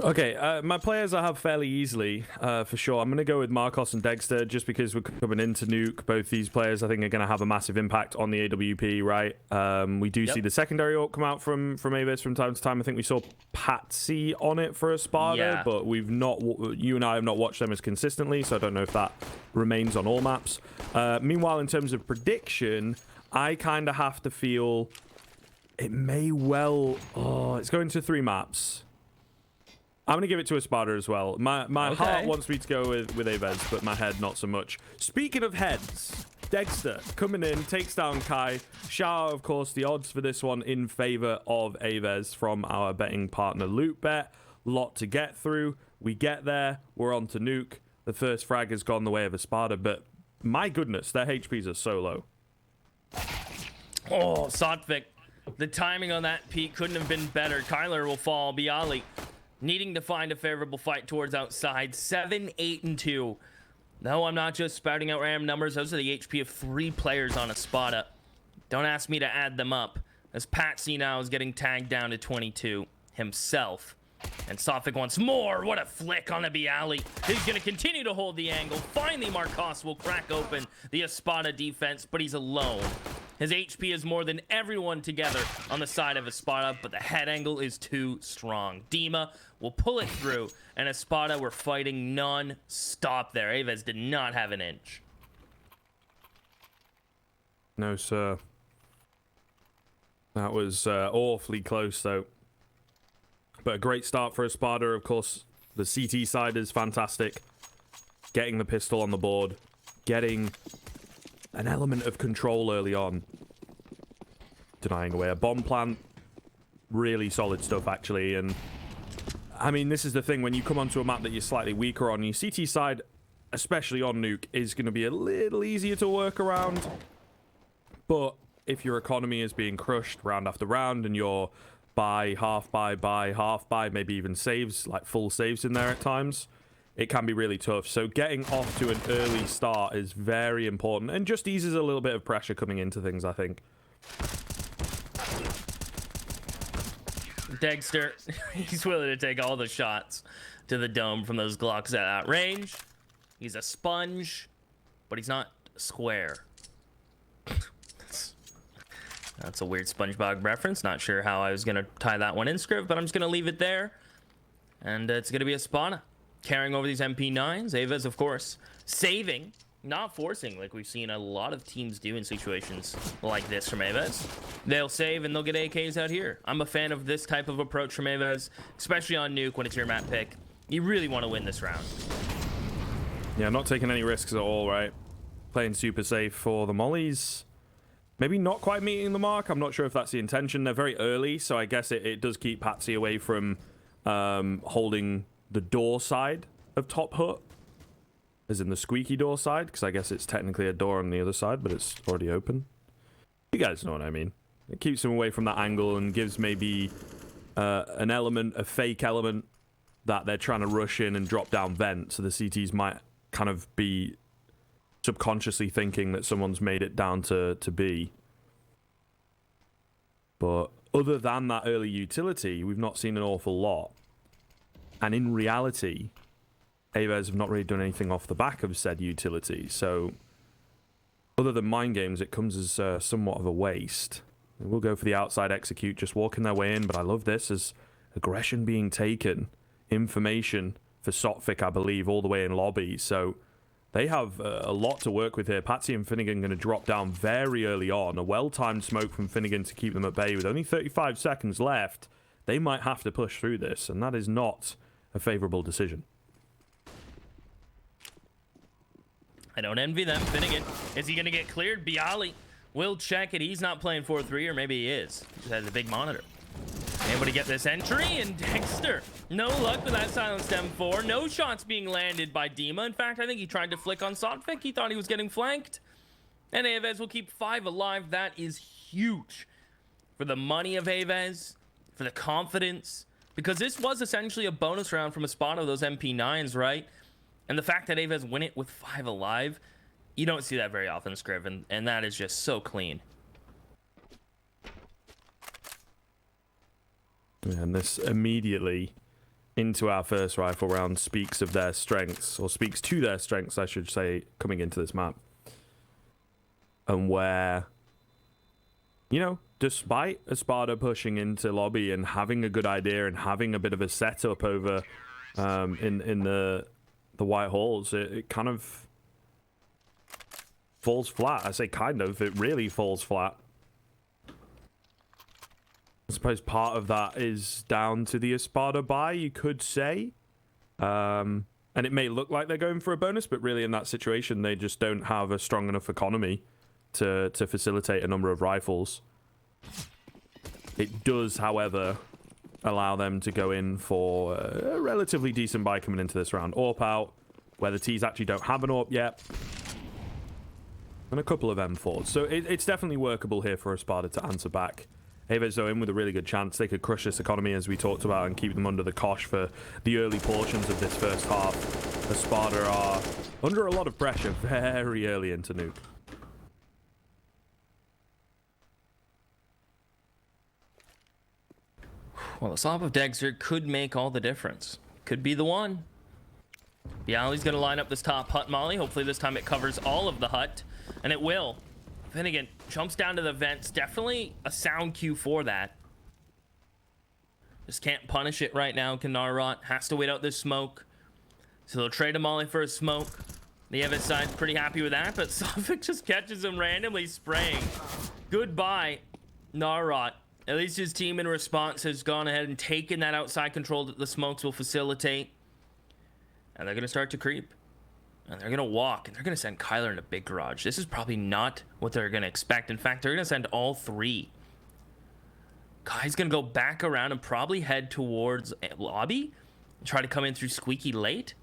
Okay, my players I have fairly easily, for sure. I'm going to go with Marcos and Dexter just because we're coming into Nuke. Both these players, I think, are going to have a massive impact on the AWP, right? We do see the secondary ult come out from AVEZ from time to time. I think we saw Patsy on it for ESPADA, but we've not, you and I have not watched them as consistently, so I don't know if that remains on all maps. Meanwhile, in terms of prediction, I kind of have to feel it may well... Oh, it's going to 3 maps. I'm going to give it to ESPADA as well. My heart wants me to go with AVEZ, but my head not so much. Speaking of heads, Dexter coming in, takes down Kai. Shout out, of course, the odds for this one in favor of AVEZ from our betting partner LootBet. Lot to get through. We get there. We're on to Nuke. The first frag has gone the way of ESPADA, but my goodness, their HPs are so low. Oh, Sotvik. The timing on that peak couldn't have been better. Kyler will fall. Bialy needing to find a favorable fight towards outside. 7, 8, and 2. No, I'm not just spouting out random numbers. Those are the HP of 3 players on ESPADA. Don't ask me to add them up, as Patsy now is getting tagged down to 22 himself. And Sophic wants more. What a flick on the Bialy. He's going to continue to hold the angle. Finally, Marcos will crack open the ESPADA defense, but he's alone. His HP is more than everyone together on the side of ESPADA, but the head angle is too strong. Dima will pull it through, and ESPADA were fighting non-stop there. AVEZ did not have an inch. No, sir. That was awfully close, though. But a great start for ESPADA. Of course, the CT side is fantastic. Getting the pistol on the board. Getting an element of control early on. Denying away a bomb plant. Really solid stuff, actually. And, I mean, this is the thing. When you come onto a map that you're slightly weaker on, your CT side, especially on Nuke, is going to be a little easier to work around. But if your economy is being crushed round after round and you're buy, half buy, maybe even saves, like full saves in there at times, it can be really tough. So getting off to an early start is very important and just eases a little bit of pressure coming into things, I think. Dexter, he's willing to take all the shots to the dome from those Glocks at that range. He's a sponge, but he's not square. That's a weird SpongeBob reference. Not sure how I was going to tie that one in script, but I'm just going to leave it there. And it's going to be ESPADA carrying over these MP9s. AVEZ, of course, saving, not forcing, like we've seen a lot of teams do in situations like this from AVEZ. They'll save and they'll get AKs out here. I'm a fan of this type of approach from AVEZ, especially on Nuke when it's your map pick. You really want to win this round. Yeah, not taking any risks at all, right? Playing super safe for the mollies. Maybe not quite meeting the mark. I'm not sure if that's the intention. They're very early, so I guess it does keep Patsy away from holding the door side of Top Hut, as in the squeaky door side, because I guess it's technically a door on the other side, but it's already open. You guys know what I mean. It keeps them away from that angle and gives maybe an element, a fake element, that they're trying to rush in and drop down vent, so the CTs might kind of be subconsciously thinking that someone's made it down to B. But other than that early utility, we've not seen an awful lot. And in reality, AVEZ have not really done anything off the back of said utility. So, other than mind games, it comes as somewhat of a waste. We'll go for the outside execute, just walking their way in. But I love this as aggression being taken. Information for Sotfik, I believe, all the way in lobby. So, they have a lot to work with here. Patsy and Finnegan going to drop down very early on. A well-timed smoke from Finnegan to keep them at bay. With only 35 seconds left, they might have to push through this, and that is not a favorable decision. I don't envy them. Finnegan, is he going to get cleared? Bialy will check it. He's not playing 4-3, or maybe he is. He just has a big monitor. Able to get this entry, and Dexter, no luck with that silenced M4. No shots being landed by Dima. In fact, I think he tried to flick on Sotvik. He thought he was getting flanked. And AVEZ will keep 5 alive. That is huge for the money of AVEZ, for the confidence, because this was essentially a bonus round from ESPADA of those MP9s, right? And the fact that AVEZ win it with 5 alive, you don't see that very often, Scriv, and that is just so clean. And this immediately into our first rifle round speaks of their strengths, or speaks to their strengths, I should say, coming into this map. And where, you know, despite ESPADA pushing into lobby and having a good idea and having a bit of a setup over in the white halls, it kind of falls flat. I say kind of, it really falls flat. I suppose part of that is down to the ESPADA buy, you could say. And it may look like they're going for a bonus, but really in that situation, they just don't have a strong enough economy to facilitate a number of rifles. It does, however, allow them to go in for a relatively decent buy coming into this round. AWP out, where the T's actually don't have an AWP yet. And a couple of M4s. So it's definitely workable here for ESPADA to answer back. AVEZ though in with a really good chance. They could crush this economy as we talked about and keep them under the cosh for the early portions of this first half. ESPADA are under a lot of pressure very early into nuke. Well, the swap of Dexter could make all the difference. Could be the one. Bialy's going to line up this top hut molly. Hopefully this time it covers all of the hut. And it will. Finnegan jumps down to the vents. Definitely a sound cue for that. Just can't punish it right now. Kanarot has to wait out this smoke. So they'll trade a molly for a smoke. The AVEZ side's pretty happy with that, but Suffolk just catches him randomly spraying. Goodbye, Narot. At least his team in response has gone ahead and taken that outside control that the smokes will facilitate. And they're going to start to creep. And they're going to walk. And they're going to send Kyler in a big garage. This is probably not what they're going to expect. In fact, they're going to send all three. Kai's going to go back around and probably head towards lobby. And try to come in through squeaky late.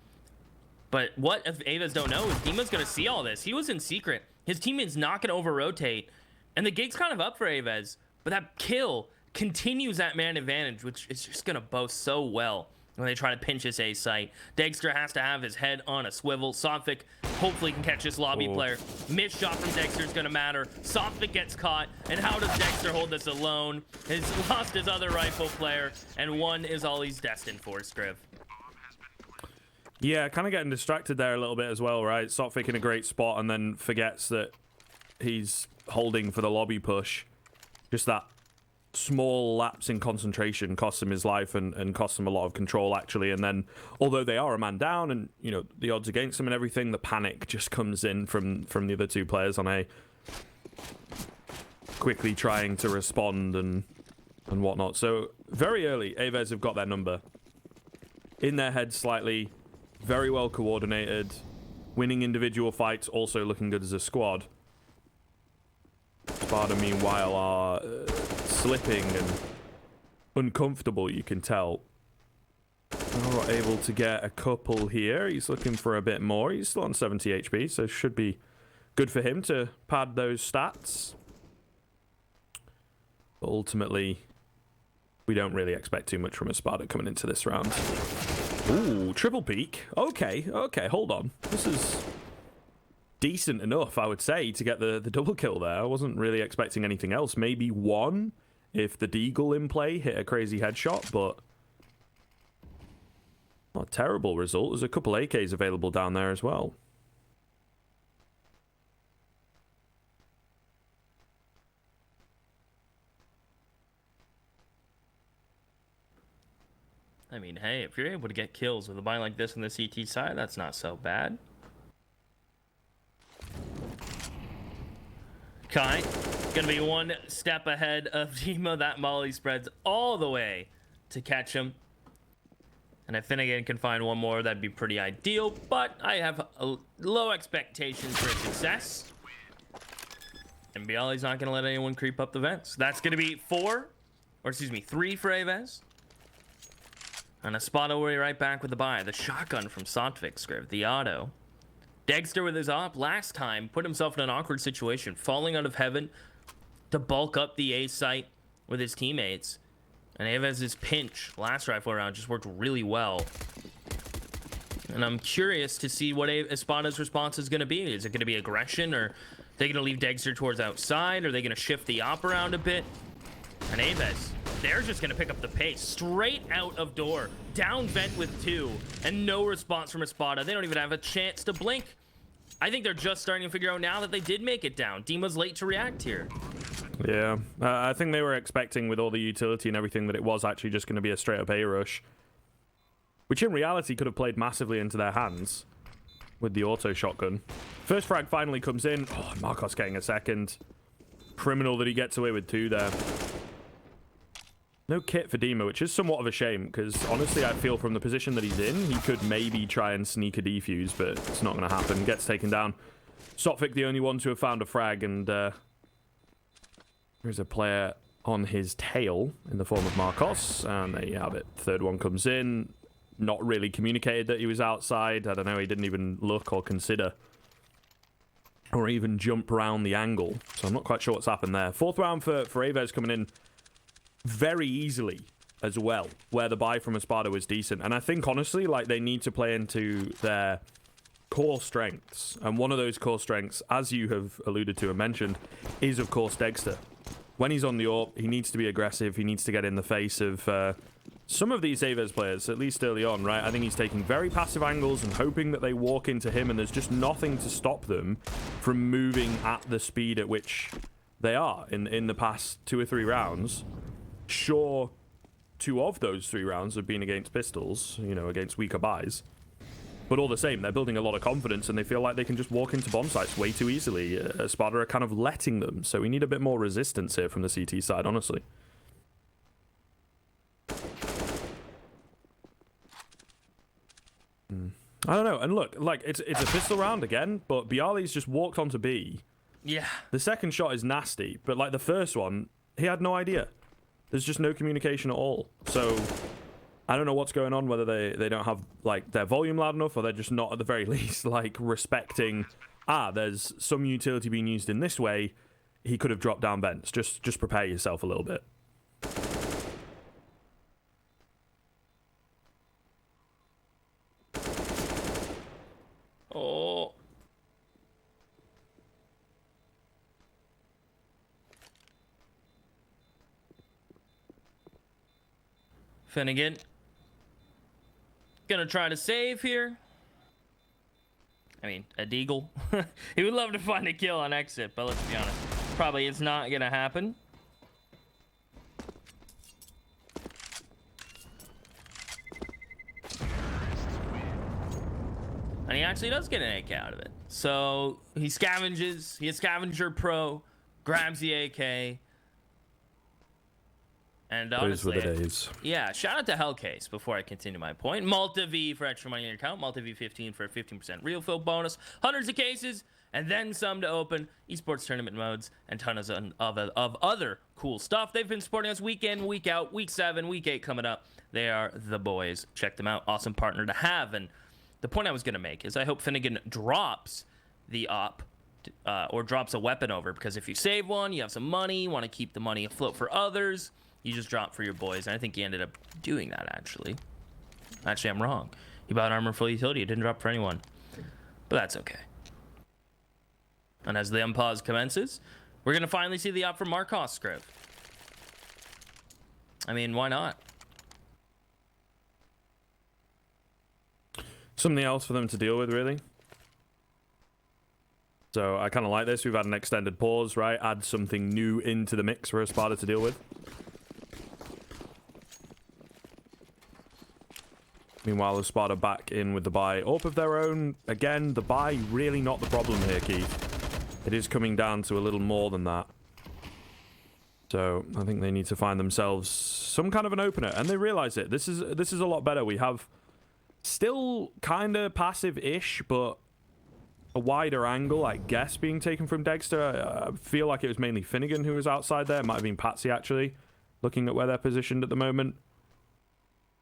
But what if AVEZ don't know is Dima's going to see all this. He was in secret. His teammate's not going to over-rotate. And the gate's kind of up for AVEZ. But that kill continues that man advantage, which is just going to boast so well when they try to pinch this A site. Dexter has to have his head on a swivel. Sophic hopefully can catch this lobby player. Missed shot from Dexter is going to matter. Sophic gets caught. And how does Dexter hold this alone? He's lost his other rifle player. And one is all he's destined for, Scriv. Yeah, kind of getting distracted there a little bit as well, right? Sophic in a great spot and then forgets that he's holding for the lobby push. Just that small lapse in concentration costs him his life and costs him a lot of control, actually. And then, although they are a man down and, you know, the odds against them and everything, the panic just comes in from the other two players on A. Quickly trying to respond and whatnot. So, very early, AVEZ have got their number. In their heads slightly, very well coordinated. Winning individual fights, also looking good as a squad. ESPADA, meanwhile, are slipping and uncomfortable, you can tell. Not able to get a couple here. He's looking for a bit more. He's still on 70 HP, so should be good for him to pad those stats. But ultimately, we don't really expect too much from ESPADA coming into this round. Ooh, triple peak. Okay, hold on. This is decent enough, I would say, to get the double kill there. I wasn't really expecting anything else. Maybe one if the Deagle in play hit a crazy headshot, but not a terrible result. There's a couple AKs available down there as well. I mean, hey, if you're able to get kills with a buy like this on the CT side, that's not so bad. Kai, gonna be one step ahead of Dima. That molly spreads all the way to catch him. And if Finnegan can find one more, that'd be pretty ideal. But I have low expectations for success. And Bialy's not gonna let anyone creep up the vents. That's gonna be 3 for AVEZ. And ESPADA will be right back with the buy. The shotgun from Sotvik, Scriv, the auto. Dexter with his op last time put himself in an awkward situation, falling out of heaven to bulk up the A site with his teammates. And AVEZ's pinch last rifle round just worked really well. And I'm curious to see what ESPADA's response is going to be. Is it going to be aggression, or are they going to leave Dexter towards outside? Or are they going to shift the op around a bit? And AVEZ they're just going to pick up the pace. Straight out of door. Down vent with 2. And no response from ESPADA. They don't even have a chance to blink. I think they're just starting to figure out now that they did make it down. Dima's late to react here. Yeah, I think they were expecting with all the utility and everything that it was actually just going to be a straight up A rush. Which in reality could have played massively into their hands with the auto shotgun. First frag finally comes in. Oh, Marcos getting a second. Criminal that he gets away with 2 there. No kit for Dima, which is somewhat of a shame, because honestly, I feel from the position that he's in, he could maybe try and sneak a defuse, but it's not going to happen. Gets taken down. Sotfik, the only one to have found a frag, and there's a player on his tail in the form of Marcos, and there you have it. Third one comes in. Not really communicated that he was outside. I don't know, he didn't even look or consider or even jump around the angle, so I'm not quite sure what's happened there. Fourth round for AVEZ coming in very easily as well, where the buy from ESPADA was decent. And I think, honestly, like, they need to play into their core strengths. And one of those core strengths, as you have alluded to and mentioned, is, of course, Dexter. When he's on the AWP, he needs to be aggressive. He needs to get in the face of some of these AVEZ players, at least early on, right? I think he's taking very passive angles and hoping that they walk into him, and there's just nothing to stop them from moving at the speed at which they are in the past 2 or 3 rounds. Sure, 2 of those 3 rounds have been against pistols, you know, against weaker buys. But all the same, they're building a lot of confidence, and they feel like they can just walk into bomb sites way too easily. ESPADA are kind of letting them, so we need a bit more resistance here from the CT side, honestly. I don't know, and look, like, it's a pistol round again, but Bialy's just walked onto B. Yeah. The second shot is nasty, but, like, the first one, he had no idea. There's just no communication at all. So I don't know what's going on, whether they don't have, like, their volume loud enough, or they're just not, at the very least, like, respecting, there's some utility being used in this way. He could have dropped down vents. Just prepare yourself a little bit. Oh. Finnegan gonna try to save here. I mean, a deagle. He would love to find a kill on exit, but let's be honest, probably it's not gonna happen. And he actually does get an AK out of it. So he scavenges, he is Scavenger Pro, grabs the AK. And honestly, yeah, shout out to Hellcase before I continue my point. Malta V for extra money in your account. Malta V15 for a 15% real fill bonus. Hundreds of cases, and then some to open. Esports tournament modes, and tons of other cool stuff. They've been supporting us week in, week out, week 7, week 8 coming up. They are the boys. Check them out. Awesome partner to have. And the point I was going to make is I hope Finnegan drops the op or drops a weapon over, because if you save one, you have some money, you want to keep the money afloat for others. You just drop for your boys, and I think he ended up doing that, actually. Actually, I'm wrong. He bought armor full utility. It didn't drop for anyone. But that's okay. And as the unpause commences, we're going to finally see the op from Marcos Scriv. I mean, why not? Something else for them to deal with, really. So I kind of like this. We've had an extended pause, right? Add something new into the mix for ESPADA to deal with. Meanwhile, ESPADA back in with the buy up of their own. Again, the buy really not the problem here, Keith. It is coming down to a little more than that. So I think they need to find themselves some kind of an opener, and they realize it. This is a lot better. We have still kind of passive-ish, but a wider angle, I guess, being taken from Dexter. I feel like it was mainly Finnegan who was outside there. It might have been Patsy, actually, looking at where they're positioned at the moment,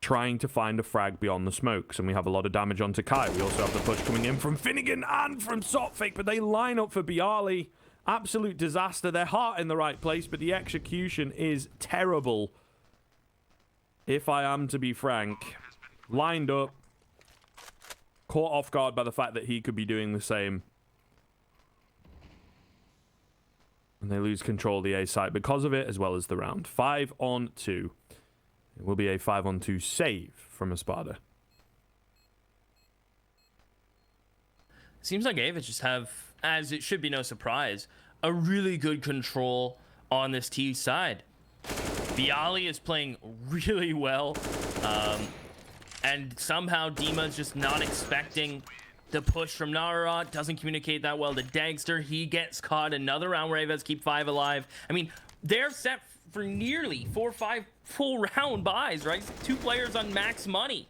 trying to find a frag beyond the smokes, and we have a lot of damage onto Kai. We also have the push coming in from Finnegan and from Sotfik, but they line up for Bialy. Absolute disaster. Their heart in the right place, but the execution is terrible, if I am to be frank. Lined up, caught off guard by the fact that he could be doing the same. And they lose control of the A site because of it, as well as the round. 5-on-2. It will be a 5-on-2 save from ESPADA. Seems like AVEZ just have, as it should be no surprise, a really good control on this T side. Bialy is playing really well, and somehow Dima's just not expecting the push from Narod. Doesn't communicate that well to Dagster. He gets caught. Another round where AVEZ keep 5 alive. I mean, they're set for nearly 4 or 5 full round buys, right? 2 players on max money.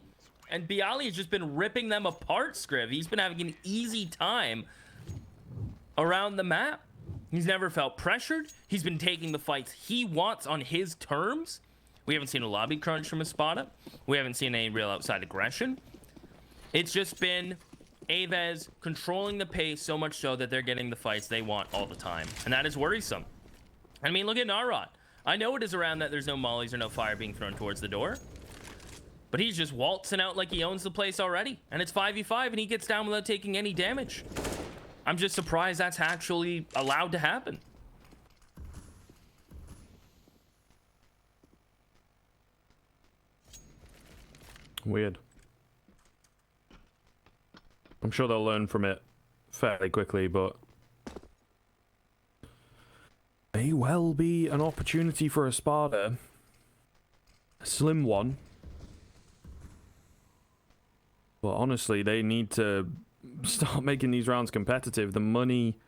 And Bialy has just been ripping them apart, Scriv. He's been having an easy time around the map. He's never felt pressured. He's been taking the fights he wants on his terms. We haven't seen a lobby crunch from ESPADA. We haven't seen any real outside aggression. It's just been AVEZ controlling the pace so much so that they're getting the fights they want all the time. And that is worrisome. I mean, look at Narod. I know it is around that there's no mollies or no fire being thrown towards the door. But he's just waltzing out like he owns the place already. And it's 5v5 and he gets down without taking any damage. I'm just surprised that's actually allowed to happen. Weird. I'm sure they'll learn from it fairly quickly, but may well be an opportunity for ESPADA. A slim one. But honestly, they need to start making these rounds competitive. The money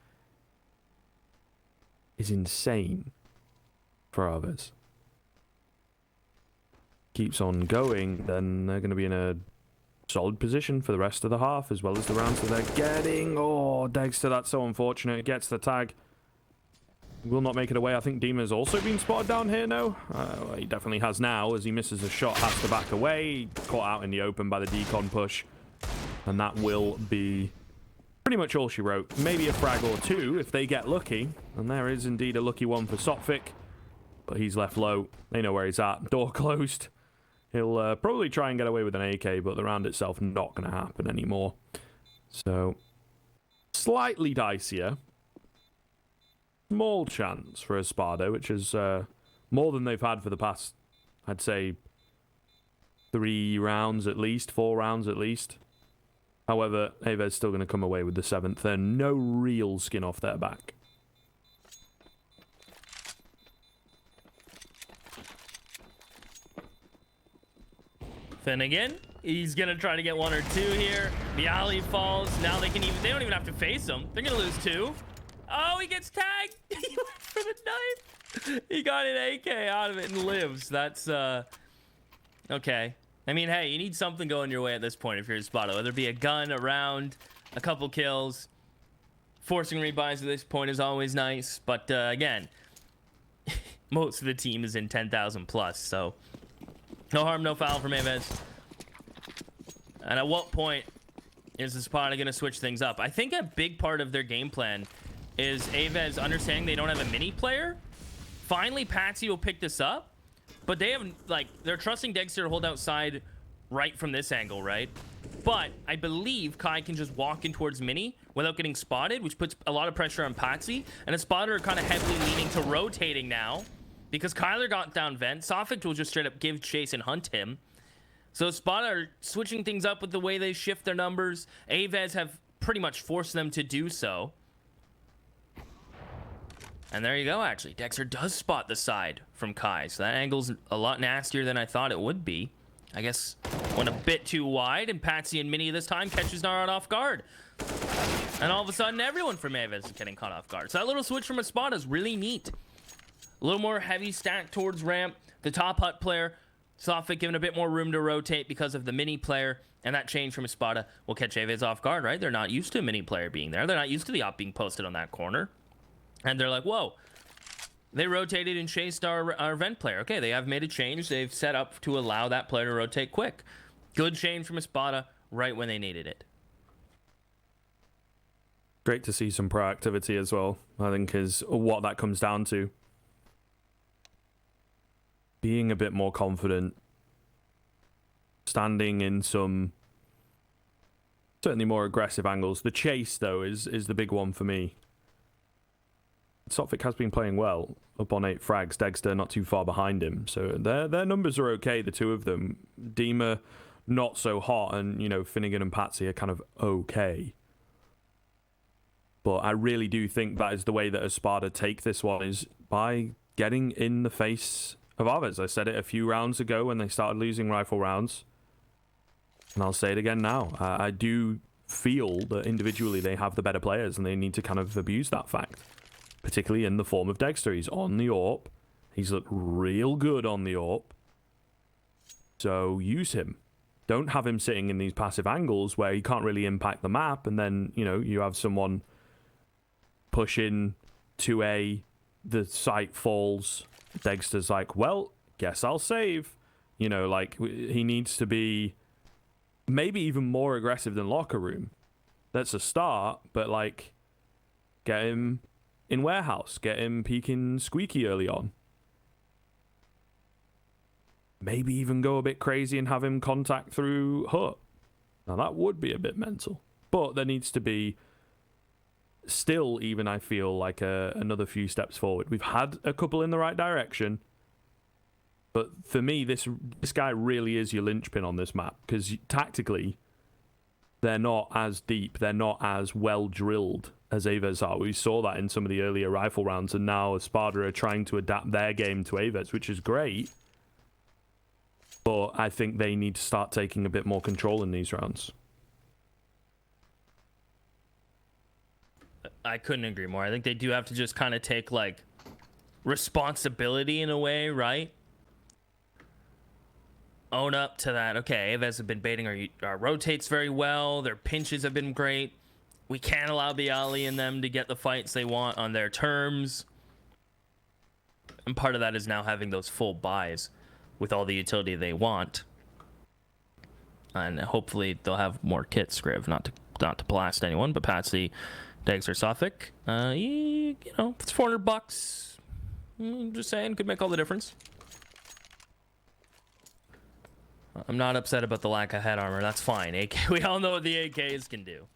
is insane for AVEZ. Keeps on going, then they're going to be in a solid position for the rest of the half, as well as the rounds that they're getting. Oh, Dagster, that's so unfortunate. Gets the tag. Will not make it away. I think Dima's also been spotted down here now. He definitely has now, as he misses a shot, has to back away. Caught out in the open by the decon push. And that will be pretty much all she wrote. Maybe a frag or 2 if they get lucky. And there is indeed a lucky one for Sotfik. But he's left low. They know where he's at. Door closed. He'll probably try and get away with an AK, but the round itself not going to happen anymore. So, slightly dicier. Small chance for ESPADA, which is more than they've had for the past, I'd say, 3 rounds at least, 4 rounds at least. However, AVEZ still going to come away with the 7th, and no real skin off their back. Finnegan, he's gonna try to get 1 or 2 here. Bialy falls. Now they don't even have to face him. They're gonna lose 2. Oh, he gets tagged. He went for the knife. He got an AK out of it and lives. That's okay. I mean, hey, you need something going your way at this point if you're ESPADA. Whether it be a gun, a round, a couple kills. Forcing rebuys at this point is always nice. But again, most of the team is in 10,000 plus, so no harm, no foul from AVEZ. And at what point is ESPADA going to switch things up? I think a big part of their game plan is AVEZ understanding they don't have a mini player. Finally, Patsy will pick this up. But they haven't, like, they're trusting Dagster to hold outside right from this angle, right? But I believe Kai can just walk in towards Mini without getting spotted, which puts a lot of pressure on Patsy. And ESPADA are kind of heavily leaning to rotating now because Kyler got down vent. Sofik will just straight up give chase and hunt him. So ESPADA are switching things up with the way they shift their numbers. AVEZ have pretty much forced them to do so. And there you go, actually. Dexter does spot the side from Kai. So that angle's a lot nastier than I thought it would be. I guess went a bit too wide, and Patsy and Mini this time catches Narod off guard. And all of a sudden, everyone from AVEZ is getting caught off guard. So that little switch from ESPADA is really neat. A little more heavy stack towards ramp. The top hut player, Sofik, given a bit more room to rotate because of the Mini player. And that change from ESPADA will catch AVEZ off guard, right? They're not used to a Mini player being there. They're not used to the op being posted on that corner. And they're like, whoa. They rotated and chased our vent player. Okay, they have made a change. They've set up to allow that player to rotate quick. Good change from ESPADA right when they needed it. Great to see some proactivity as well, I think, is what that comes down to. Being a bit more confident. Standing in some certainly more aggressive angles. The chase, though, is the big one for me. Sotfik has been playing well, up on 8 frags. Dexter not too far behind him, so their numbers are okay, the two of them. Dima not so hot, and you know, Finnegan and Patsy are kind of okay. But I really do think that is the way that ESPADA take this one, is by getting in the face of AVEZ. I said it a few rounds ago when they started losing rifle rounds, and I'll say it again now. I do feel that individually they have the better players, and they need to kind of abuse that fact, particularly in the form of Dexter. He's on the AWP. He's looked real good on the AWP. So use him. Don't have him sitting in these passive angles where he can't really impact the map, and then, you know, you have someone push in to A, the site falls. Dexter's like, well, guess I'll save. You know, like, he needs to be maybe even more aggressive than locker room. That's a start, but like, get him in warehouse, get him peeking squeaky early on. Maybe even go a bit crazy and have him contact through hut. Now that would be a bit mental, but there needs to be still, even I feel like another few steps forward. We've had a couple in the right direction, but for me, this guy really is your linchpin on this map, because tactically, they're not as deep, they're not as well drilled as AVEZ are. We saw that in some of the earlier rifle rounds, and now ESPADA are trying to adapt their game to AVEZ, which is great, but I think they need to start taking a bit more control in these rounds. I couldn't agree more. I think they do have to just kind of take, like, responsibility in a way, right? Own up to that. Okay, AVEZ have been baiting our rotates very well. Their pinches have been great. We can't allow Bialy and them to get the fights they want on their terms. And part of that is now having those full buys with all the utility they want. And hopefully they'll have more kits, Scriv. Not to blast anyone, but Patsy, Dexter, Sotfik, you know, it's $400. Just saying, could make all the difference. I'm not upset about the lack of head armor. That's fine. AK, we all know what the AKs can do.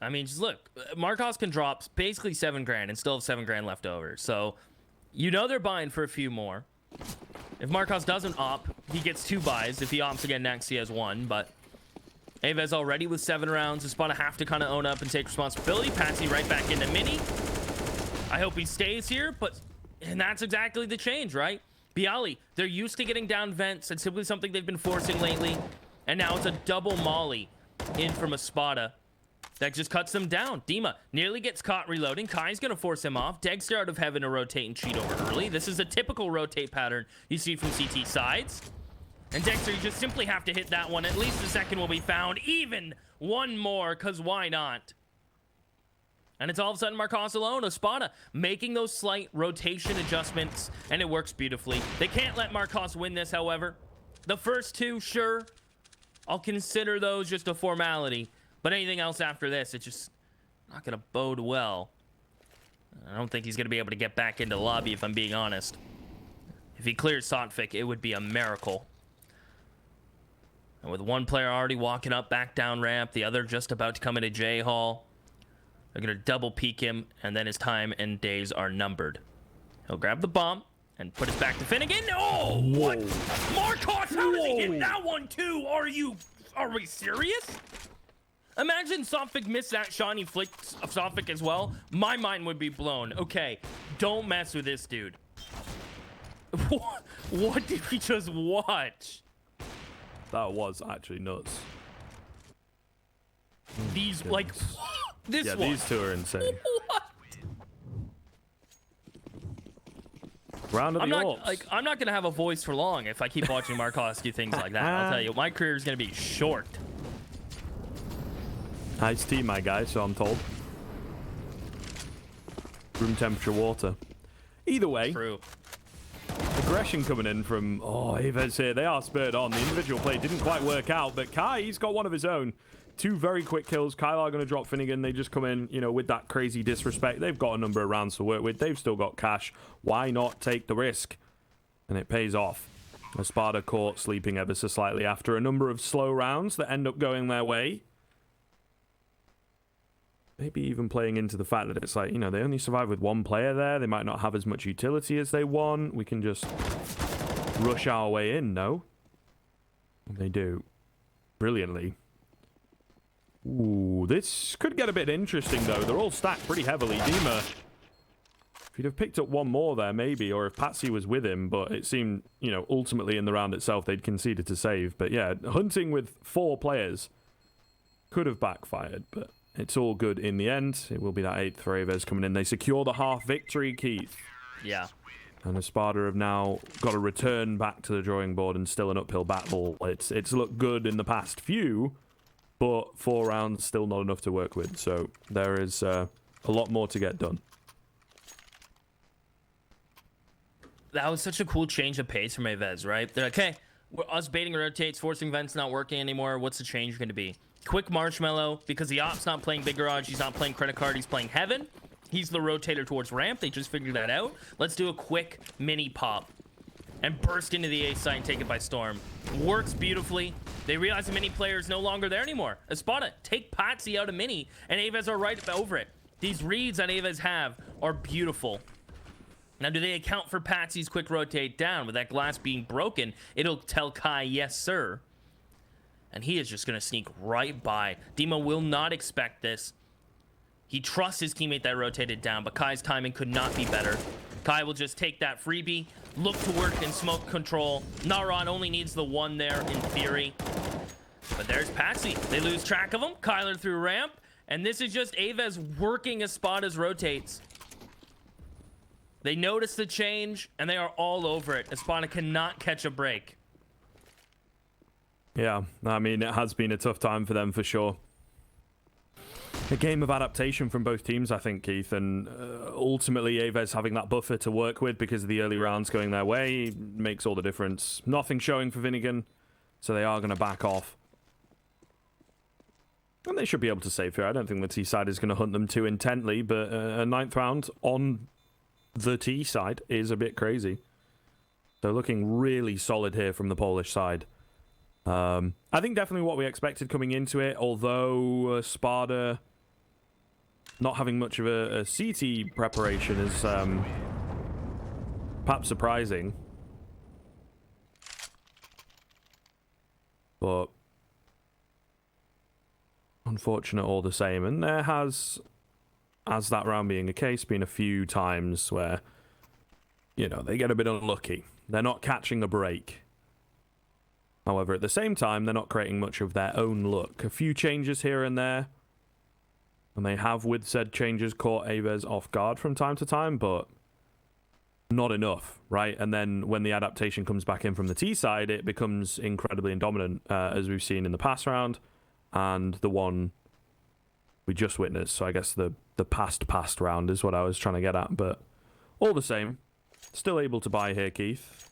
I mean, just look, Marcos can drop basically $7,000 and still have $7,000 left over. So, you know they're buying for a few more. If Marcos doesn't op, he gets 2 buys. If he opts again next, he has 1. But AVEZ already with 7 rounds. ESPADA have to kind of own up and take responsibility. Patsy right back into mini. I hope he stays here, and that's exactly the change, right? Bialy, they're used to getting down vents. It's simply something they've been forcing lately. And now it's a double molly in from ESPADA that just cuts them down. Dima nearly gets caught reloading. Kai's going to force him off. Dexter out of heaven to rotate and cheat over early. This is a typical rotate pattern you see from CT sides. And Dexter, you just simply have to hit that one. At least the second will be found. Even one more, because why not? And it's all of a sudden Marcos alone. ESPADA making those slight rotation adjustments, and it works beautifully. They can't let Marcos win this, however. The first 2, sure, I'll consider those just a formality. But anything else after this, it's just not going to bode well. I don't think he's going to be able to get back into the lobby, if I'm being honest. If he clears Sotfik, it would be a miracle. And with one player already walking up back down ramp, the other just about to come into J Hall, they're going to double peek him, and then his time and days are numbered. He'll grab the bomb and put it back to Finnegan. Oh, what? Marcos, how does he hit that one too? Are we serious? Imagine Sotfik missed that shot and he flicked Sotfik as well. My mind would be blown. Okay, don't mess with this dude. What did we just watch? That was actually nuts. These, like, this yeah, one. These two are insane. What? Round of the I'm not gonna have a voice for long if I keep watching Marcos do things like that. I'll tell you, my career is gonna be short. Iced tea, my guy, so I'm told. Room temperature water. Either way. True. Aggression coming in from, AVEZ here. They are spurred on. The individual play didn't quite work out, but Kai, he's got one of his own. 2 very quick kills. Kyle are going to drop Finnegan. They just come in, you know, with that crazy disrespect. They've got a number of rounds to work with. They've still got cash. Why not take the risk? And it pays off. ESPADA caught sleeping ever so slightly after a number of slow rounds that end up going their way. maybe even playing into the fact that it's like, you know, they only survive with one player there. They might not have as much utility as they want. We can just rush our way in, no? They do. Brilliantly. Ooh, this could get a bit interesting, though. They're all stacked pretty heavily. Dima, if he'd have picked up one more there, maybe, or if Patsy was with him, but it seemed, you know, ultimately in the round itself, they'd conceded to save. But yeah, hunting with 4 players could have backfired, but it's all good in the end. It will be that 8th for AVEZ coming in. They secure the half victory, Keith. Yeah. And ESPADA have now got to return back to the drawing board and still an uphill battle. It's looked good in the past few, but 4 rounds still not enough to work with. So there is a lot more to get done. That was such a cool change of pace from AVEZ, right? They're like, okay, us baiting rotates, forcing vents not working anymore. What's the change going to be? Quick marshmallow, because the op's not playing big garage, he's not playing credit card, he's playing heaven. He's the rotator towards ramp. They just figured that out. Let's do a quick mini pop and burst into the A site and take it by storm. Works beautifully. They realize the mini player is no longer there anymore. ESPADA, take Patsy out of mini, and AVEZ are right over it. These reads that AVEZ have are beautiful. Now, do they account for Patsy's quick rotate down? With that glass being broken, it'll tell Kai, yes, sir. And he is just going to sneak right by. Dima will not expect this. He trusts his teammate that rotated down, but Kai's timing could not be better. Kai will just take that freebie, look to work in smoke control. Narod only needs the 1 there in theory. But there's Patsy. They lose track of him. Kyler through ramp. And this is just AVEZ working ESPADA's rotates. They notice the change, and they are all over it. ESPADA cannot catch a break. Yeah, I mean, it has been a tough time for them for sure. A game of adaptation from both teams, I think, Keith, and ultimately AVEZ having that buffer to work with because of the early rounds going their way makes all the difference. Nothing showing for Finnegan, so they are going to back off. And they should be able to save here. I don't think the T side is going to hunt them too intently, but a 9th round on the T side is a bit crazy. So looking really solid here from the Polish side. I think definitely what we expected coming into it, although ESPADA not having much of a CT preparation is perhaps surprising. But unfortunate all the same. And there has, as that round being the case, been a few times where, you know, they get a bit unlucky. They're not catching a break. However, at the same time, they're not creating much of their own luck. A few changes here and there. And they have, with said changes, caught AVEZ off guard from time to time, but not enough, right? And then when the adaptation comes back in from the T side, it becomes incredibly dominant, as we've seen in the past round, and the one we just witnessed. So I guess the past round is what I was trying to get at, but all the same, still able to buy here, Keith.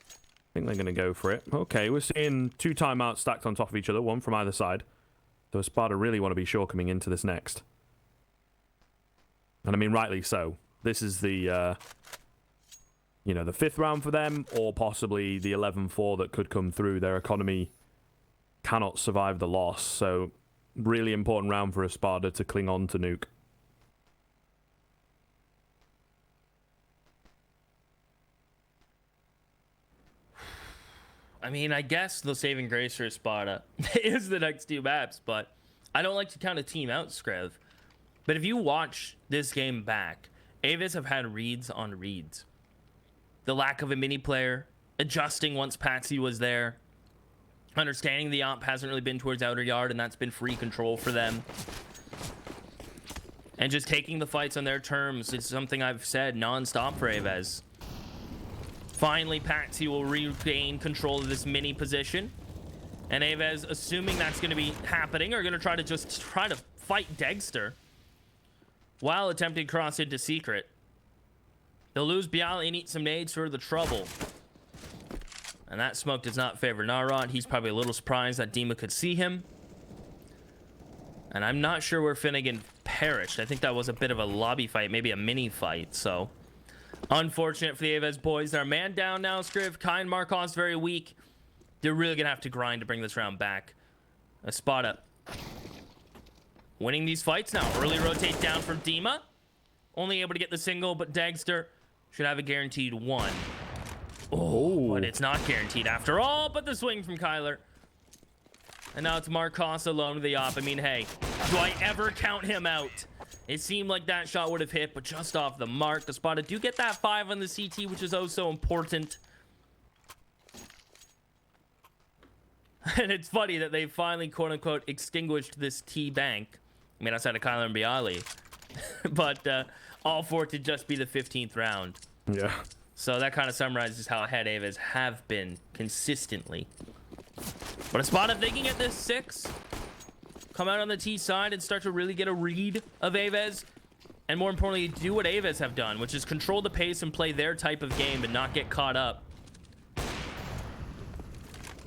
I think they're going to go for it. Okay, we're seeing 2 timeouts stacked on top of each other, one from either side. So ESPADA really want to be sure coming into this next. And I mean, rightly so. This is the, you know, the 5th round for them, or possibly the 11-4 that could come through. Their economy cannot survive the loss. So really important round for ESPADA to cling on to nuke. I mean, I guess the saving grace for ESPADA is the next 2 maps, but I don't like to count a team out, Skrev. But if you watch this game back, AVEZ have had reads on reads. The lack of a mini player, adjusting once Patsy was there, understanding the op hasn't really been towards outer yard, and that's been free control for them. And just taking the fights on their terms is something I've said non-stop for AVEZ. Finally, Patsy will regain control of this mini position. And AVEZ, assuming that's going to be happening, are going to try to fight Degster while attempting cross into secret. They'll lose Bialy and eat some nades for the trouble. And that smoke does not favor Narod. He's probably a little surprised that Dima could see him. And I'm not sure where Finnegan perished. I think that was a bit of a lobby fight, maybe a mini fight, so... Unfortunate for the AVEZ boys. They're man down now, Scriv. Kai and Markov's very weak. They're really going to have to grind to bring this round back. ESPADA winning these fights now. Early rotate down from Dima. Only able to get the single, but Dagster should have a guaranteed one. Oh, but it's not guaranteed after all. But the swing from Kyler. And now it's Marcos alone with the op. I mean, hey, do I ever count him out? It seemed like that shot would have hit, but just off the mark. The ESPADA do get that 5 on the CT, which is oh so important. And it's funny that they finally, quote-unquote, extinguished this T-bank. I mean, outside of Kyler and Bialy. But all for it to just be the 15th round. Yeah. So that kind of summarizes how ahead AVEZ have been consistently. But ESPADA, if they can get this 6, come out on the T side and start to really get a read of AVEZ, and more importantly, do what AVEZ have done, which is control the pace and play their type of game and not get caught up.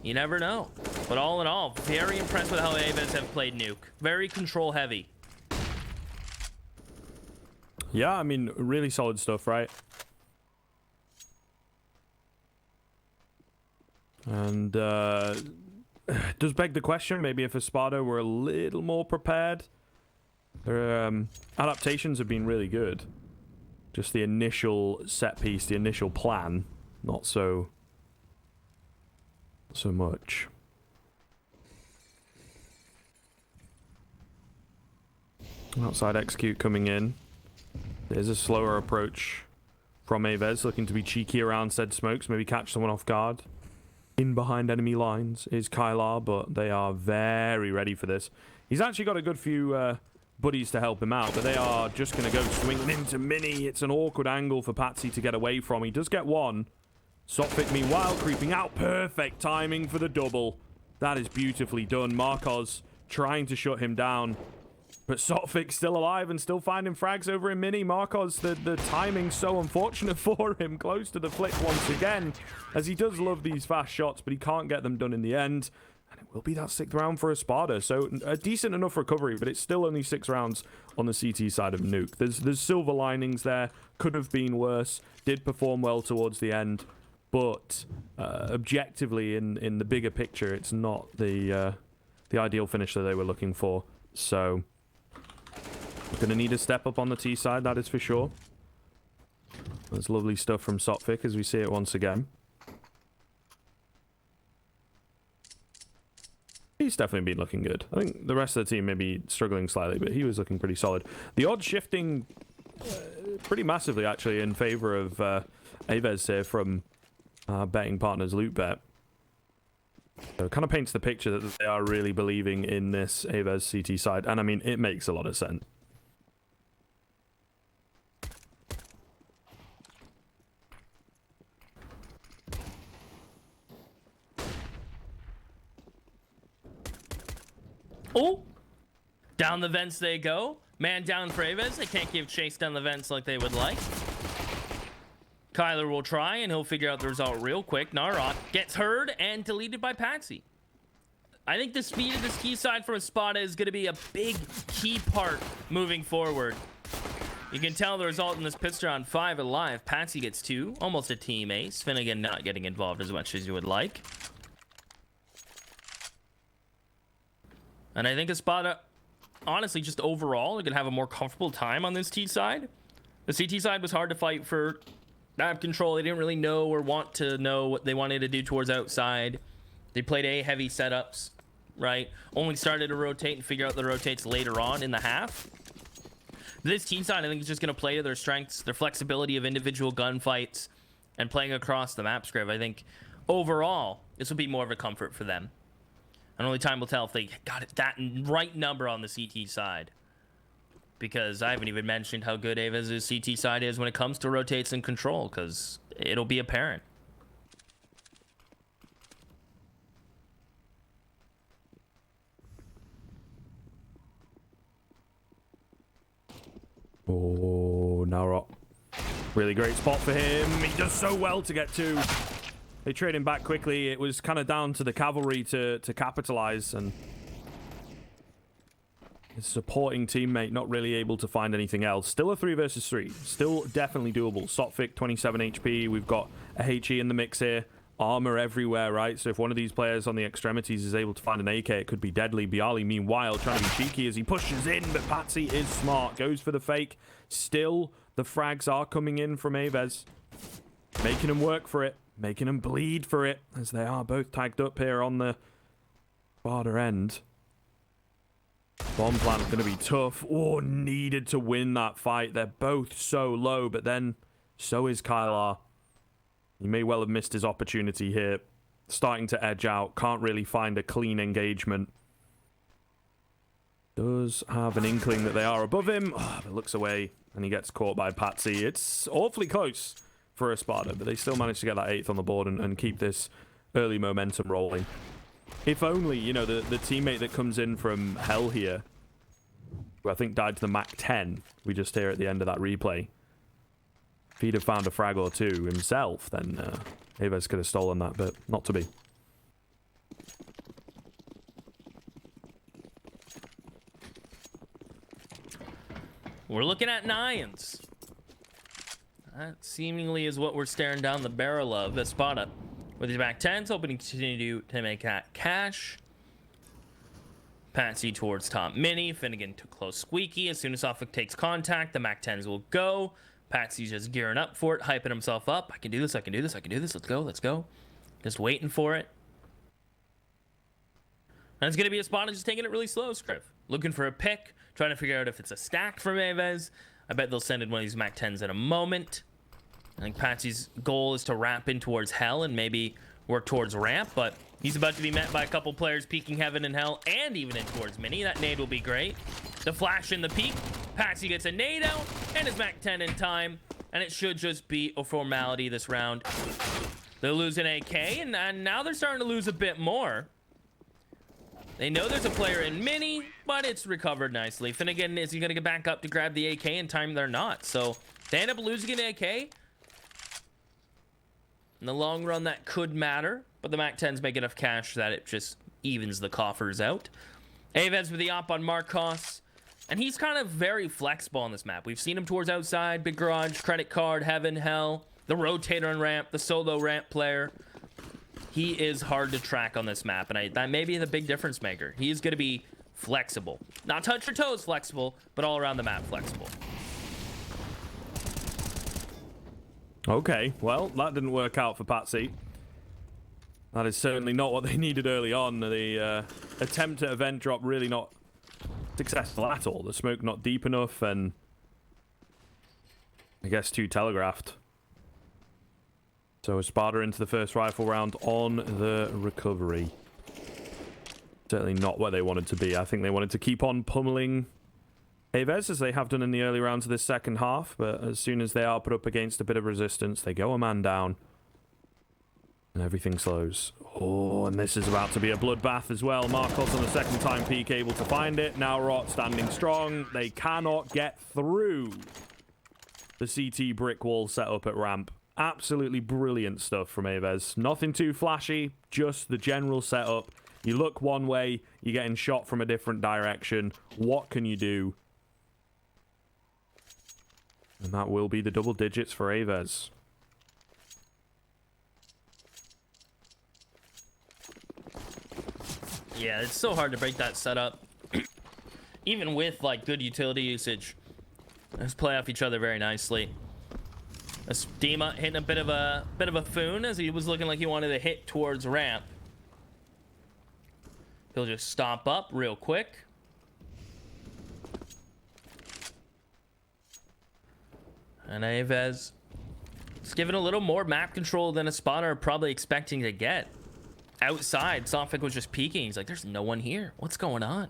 You never know. But all in all, very impressed with how AVEZ have played Nuke. Very control heavy. Yeah, I mean, really solid stuff, right? And does beg the question, maybe if ESPADA were a little more prepared. Their adaptations have been really good. Just the initial set piece, the initial plan, not so much. Outside execute coming in. There's a slower approach from AVEZ, looking to be cheeky around said smokes, maybe catch someone off guard. In behind enemy lines is Kylar, but they are very ready for this. He's actually got a good few buddies to help him out, but they are just going to go swinging into Mini. It's an awkward angle for Patsy to get away from. He does get one. Sophic, meanwhile, creeping out. Perfect timing for the double. That is beautifully done. Marcos trying to shut him down. But Sotfik still alive and still finding frags over in Mini. Marcos, the timing's so unfortunate for him. Close to the flick once again, as he does love these fast shots, but he can't get them done in the end. And it will be that 6th round for ESPADA. So a decent enough recovery, but it's still only 6 rounds on the CT side of Nuke. There's silver linings there. Could have been worse. Did perform well towards the end. But objectively, in the bigger picture, it's not the ideal finish that they were looking for. So going to need a step up on the T side, that is for sure. That's lovely stuff from Sotfik as we see it once again. He's definitely been looking good. I think the rest of the team may be struggling slightly, but he was looking pretty solid. The odds shifting pretty massively, actually, in favor of AVEZ here from betting partners LootBet. So it kind of paints the picture that they are really believing in this AVEZ CT side. And I mean, it makes a lot of sense. Oh, down the vents they go. Man down for AVEZ. They can't give chase down the vents like they would like. Kyler will try, and he'll figure out the result real quick. Narok gets heard and deleted by Patsy. I think the speed of this key side from ESPADA is going to be a big key part moving forward. You can tell the result in this pistol on 5 alive. Patsy gets 2, almost a team ace. Finnegan not getting involved as much as you would like. And I think ESPADA, honestly, just overall, are going to have a more comfortable time on this T side. The CT side was hard to fight for map control. They didn't really know or want to know what they wanted to do towards outside. They played A-heavy setups, right? Only started to rotate and figure out the rotates later on in the half. This T side, I think, is just going to play to their strengths, their flexibility of individual gunfights, and playing across the map script. I think, overall, this will be more of a comfort for them. And only time will tell if they got it that right number on the CT side. Because I haven't even mentioned how good AVEZ's CT side is when it comes to rotates and control, because it'll be apparent. Oh, Narok. Really great spot for him. He does so well to get 2. They trade him back quickly. It was kind of down to the cavalry to capitalize, and his supporting teammate not really able to find anything else. Still a 3 versus 3. Still definitely doable. Sotfik, 27 HP. We've got a HE in the mix here. armor everywhere, right? So if one of these players on the extremities is able to find an AK, it could be deadly. Bialy, meanwhile, trying to be cheeky as he pushes in, but Patsy is smart. Goes for the fake. Still, the frags are coming in from AVEZ. Making them work for it. Making them bleed for it, as they are both tagged up here on the farther end. Bomb plant going to be tough. Oh, needed to win that fight. They're both so low, but then so is Kylar. He may well have missed his opportunity here. Starting to edge out. Can't really find a clean engagement. Does have an inkling that they are above him. Oh, but looks away, and he gets caught by Patsy. It's awfully close for ESPADA, but they still managed to get that 8th on the board and keep this early momentum rolling. If only, you know, the teammate that comes in from Hell here, who I think died to the MAC-10, we just hear at the end of that replay. If he'd have found a frag or two himself, then AVEZ could have stolen that, but not to be. We're looking at 9s. That seemingly is what we're staring down the barrel of. ESPADA with his back 10s, hoping to continue to make that cash. Patsy towards top mini. Finnegan to close squeaky. As soon as Suffolk takes contact, the MAC 10s will go. Patsy's just gearing up for it, hyping himself up. I can do this, I can do this, I can do this. Let's go, let's go. Just waiting for it. And it's going to be ESPADA just taking it really slow, Scriv. Looking for a pick, trying to figure out if it's a stack from AVEZ. I bet they'll send in one of these MAC 10s in a moment. I think Patsy's goal is to ramp in towards Hell and maybe work towards ramp, but he's about to be met by a couple players peeking Heaven and Hell and even in towards Mini. That nade will be great. The flash in the peak. Patsy gets a nade out and his MAC 10 in time, and it should just be a formality this round. They'll lose an AK, and now they're starting to lose a bit more. They know there's a player in Mini, but it's recovered nicely. Finnegan, is he going to get back up to grab the AK in time? They're not. So they end up losing an AK. In the long run, that could matter, but the MAC 10s make enough cash that it just evens the coffers out. AVEZ with the op on Marcos, and he's kind of very flexible on this map. We've seen him towards outside, big garage, credit card, Heaven, Hell, the rotator and ramp, the solo ramp player. He is hard to track on this map, and that may be the big difference maker. He is going to be flexible. Not touch your toes flexible, but all around the map flexible. Okay, well, that didn't work out for Patsy. That is certainly not what they needed early on. The attempt at event drop really not successful at all. The smoke not deep enough, and I guess too telegraphed. So ESPADA into the first rifle round on the recovery. Certainly not where they wanted to be. I think they wanted to keep on pummeling AVEZ as they have done in the early rounds of this second half, but as soon as they are put up against a bit of resistance, they go a man down and everything slows. Oh, and this is about to be a bloodbath as well. Marcos on the second time peak able to find it. Now Rot standing strong. They cannot get through the CT brick wall set up at ramp. Absolutely brilliant stuff from AVEZ. Nothing too flashy, just the general setup. You look one way, you're getting shot from a different direction. What can you do? And that will be the double digits for AVEZ. Yeah, it's so hard to break that setup. Even with like good utility usage. Let's play off each other very nicely. Dima hitting a bit of a foon as he was looking like he wanted to hit towards ramp. He'll just stop up real quick. And AVEZ is given a little more map control than ESPADA are probably expecting to get. Outside, Sofik was just peeking. He's like, there's no one here. What's going on?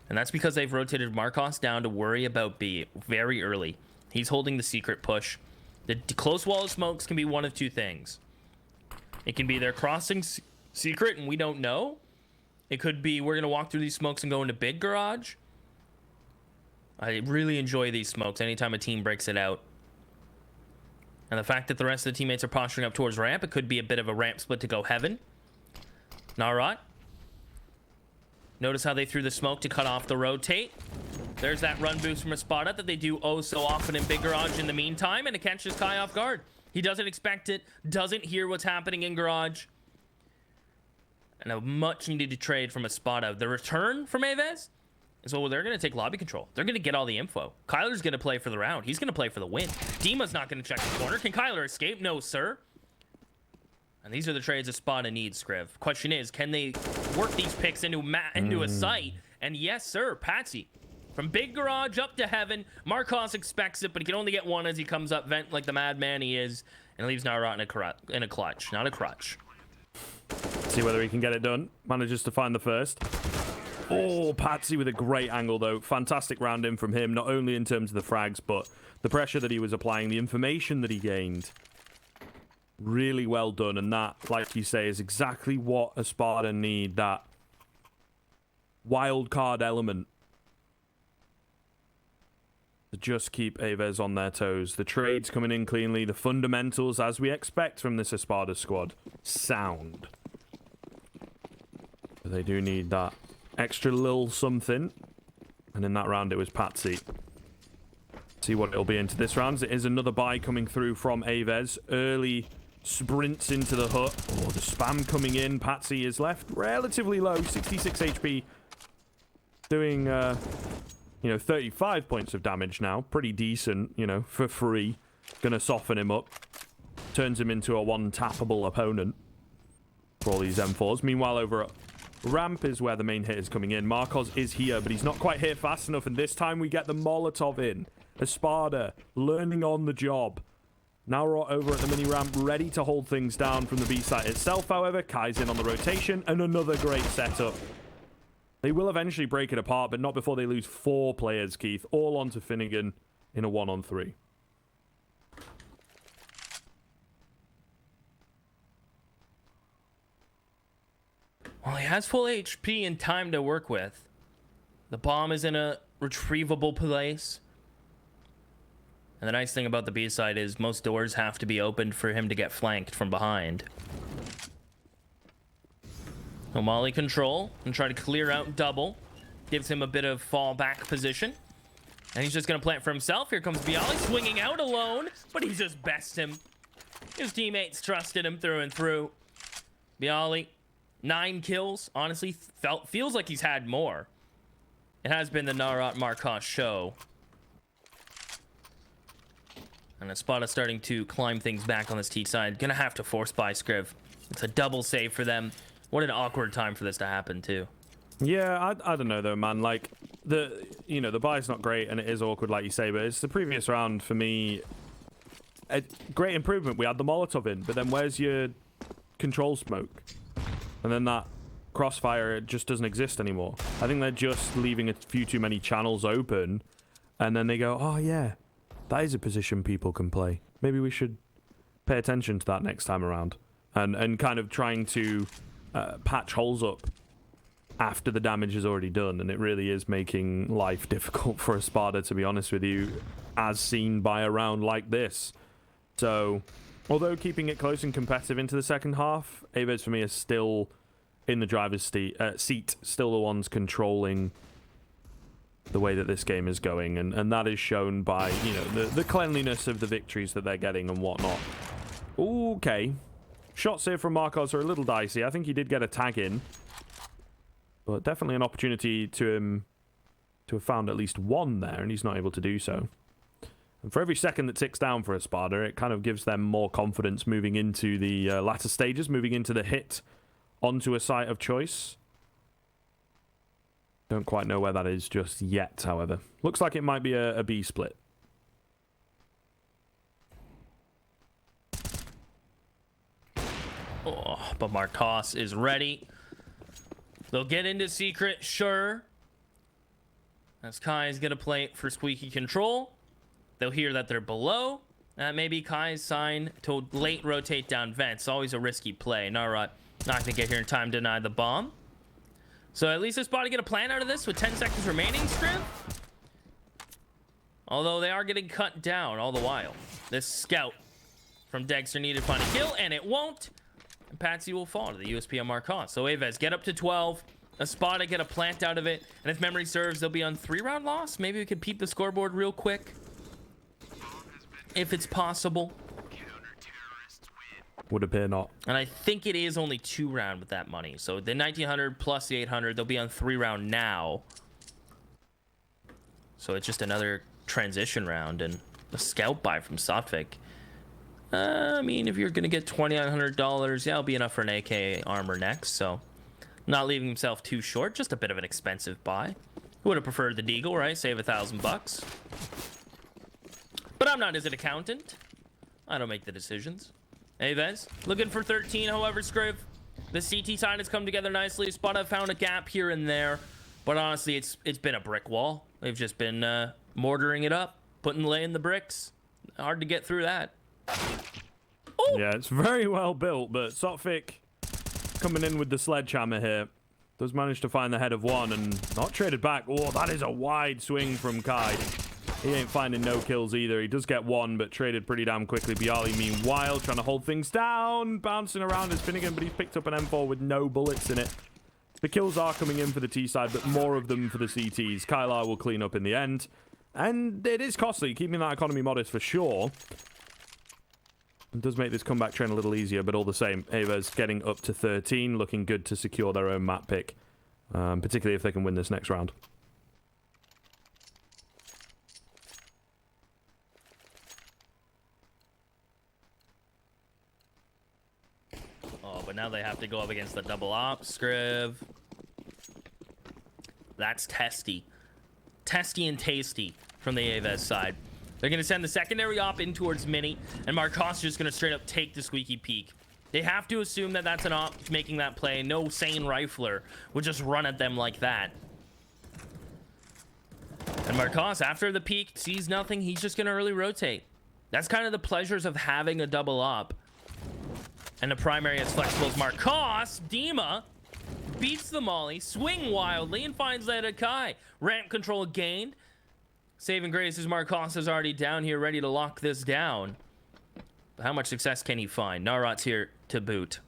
And that's because they've rotated Marcos down to worry about B very early. He's holding the secret push. The close wall of smokes can be one of two things. It can be they're crossing secret and we don't know. It could be we're going to walk through these smokes and go into big garage. I really enjoy these smokes anytime a team breaks it out. And the fact that the rest of the teammates are posturing up towards ramp, it could be a bit of a ramp split to go Heaven. Narat. Notice how they threw the smoke to cut off the rotate. There's that run boost from ESPADA that they do oh so often in big garage in the meantime, and it catches Kai off guard. He doesn't expect it, doesn't hear what's happening in garage. And a much needed trade from ESPADA. The return from AVEZ is, well, they're going to take lobby control. They're going to get all the info. Kyler's going to play for the round. He's going to play for the win. Dima's not going to check the corner. Can Kyler escape? No, sir. And these are the trades ESPADA needs, Scriv. Question is, can they work these picks into a site? And yes, sir, Patsy. From big garage up to heaven. Marcos expects it, but he can only get one as he comes up vent like the madman he is. And leaves Narot in a clutch, not a crutch. See whether he can get it done. Manages to find the first. Oh, Patsy with a great angle, though. Fantastic round in from him, not only in terms of the frags, but the pressure that he was applying, the information that he gained. Really well done, and that, like you say, is exactly what ESPADA need, that wild card element to just keep AVEZ on their toes. The trades coming in cleanly, the fundamentals, as we expect from this ESPADA squad, sound. But they do need that extra little something, and in that round it was Patsy. See what it'll be into this round. It is another buy coming through from AVEZ. Early sprints into the hut. Oh, the spam coming in. Patsy is left relatively low, 66 HP. Doing, 35 points of damage now. Pretty decent, for free. Gonna soften him up. Turns him into a one-tappable opponent for all these M4s. Meanwhile, over at ramp is where the main hit is coming in. Marcos is here, but he's not quite hit fast enough, and this time we get the Molotov in. ESPADA learning on the job. Now we're over at the mini ramp, ready to hold things down from the B site itself, however. Kai's in on the rotation, and another great setup. They will eventually break it apart, but not before they lose 4 players, Keith. All onto Finnegan in a 1-on-3. Well, he has full HP and time to work with. The bomb is in a retrievable place. And the nice thing about the B side is most doors have to be opened for him to get flanked from behind. Molly control and try to clear out double. Gives him a bit of fallback position. And he's just going to plant for himself. Here comes Bialy swinging out alone, but he just bests him. His teammates trusted him through and through. Bialy, 9 kills. Honestly, feels like he's had more. It has been the Narot Marcos show. And ESPADA starting to climb things back on this T side. Gonna have to force buy Scriv. It's a double save for them. What an awkward time for this to happen, too. Yeah, I don't know, though, man. Like, the buy's not great, and it is awkward, like you say, but it's the previous round, for me, a great improvement. We had the Molotov in, but then where's your control smoke? And then that crossfire, it just doesn't exist anymore. I think they're just leaving a few too many channels open, and then they go, oh, yeah, that is a position people can play. Maybe we should pay attention to that next time around. And kind of trying to patch holes up after the damage is already done, and it really is making life difficult for ESPADA, to be honest with you, as seen by a round like this. So, although keeping it close and competitive into the second half, AVEZ for me is still in the driver's seat, still the ones controlling the way that this game is going, and that is shown by, the cleanliness of the victories that they're getting and whatnot. Okay. Shots here from Marcos are a little dicey. I think he did get a tag in, but definitely an opportunity to have found at least one there, and he's not able to do so. And for every second that ticks down for ESPADA, it kind of gives them more confidence moving into the latter stages, moving into the hit onto a site of choice. Don't quite know where that is just yet, however. Looks like it might be a B split. Oh, but Marcos is ready. They'll get into secret, sure. As Kai is going to play for squeaky control. They'll hear that they're below. Maybe Kai's sign to late rotate down vents. Always a risky play. Narot not going to get here in time to deny the bomb. So at least ESPADA get a plan out of this with 10 seconds remaining, Strip. Although they are getting cut down all the while. This scout from Dexter needed to find a kill, and it won't. And Patsy will fall to the USP on Marcos. So AVEZ get up to 12. ESPADA get a plant out of it. And if memory serves, they'll be on 3-round loss. Maybe we could peep the scoreboard real quick. If it's possible. Would appear not. And I think it is only 2-round with that money. So the 1900 plus the 800, they'll be on 3-round now. So it's just another transition round and a scout buy from Sotvic. I mean, if you're going to get $2,900, yeah, it'll be enough for an AK armor next. So not leaving himself too short. Just a bit of an expensive buy. Would have preferred the Deagle, right? Save $1,000. But I'm not as an accountant. I don't make the decisions. AVEZ looking for 13, however, Scriv. The CT side has come together nicely. ESPADA found a gap here and there. But honestly, it's been a brick wall. They've just been mortaring it up, laying the bricks. Hard to get through that. Ooh. Yeah, it's very well built, but Sotvic coming in with the sledgehammer here. Does manage to find the head of one and not traded back. Oh, that is a wide swing from Kai. He ain't finding no kills either. He does get one, but traded pretty damn quickly. Bialy, meanwhile, trying to hold things down. Bouncing around is Finnegan, but he's picked up an M4 with no bullets in it. The kills are coming in for the T side, but more of them for the CTs. Kylar will clean up in the end. And it is costly, keeping that economy modest for sure. It does make this comeback train a little easier, but all the same, AVEZ getting up to 13, looking good to secure their own map pick, particularly if they can win this next round. Oh, but now they have to go up against the double op, Scriv. That's testy. Testy and tasty from the AVEZ side. They're going to send the secondary op in towards Mini, and Marcos is just going to straight up take the squeaky peak. They have to assume that that's an op making that play. No sane rifler would just run at them like that. And Marcos, after the peak, sees nothing. He's just going to early rotate. That's kind of the pleasures of having a double op. And the primary as flexible as Marcos. Dima beats the molly, swing wildly, and finds that at Kai. Ramp control gained. Saving grace as Marcos is already down here, ready to lock this down. But how much success can he find? Narot's here to boot.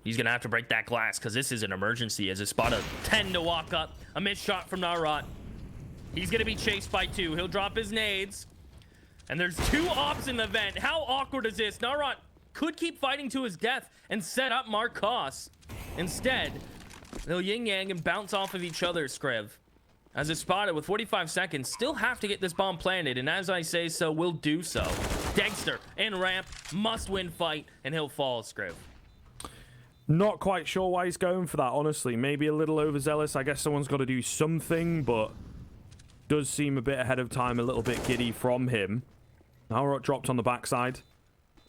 He's going to have to break that glass because this is an emergency as ESPADA 10 to walk up. A missed shot from Narot. He's going to be chased by 2. He'll drop his nades. And there's 2 ops in the vent. How awkward is this? Narot could keep fighting to his death and set up Marcos. Instead, they'll yin-yang and bounce off of each other, Scriv. As ESPADA, with 45 seconds, still have to get this bomb planted, and as I say so, will do so. Dexter in ramp, must-win fight, and he'll fall, Scriv. Not quite sure why he's going for that, honestly. Maybe a little overzealous. I guess someone's got to do something, but does seem a bit ahead of time, a little bit giddy from him. Now dropped on the backside.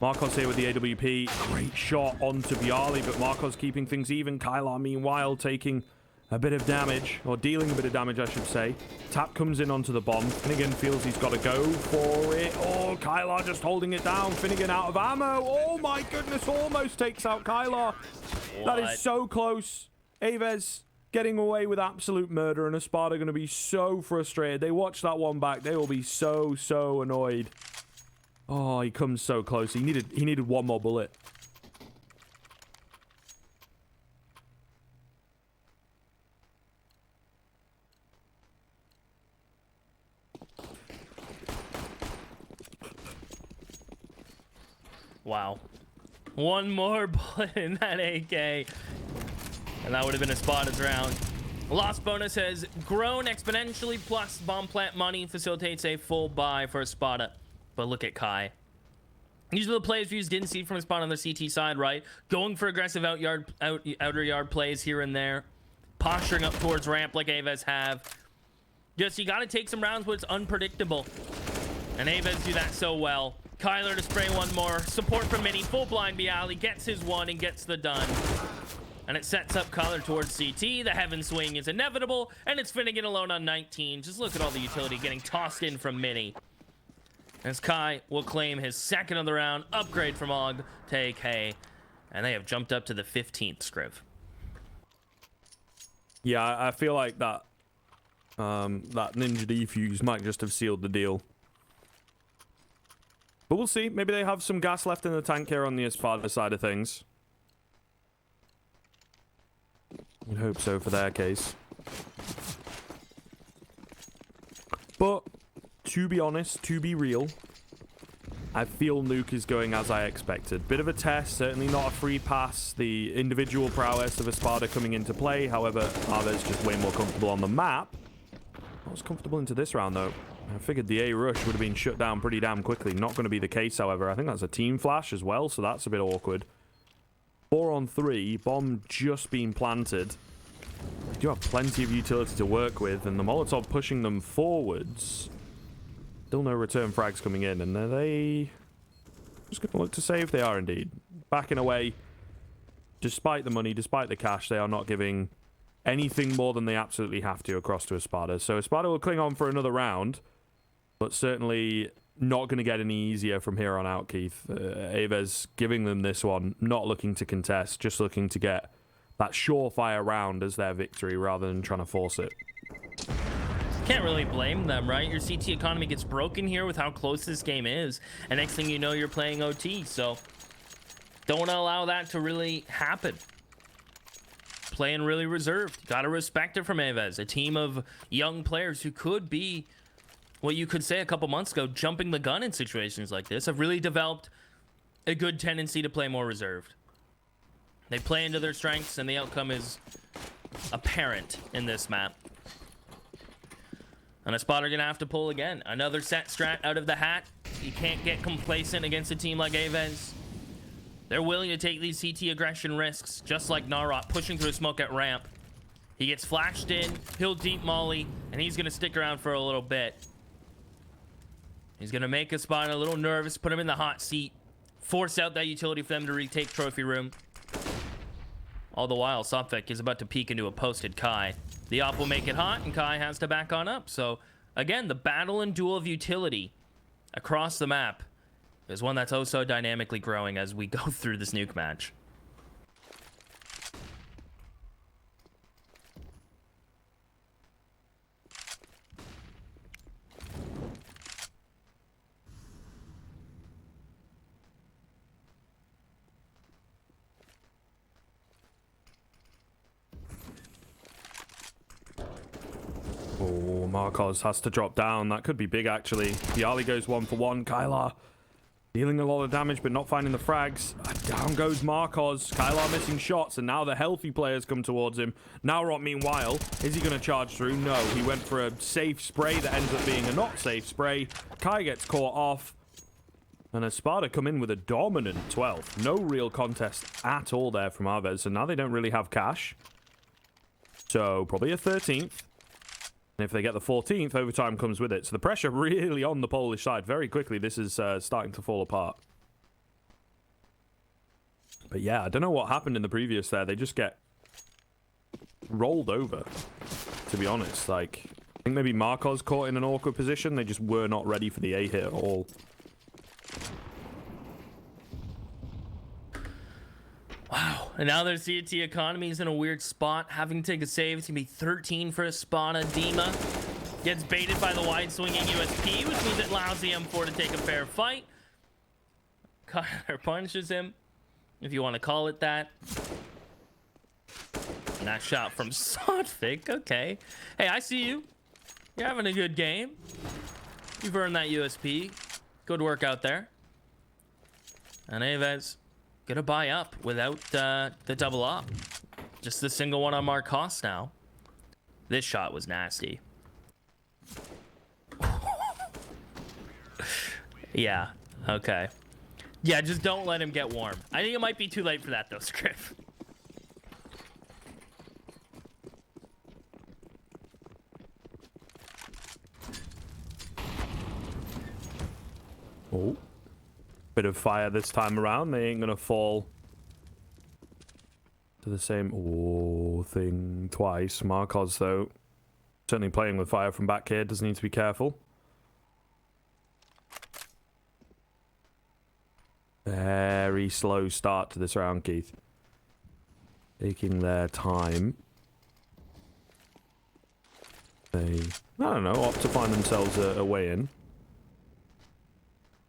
Marcos here with the AWP. Great shot onto Bialy, but Marcos keeping things even. Kylar, meanwhile, taking a bit of damage, or dealing a bit of damage, I should say. Tap comes in onto the bomb. Finnegan feels he's got to go for it. Oh, Kylar just holding it down. Finnegan out of ammo. Oh my goodness, almost takes out Kylar. That is so close. AVEZ getting away with absolute murder, and ESPADA going to be so frustrated. They watch that one back. They will be so annoyed. Oh, he comes so close. He needed one more bullet. Wow. One more bullet in that AK. And that would have been ESPADA's round. Loss bonus has grown exponentially, plus bomb plant money facilitates a full buy for ESPADA. But look at Kai. These are the plays views didn't see from ESPADA on the CT side, right? Going for aggressive outer yard plays here and there. Posturing up towards ramp like AVEZ have. Just, you got to take some rounds where it's unpredictable. And AVEZ do that so well. Kyler to spray one more. Support from Mini. Full blind Bialy gets his one and gets the done. And it sets up Kyler towards CT. The heaven swing is inevitable. And it's Finnegan alone on 19. Just look at all the utility getting tossed in from Mini. As Kai will claim his second of the round. Upgrade from Og to AK. And they have jumped up to the 15th, Scriv. Yeah, I feel like that that Ninja defuse might just have sealed the deal. But we'll see. Maybe they have some gas left in the tank here on the ESPADA side of things. You'd hope so for their case. But, to be honest, to be real, I feel Nuke is going as I expected. Bit of a test, certainly not a free pass. The individual prowess of ESPADA coming into play. However, AVEZ just way more comfortable on the map. Not as comfortable into this round, though. I figured the A rush would have been shut down pretty damn quickly. Not going to be the case, however. I think that's a team flash as well, so that's a bit awkward. 4 on 3. Bomb just being planted. They do have plenty of utility to work with, and the Molotov pushing them forwards. Still no return frags coming in, and are they just going to look to save? They are indeed. Backing away. Despite the money, despite the cash, they are not giving anything more than they absolutely have to across to ESPADA. So ESPADA will cling on for another round, but certainly not going to get any easier from here on out, Keith. AVEZ giving them this one, not looking to contest, just looking to get that surefire round as their victory rather than trying to force it. Can't really blame them, right? Your CT economy gets broken here with how close this game is, and next thing you know, you're playing OT, so don't allow that to really happen. Playing really reserved. Gotta respect it from AVEZ, a team of young players who could be what you could say a couple months ago, jumping the gun in situations like this, have really developed a good tendency to play more reserved. They play into their strengths, and the outcome is apparent in this map. And ESPADA are going to have to pull again. Another set strat out of the hat. You can't get complacent against a team like AVEZ. They're willing to take these CT aggression risks, just like Narot, pushing through smoke at ramp. He gets flashed in, he'll deep molly, and he's going to stick around for a little bit. He's going to make ESPADA a little nervous, put him in the hot seat, force out that utility for them to retake trophy room. All the while, Sophic is about to peek into a posted Kai. The op will make it hot, and Kai has to back on up. So, again, the battle and duel of utility across the map is one that's oh so dynamically growing as we go through this nuke match. Oh, Marcos has to drop down. That could be big, actually. Bialy goes 1 for 1. Kylar dealing a lot of damage, but not finding the frags. Down goes Marcos. Kylar missing shots, and now the healthy players come towards him. Nowrot, meanwhile, is he going to charge through? No, he went for a safe spray that ends up being a not safe spray. Kai gets caught off, and ESPADA come in with a dominant 12th. No real contest at all there from AVEZ, so now they don't really have cash. So probably a 13th. And if they get the 14th, overtime comes with it. So the pressure really on the Polish side. Very quickly, this is starting to fall apart. But yeah, I don't know what happened in the previous there. They just get rolled over, to be honest. Like, I think maybe Marcos caught in an awkward position. They just were not ready for the A hit at all. Wow. And now their CT economy is in a weird spot. Having to take a save. It's going to be 13 for ESPADA. Dima gets baited by the wide swinging USP, which means it allows the M4 to take a fair fight. Kyler punishes him, if you want to call it that. And that shot from Sodvik. Okay. Hey, I see you. You're having a good game. You've earned that USP. Good work out there. And AVEZ gonna buy up without the double up. Just the single one on Marcos now. This shot was nasty. Yeah, okay. Yeah, just don't let him get warm. I think it might be too late for that though, Scriff. Oh. Bit of fire this time around. They ain't gonna fall to the same thing twice. Marcos, though, certainly playing with fire from back here. Does need to be careful. Very slow start to this round, Keith. Taking their time. They, I don't know, opt to find themselves a way in.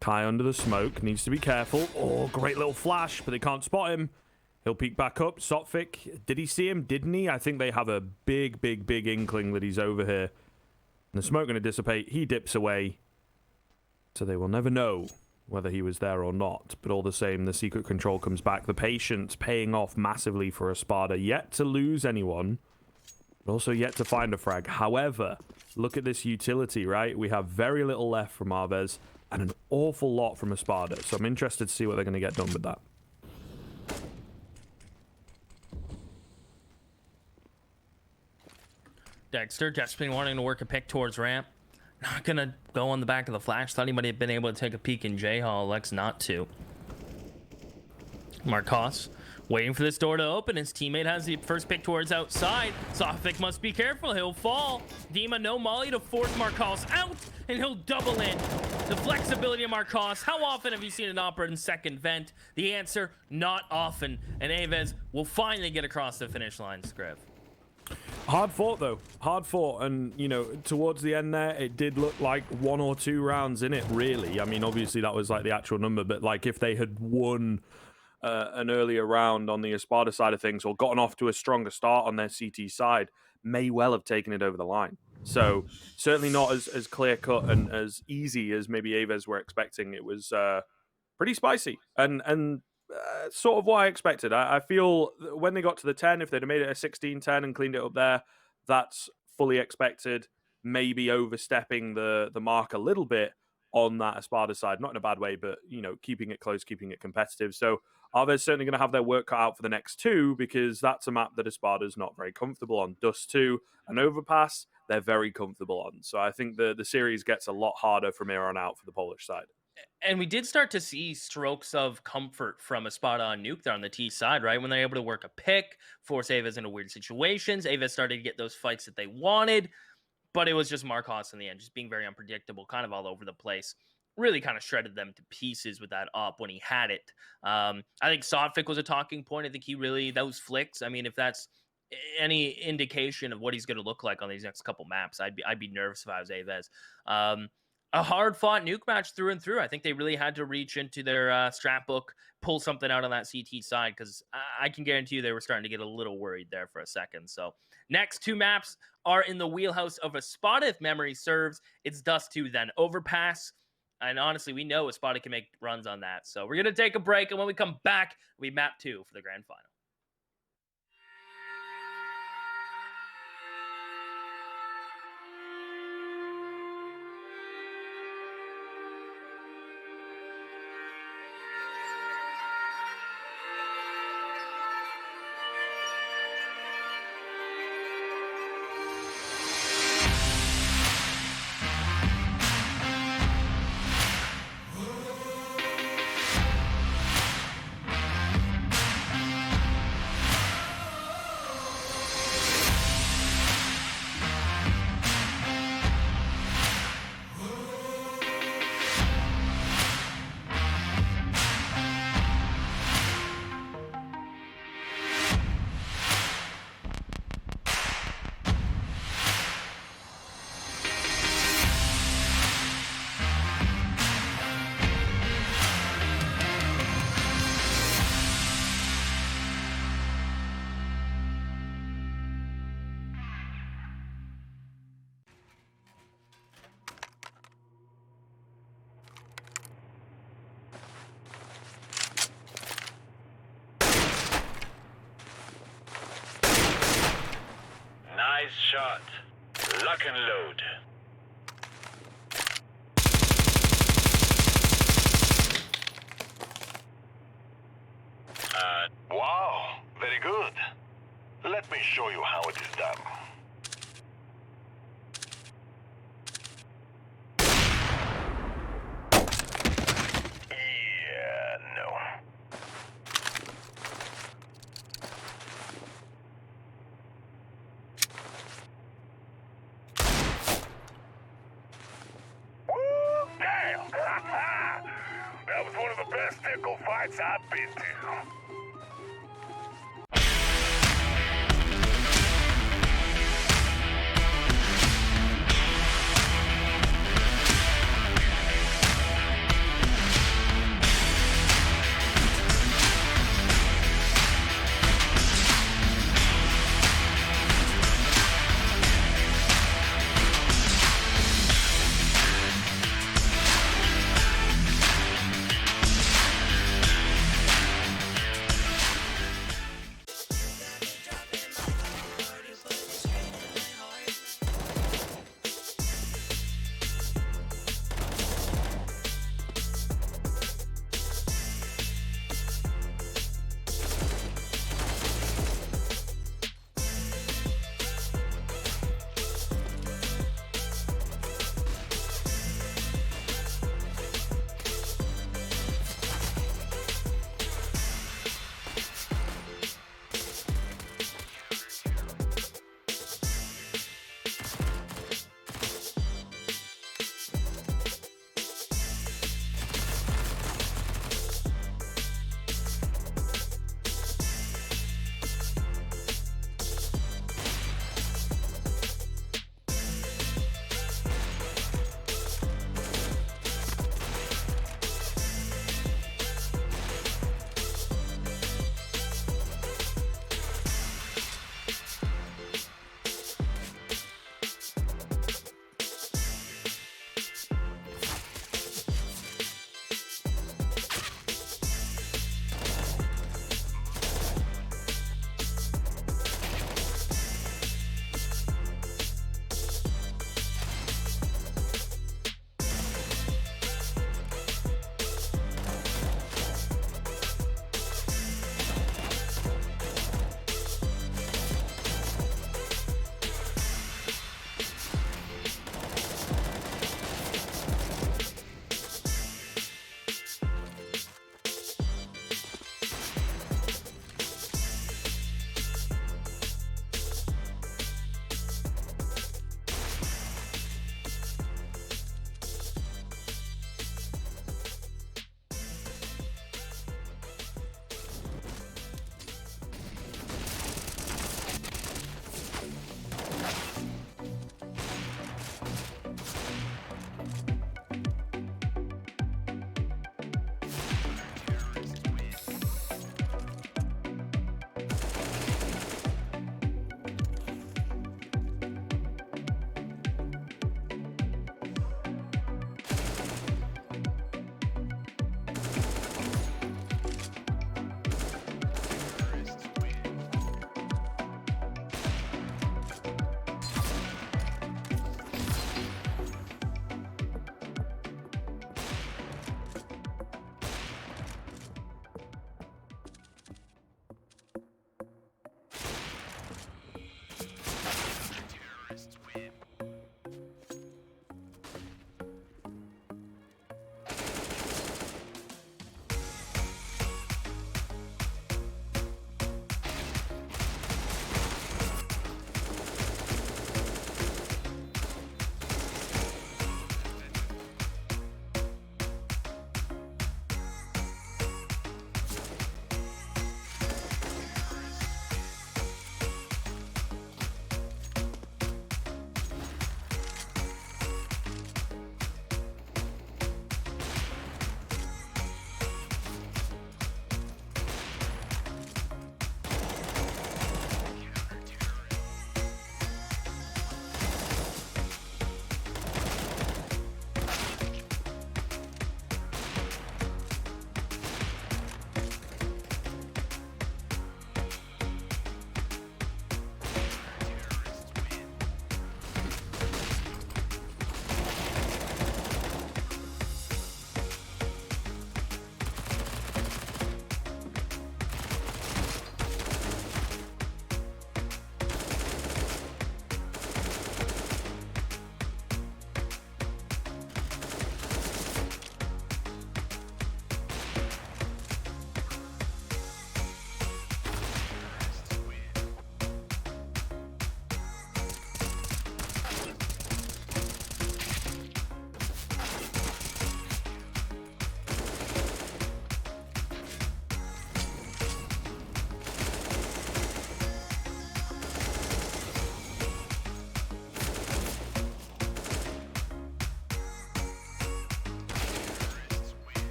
Kai under the smoke, needs to be careful. Oh, great little flash, but they can't spot him. He'll peek back up. Sotfik, did he see him? Didn't he? I think they have a big inkling that he's over here. And the smoke going to dissipate. He dips away. So they will never know whether he was there or not. But all the same, the secret control comes back. The patience paying off massively for ESPADA. Yet to lose anyone, but also yet to find a frag. However, look at this utility, right? We have very little left from AVEZ and an awful lot from ESPADA. So I'm interested to see what they're going to get done with that. Dexter just been wanting to work a pick towards ramp. Not gonna go on the back of the flash. Thought he might have been able to take a peek in J-Hall. Elects not to. Marcos waiting for this door to open. His teammate has the first pick towards outside. Sophic must be careful. He'll fall. Dima no molly to force Marcos out, and he'll double in. The flexibility of Marcos. How often have you seen an opera in second vent? The answer, not often. And AVEZ will finally get across the finish line, Scriv. Hard fought, though. Hard fought. And, you know, towards the end there, it did look like 1 or 2 rounds in it, really. I mean, obviously, that was like the actual number. But, like, if they had won an earlier round on the ESPADA side of things or gotten off to a stronger start on their CT side, may well have taken it over the line. So, certainly not as clear-cut and as easy as maybe AVEZ were expecting. It was pretty spicy. And sort of what I expected. I feel when they got to the 10, if they'd have made it a 16-10 and cleaned it up there, that's fully expected. Maybe overstepping the mark a little bit on that ESPADA side. Not in a bad way, but, you know, keeping it close, keeping it competitive. So AVEZ certainly going to have their work cut out for the next 2 because that's a map that ESPADA's not very comfortable on. Dust 2 and Overpass, they're very comfortable on. So I think the series gets a lot harder from here on out for the Polish side. And we did start to see strokes of comfort from ESPADA on Nuke there on the T side, right? When they're able to work a pick, force AVEZ into weird situations. AVEZ started to get those fights that they wanted, but it was just Marcos in the end, just being very unpredictable, kind of all over the place. Really kind of shredded them to pieces with that up when he had it. I think Sodfic was a talking point. I think he really, those flicks, I mean, if that's any indication of what he's going to look like on these next couple maps, I'd be nervous if I was AVEZ. A hard-fought Nuke match through and through. I think they really had to reach into their strap book, pull something out on that CT side, because I can guarantee you they were starting to get a little worried there for a second. So next 2 maps are in the wheelhouse of ESPADA, if memory serves. It's Dust 2, then Overpass. And honestly, we know ESPADA can make runs on that. So we're going to take a break, and when we come back, we map 2 for the grand final. Nice shot. Lock and load. Wow, very good. Let me show you how it is done. Yeah, no. Damn! That was one of the best nickel fights I've been to.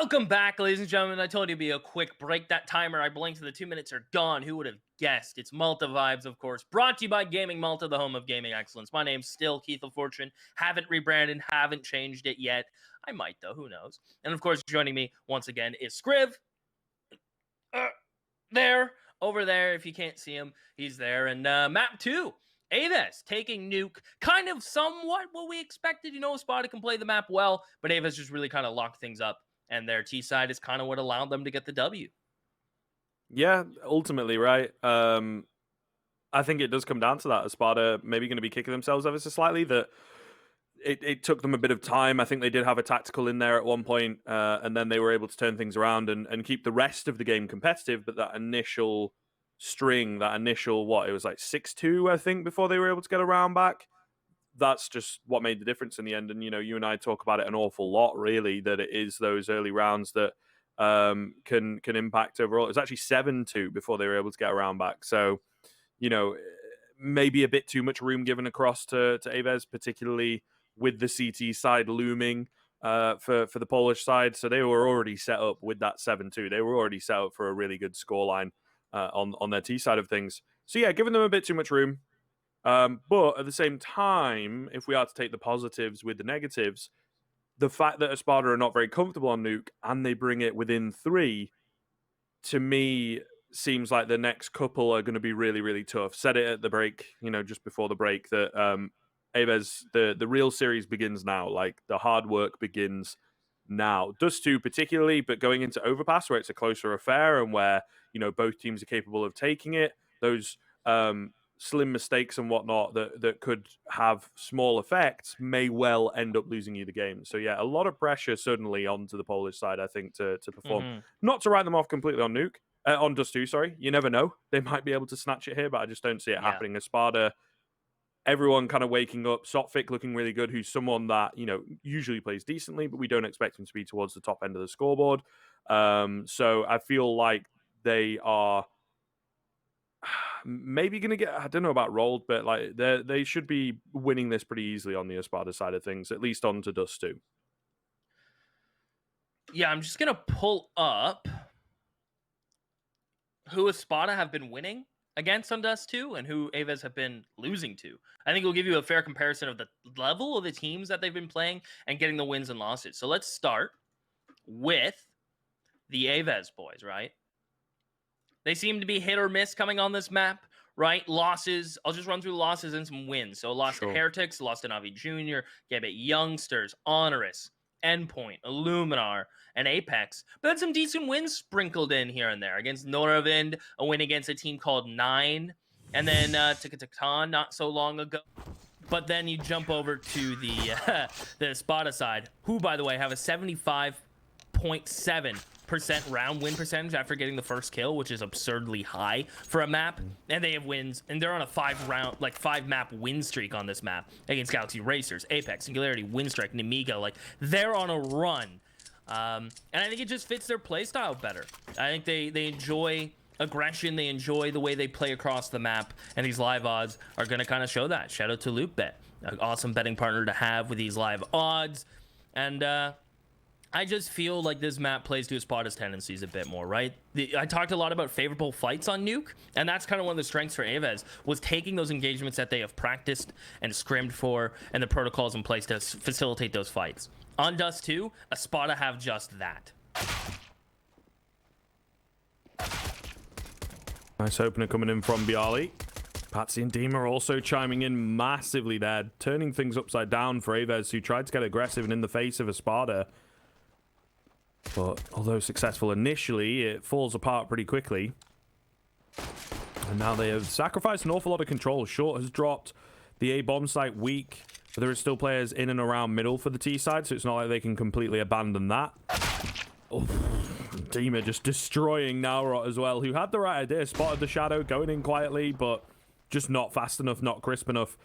Welcome back, ladies and gentlemen. I told you it'd be a quick break. That timer, I blinked and the 2 minutes are gone. Who would have guessed? It's Malta Vibes, of course. Brought to you by Gaming Malta, the home of gaming excellence. My name's still Keith of Fortune. Haven't rebranded, haven't changed it yet. I might, though. Who knows? And, of course, joining me once again is Scriv. Over there. If you can't see him, he's there. And map 2. AVEZ taking Nuke, kind of somewhat what we expected. You know, ESPADA can play the map well, but AVEZ just really kind of locked things up, and their T side is kind of what allowed them to get the W. Yeah, ultimately, right. I think it does come down to that. ESPADA maybe going to be kicking themselves ever so slightly that it took them a bit of time. I think they did have a tactical in there at one point, and then they were able to turn things around and keep the rest of the game competitive, but that initial string, it was like 6-2, I think, before they were able to get a round back. That's just what made the difference in the end. And, you know, you and I talk about it an awful lot, really, that it is those early rounds that can impact overall. It was actually 7-2 before they were able to get a round back. So, you know, maybe a bit too much room given across to AVEZ, particularly with the CT side looming for the Polish side. So they were already set up with that 7-2. They were already set up for a really good scoreline on their T side of things. So yeah, giving them a bit too much room. But at the same time, if we are to take the positives with the negatives, the fact that ESPADA are not very comfortable on Nuke and they bring it within 3, to me, seems like the next couple are going to be really, really tough. Said it at the break, you know, just before the break, that AVEZ, the real series begins now. Like, the hard work begins now. Dust 2 particularly, but going into Overpass, where it's a closer affair and where, you know, both teams are capable of taking it, those slim mistakes and whatnot that could have small effects may well end up losing you the game. So yeah, a lot of pressure certainly onto the Polish side, I think, to perform. Mm-hmm. Not to write them off completely on Nuke, on Dust 2, sorry. You never know. They might be able to snatch it here, but I just don't see it happening. ESPADA, everyone kind of waking up. Sotfik looking really good, who's someone that, you know, usually plays decently, but we don't expect him to be towards the top end of the scoreboard. So I feel like they are maybe going to get, I don't know about rolled, but like they should be winning this pretty easily on the ESPADA side of things, at least on to Dust 2. Yeah, I'm just going to pull up who ESPADA have been winning against on Dust 2 and who AVEZ have been losing to. I think it'll give you a fair comparison of the level of the teams that they've been playing and getting the wins and losses. So let's start with the AVEZ boys, right? They seem to be hit or miss coming on this map, right? Losses. I'll just run through losses and some wins. So lost to Heretics, lost to Navi Jr., Gambit Youngsters, Honorous, Endpoint, Illuminar, and Apex. But then some decent wins sprinkled in here and there. Against Noravind, a win against a team called Nine, and then Tikatakan not so long ago. But then you jump over to the ESPADA side, who, by the way, have a 75.7% round win percentage after getting the first kill, which is absurdly high for a map. And they have wins, and they're on a 5-map win streak on this map against Galaxy Racers, Apex, Singularity, Winstrike, Nemiga. Like, they're on a run. And I think it just fits their playstyle better. I think they enjoy aggression, they enjoy the way they play across the map, and these live odds are going to kind of show that. Shout out to LoopBet, an awesome betting partner to have with these live odds. And I just feel like this map plays to ESPADA's tendencies a bit more, right? I talked a lot about favorable fights on Nuke, and that's kind of one of the strengths for AVEZ, was taking those engagements that they have practiced and scrimmed for, and the protocols in place to facilitate those fights. On Dust 2, ESPADA have just that. Nice opener coming in from Bialy. Patsy and Dima also chiming in massively there, turning things upside down for AVEZ, who tried to get aggressive and in the face of ESPADA. But although successful initially, it falls apart pretty quickly. And now they have sacrificed an awful lot of control. Short has dropped the A bomb site weak, but there are still players in and around middle for the T side, so it's not like they can completely abandon that. Oh, Dima just destroying Naurot as well, who had the right idea, spotted the shadow, going in quietly, but just not fast enough, not crisp enough.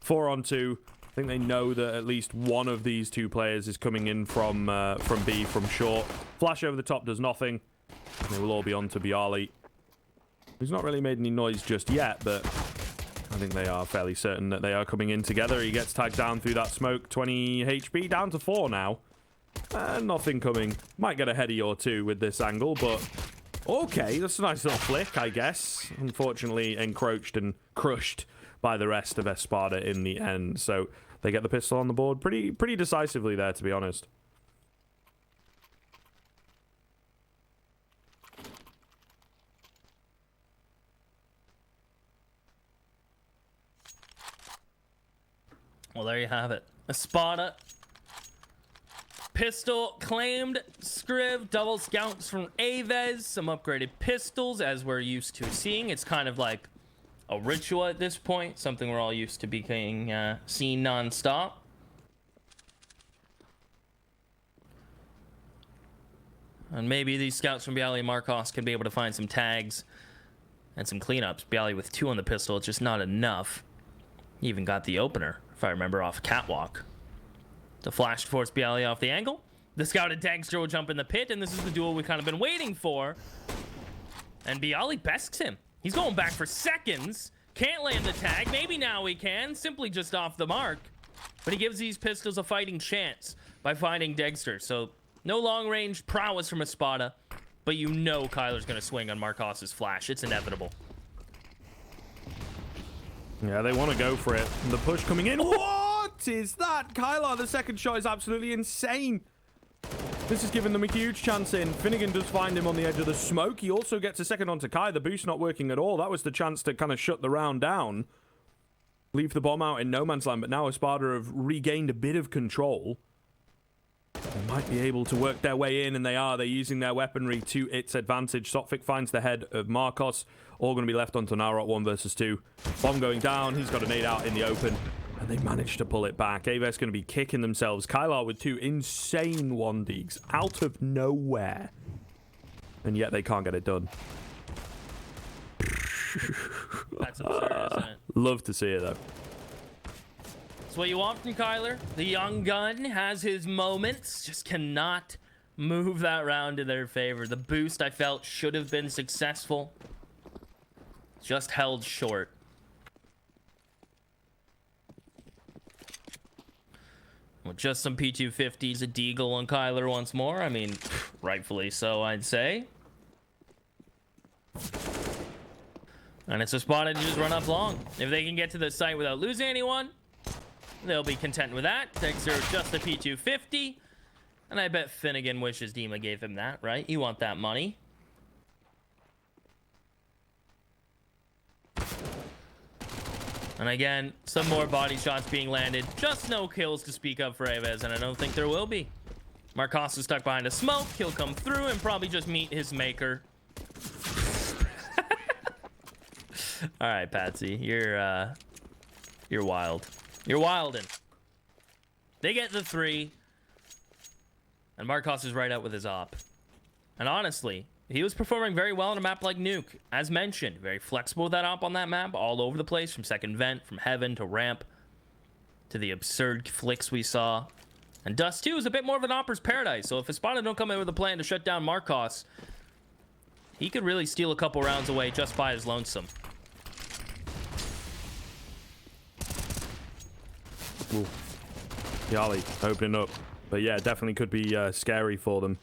4-on-2. I think they know that at least one of these two players is coming in from B, from short. Flash over the top does nothing. And they will all be on to Bialy, who's not really made any noise just yet, but I think they are fairly certain that they are coming in together. He gets tagged down through that smoke. 20 HP, down to 4 now. Nothing coming. Might get a heady or two with this angle, but okay, that's a nice little flick, I guess. Unfortunately, encroached and crushed by the rest of ESPADA in the end. So they get the pistol on the board pretty decisively there, to be honest. Well, there you have it. ESPADA. Pistol claimed. Scriv. Double scouts from AVEZ. Some upgraded pistols, as we're used to seeing. It's kind of like a ritual at this point. Something we're all used to being seen non-stop. And maybe these scouts from Bialy and Marcos can be able to find some tags and some cleanups. Bialy with 2 on the pistol, it's just not enough. He even got the opener, if I remember, off catwalk. The flash to force Bialy off the angle. The scouted Dagster will jump in the pit, and this is the duel we've kind of been waiting for. And Bialy besks him. He's going back for seconds. Can't land the tag. Maybe now he can. Simply just off the mark. But he gives these pistols a fighting chance by finding Dagster. So no long-range prowess from ESPADA. But you know Kyler's going to swing on Marcos's flash. It's inevitable. Yeah, they want to go for it. And the push coming in. What is that? Kyler, the second shot is absolutely insane. This has given them a huge chance in. Finnegan does find him on the edge of the smoke. He also gets a second onto Kai. The boost not working at all. That was the chance to kind of shut the round down. Leave the bomb out in no man's land. But now ESPADA have regained a bit of control. They might be able to work their way in, and they are. They're using their weaponry to its advantage. Sotfik finds the head of Marcos. All going to be left on Tonaro 1 versus 2. Bomb going down. He's got a nade out in the open. And they managed to pull it back. AVEZ going to be kicking themselves. Kylar with 2 insane 1-deeks out of nowhere. And yet they can't get it done. That's absurd, isn't it? Love to see it, though. That's what you want from Kyler. The young gun has his moments. Just cannot move that round in their favor. The boost, I felt, should have been successful. Just held short. With just some P250s, a deagle on Kyler once more. I mean, rightfully so, I'd say. And it's ESPADA to just run up long. If they can get to the site without losing anyone, they'll be content with that. Dexter just a P250. And I bet Finnegan wishes Dima gave him that, right? You want that money. And again, some more body shots being landed. Just no kills to speak of for AVEZ, and I don't think there will be. Marcos is stuck behind a smoke. He'll come through and probably just meet his maker. All right, Patsy, you're wild. You're wildin'. They get the 3, and Marcos is right out with his op. And honestly, he was performing very well on a map like Nuke. As mentioned, very flexible with that op on that map, all over the place, from second vent, from heaven to ramp, to the absurd flicks we saw. And Dust 2 is a bit more of an opper's paradise, so if ESPADA don't come in with a plan to shut down Marcos, he could really steal a couple rounds away just by his lonesome. Ooh. Yali opening up. But yeah, definitely could be scary for them.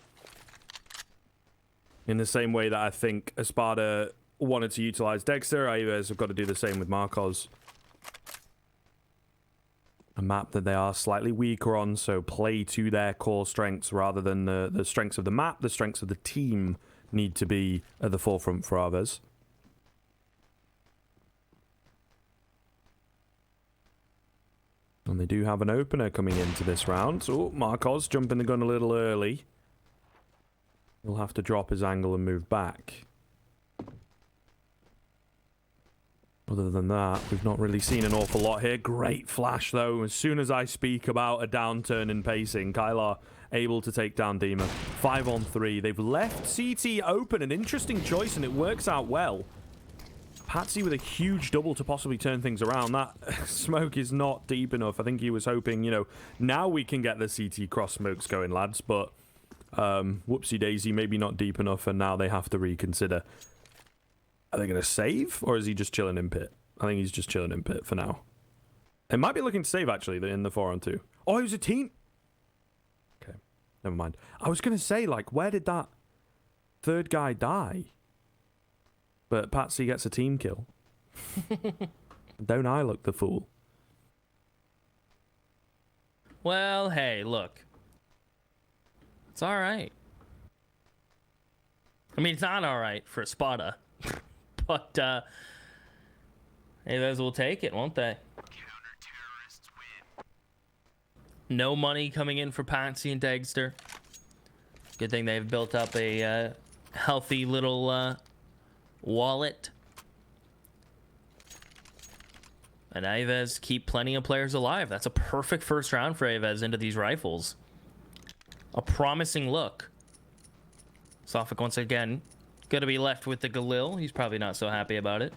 In the same way that I think ESPADA wanted to utilize Dexter, AVEZ have got to do the same with Marcos. A map that they are slightly weaker on, so play to their core strengths rather than the strengths of the map. The strengths of the team need to be at the forefront for AVEZ. And they do have an opener coming into this round. Oh, Marcos jumping the gun a little early. He'll have to drop his angle and move back. Other than that, we've not really seen an awful lot here. Great flash, though. As soon as I speak about a downturn in pacing, Kylar able to take down Dima. 5 on 3. They've left CT open. An interesting choice, and it works out well. Patsy with a huge double to possibly turn things around. That smoke is not deep enough. I think he was hoping, you know, now we can get the CT cross smokes going, lads, but whoopsie daisy, maybe not deep enough, and now they have to reconsider. Are they going to save, or is he just chilling in pit? I think he's just chilling in pit for now. They might be looking to save, actually, in the 4 on 2. Oh, it was a team. Okay. Never mind. I was going to say, like, where did that third guy die? But Patsy gets a team kill. Don't I look the fool? Well, hey, look. It's all right. I mean, it's not all right for ESPADA. But, AVEZ will take it, won't they? No money coming in for Patsy and Dexter. Good thing they've built up a healthy little wallet. And AVEZ keep plenty of players alive. That's a perfect first round for AVEZ into these rifles. A promising look. Sophic once again gonna be left with the Galil. He's probably not so happy about it.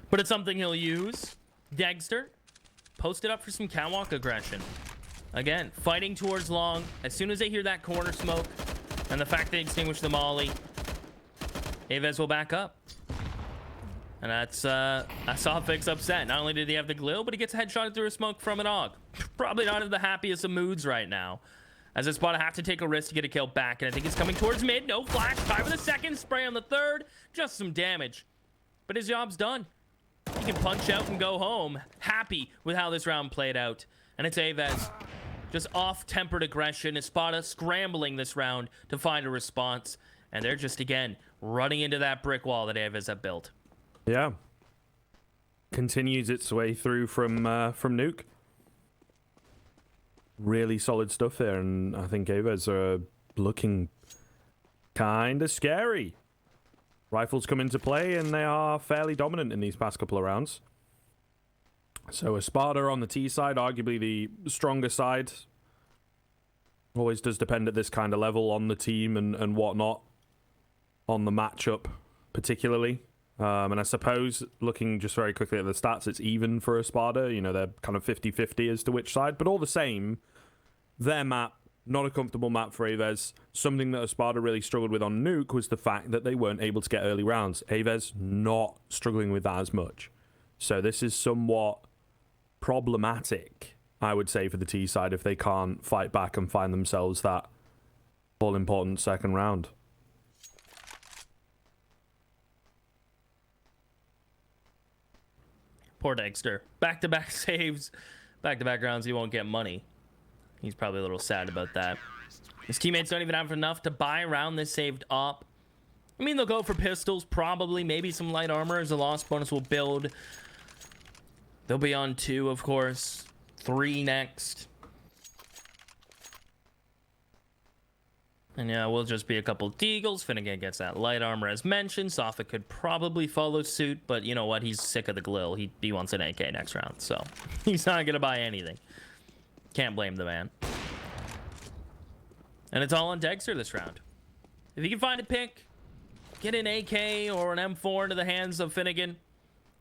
But it's something he'll use. Dexter posted up for some catwalk aggression. Again, fighting towards long. As soon as they hear that corner smoke and the fact they extinguish the molly, AVEZ will back up. And that's Sophic's upset. Not only did he have the Galil, but he gets headshotted through a smoke from an AUG. Probably not in the happiest of moods right now. As ESPADA have to take a risk to get a kill back, and I think it's coming towards mid. No flash. Tie with the second. Spray on the third. Just some damage. But his job's done. He can punch out and go home. Happy with how this round played out. And it's AVEZ. Just off-tempered aggression. ESPADA scrambling this round to find a response. And they're just, again, running into that brick wall that AVEZ have built. Yeah. Continues its way through from Nuke. Really solid stuff there, and I think AVEZ are looking kind of scary. Rifles come into play, and they are fairly dominant in these past couple of rounds. So ESPADA on the T side, arguably the stronger side. Always does depend at this kind of level on the team and whatnot. On the matchup, particularly. And I suppose, looking just very quickly at the stats, it's even for ESPADA. You know, they're kind of 50-50 as to which side. But all the same, their map, not a comfortable map for AVEZ. Something that ESPADA really struggled with on Nuke was the fact that they weren't able to get early rounds. AVEZ not struggling with that as much. So this is somewhat problematic, I would say, for the T side if they can't fight back and find themselves that all-important second round. Poor Dexter. Back-to-back saves. Back-to-back rounds, he won't get money. He's probably a little sad about that. His teammates don't even have enough to buy around this saved op. I mean, they'll go for pistols, probably. Maybe some light armor as a loss bonus will build. They'll be on 2, of course. 3 next. And yeah, we'll just be a couple Deagles. Finnegan gets that light armor as mentioned. Sophic could probably follow suit, but you know what? He's sick of the Galil. He wants an AK next round, so he's not going to buy anything. Can't blame the man. And it's all on Dexter this round. If he can find a pick, get an AK or an M4 into the hands of Finnegan,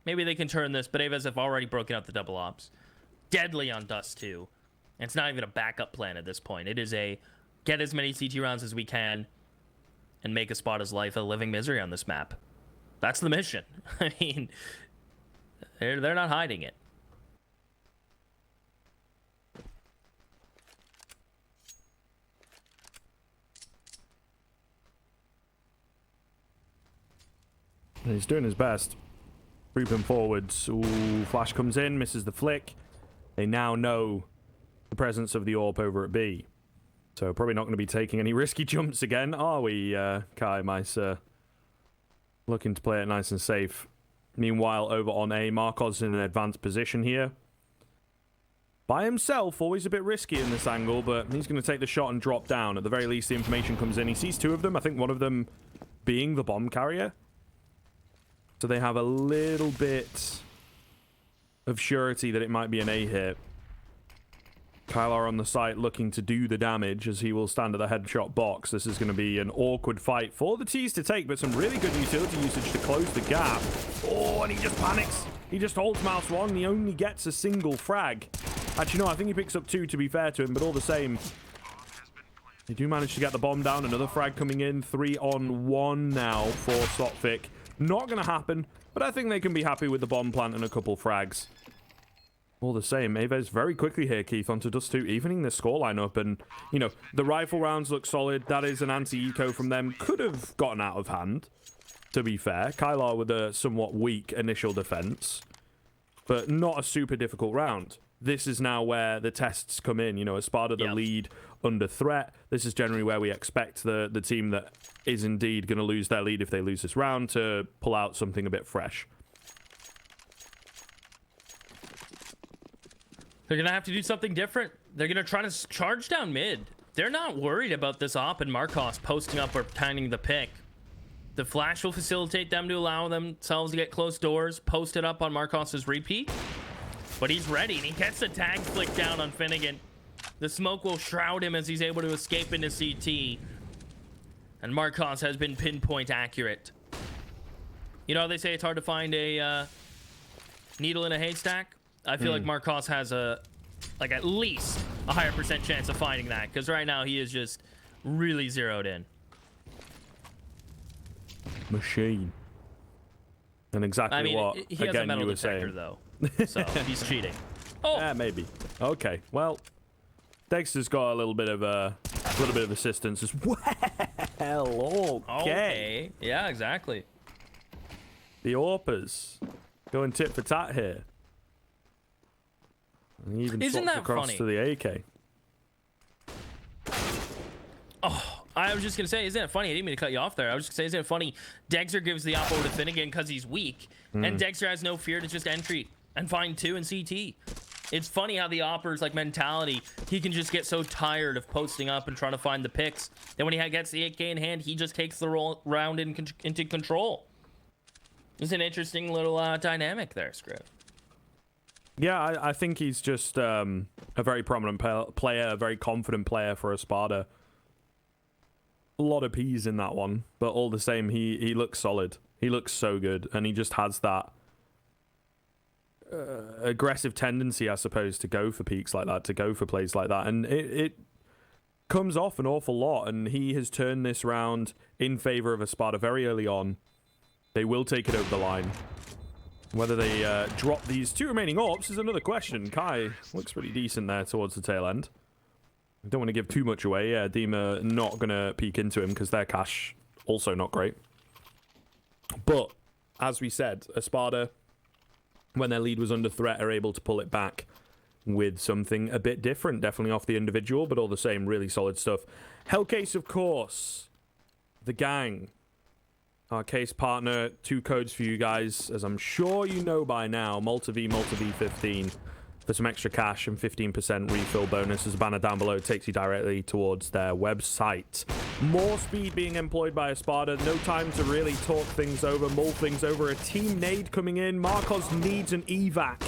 maybe they can turn this, but AVEZ have already broken up the double ops. Deadly on Dust 2. And it's not even a backup plan at this point. It is a get as many CT rounds as we can and make ESPADA's life a living misery on this map. That's the mission. I mean, they're not hiding it. He's doing his best. Creeping forwards. Ooh, flash comes in, misses the flick. They now know the presence of the AWP over at B. So probably not going to be taking any risky jumps again, are we, Kai, my sir? Looking to play it nice and safe. Meanwhile, over on A, Marcos in an advanced position here. By himself, always a bit risky in this angle, but he's going to take the shot and drop down. At the very least, the information comes in. He sees 2 of them, I think one of them being the bomb carrier. So they have a little bit of surety that it might be an A hit. Kylar on the site looking to do the damage as he will stand at the headshot box. This is going to be an awkward fight for the T's to take, but some really good utility usage to close the gap. Oh, and he just panics. He just holds mouse 1 and he only gets a single frag. Actually, no, I think he picks up 2 to be fair to him, but all the same, they do manage to get the bomb down. Another frag coming in. 3 on 1 now for Sotfik. Not going to happen, but I think they can be happy with the bomb plant and a couple frags. all the same, AVEZ very quickly here, Keith, onto Dust 2, evening the scoreline up. And, you know, the rifle rounds look solid. That is an anti-eco from them. Could have gotten out of hand, to be fair. Kylar with a somewhat weak initial defense, but not a super difficult round. This is now where the tests come in. You know, ESPADA, the lead under threat. This is generally where we expect the team that is indeed going to lose their lead if they lose this round to pull out something a bit fresh. They're going to have to do something different. They're going to try to charge down mid. They're not worried about this op and Marcos posting up or timing the pick. The flash will facilitate them to allow themselves to get close doors, post it up on Marcos's repeat. But he's ready, and he gets the tag flick down on Finnegan. The smoke will shroud him as he's able to escape into CT. And Marcos has been pinpoint accurate. You know, they say it's hard to find a needle in a haystack. I feel like Marcos has at least a higher % chance of finding that, because right now he is just really zeroed in. Machine. And exactly what, he has a metal detector, though, so he's cheating. Oh, yeah, maybe. Okay, well, Dexter's got a little bit of assistance as well. Okay. Yeah, exactly. The Orpers going tit for tat here. And he even Isn't swaps that across funny? to the AK. Oh, I was just going to say, isn't it funny? I didn't mean to cut you off there. I was just going to say, isn't it funny? Dexter gives the op over to Finnegan because he's weak. And Dexter has no fear to just entry and find 2 in CT. It's funny how the opper's like mentality, he can just get so tired of posting up and trying to find the picks. Then when he gets the 8K in hand, he just takes the round into control. It's an interesting little dynamic there, Scriv. Yeah, I think he's just a very prominent player, a very confident player for ESPADA. A lot of P's in that one, but all the same, he looks solid. He looks so good, and he just has that aggressive tendency, I suppose, to go for peaks like that, to go for plays like that, and it comes off an awful lot, and he has turned this round in favor of ESPADA very early on. They will take it over the line. Whether they drop these 2 remaining AWPs is another question. Kai looks pretty decent there towards the tail end. I don't want to give too much away. Yeah, Dima not going to peek into him because their cash also not great. But, as we said, ESPADA, when their lead was under threat, are able to pull it back with something a bit different. Definitely off the individual, but all the same, really solid stuff. Hellcase, of course. The gang. Our case partner, 2 codes for you guys, as I'm sure you know by now. Malta V15 for some extra cash and 15% refill bonus. As a banner down below takes you directly towards their website. More speed being employed by ESPADA. No time to really talk things over, mull things over. A team nade coming in. Marcos needs an evac.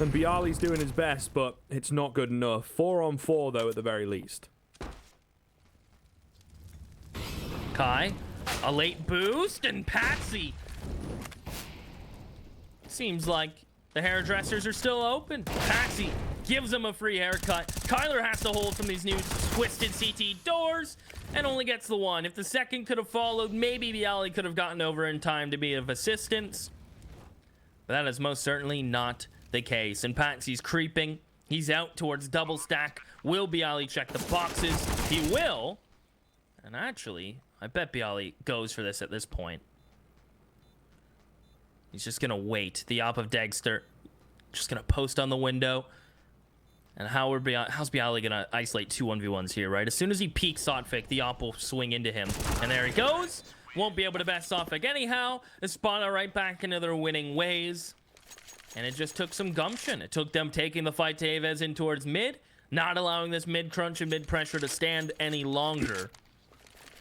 And Bialy's doing his best, but it's not good enough. 4 on 4, though, at the very least. Kai, a late boost, and Patsy. Seems like the hairdressers are still open. Patsy gives him a free haircut. Kyler has to hold from these new twisted CT doors and only gets the 1. If the second could have followed, maybe Bialy could have gotten over in time to be of assistance. But that is most certainly not the case. And Patsy's creeping. He's out towards double stack. Will Bialy check the boxes? He will. And actually, I bet Bialy goes for this at this point. He's just going to wait. The op of Dexter just going to post on the window. And how's Bialy going to isolate 2 1v1s here, right? As soon as he peeks Sotfik, the op will swing into him. And there he goes. Won't be able to best Sotfik anyhow. ESPADA right back into their winning ways. And it just took some gumption. It took them taking the fight to AVEZ in towards mid, not allowing this mid crunch and mid pressure to stand any longer.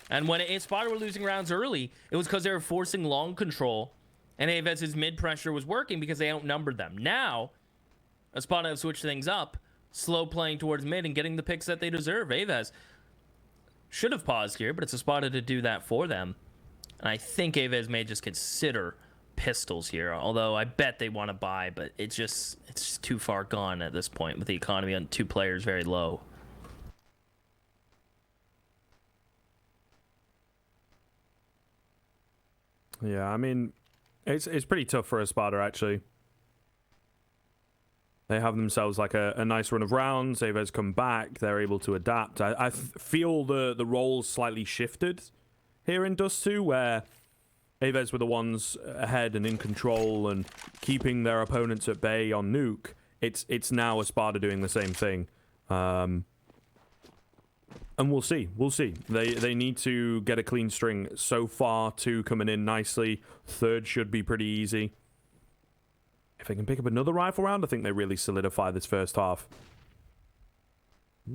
And when ESPADA were losing rounds early, it was because they were forcing long control, and AVEZ's mid pressure was working because they outnumbered them. Now, ESPADA have switched things up, slow playing towards mid and getting the picks that they deserve. AVEZ should have paused here, but it's ESPADA to do that for them. And I think AVEZ may just consider pistols here, although I bet they want to buy, but it's just too far gone at this point with the economy on 2 players very low. Yeah, I mean, it's pretty tough for ESPADA, actually. They have themselves like a nice run of rounds. AVEZ come back. They're able to adapt. I feel the roles slightly shifted here in Dust 2, where AVEZ were the ones ahead and in control and keeping their opponents at bay on Nuke. It's now ESPADA doing the same thing. And we'll see. We'll see. They need to get a clean string. So far, 2 coming in nicely. 3rd should be pretty easy. If they can pick up another rifle round, I think they really solidify this first half.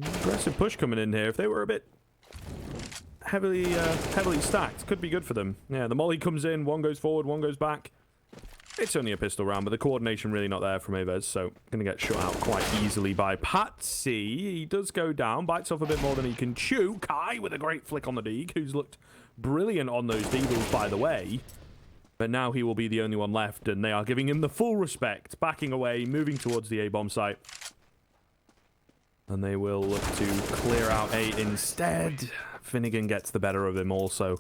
Aggressive push coming in here. If they were a bit heavily stacked, could be good for them. Yeah, the molly comes in. 1 goes forward, 1 goes back. It's only a pistol round, but the coordination really not there from AVEZ, so going to get shut out quite easily by Patsy. He does go down, bites off a bit more than he can chew. Kai with a great flick on the Deeg, who's looked brilliant on those deagles, by the way. But now he will be the only one left, and they are giving him the full respect. Backing away, moving towards the A-bomb site. And they will look to clear out A instead. Finnegan gets the better of him also.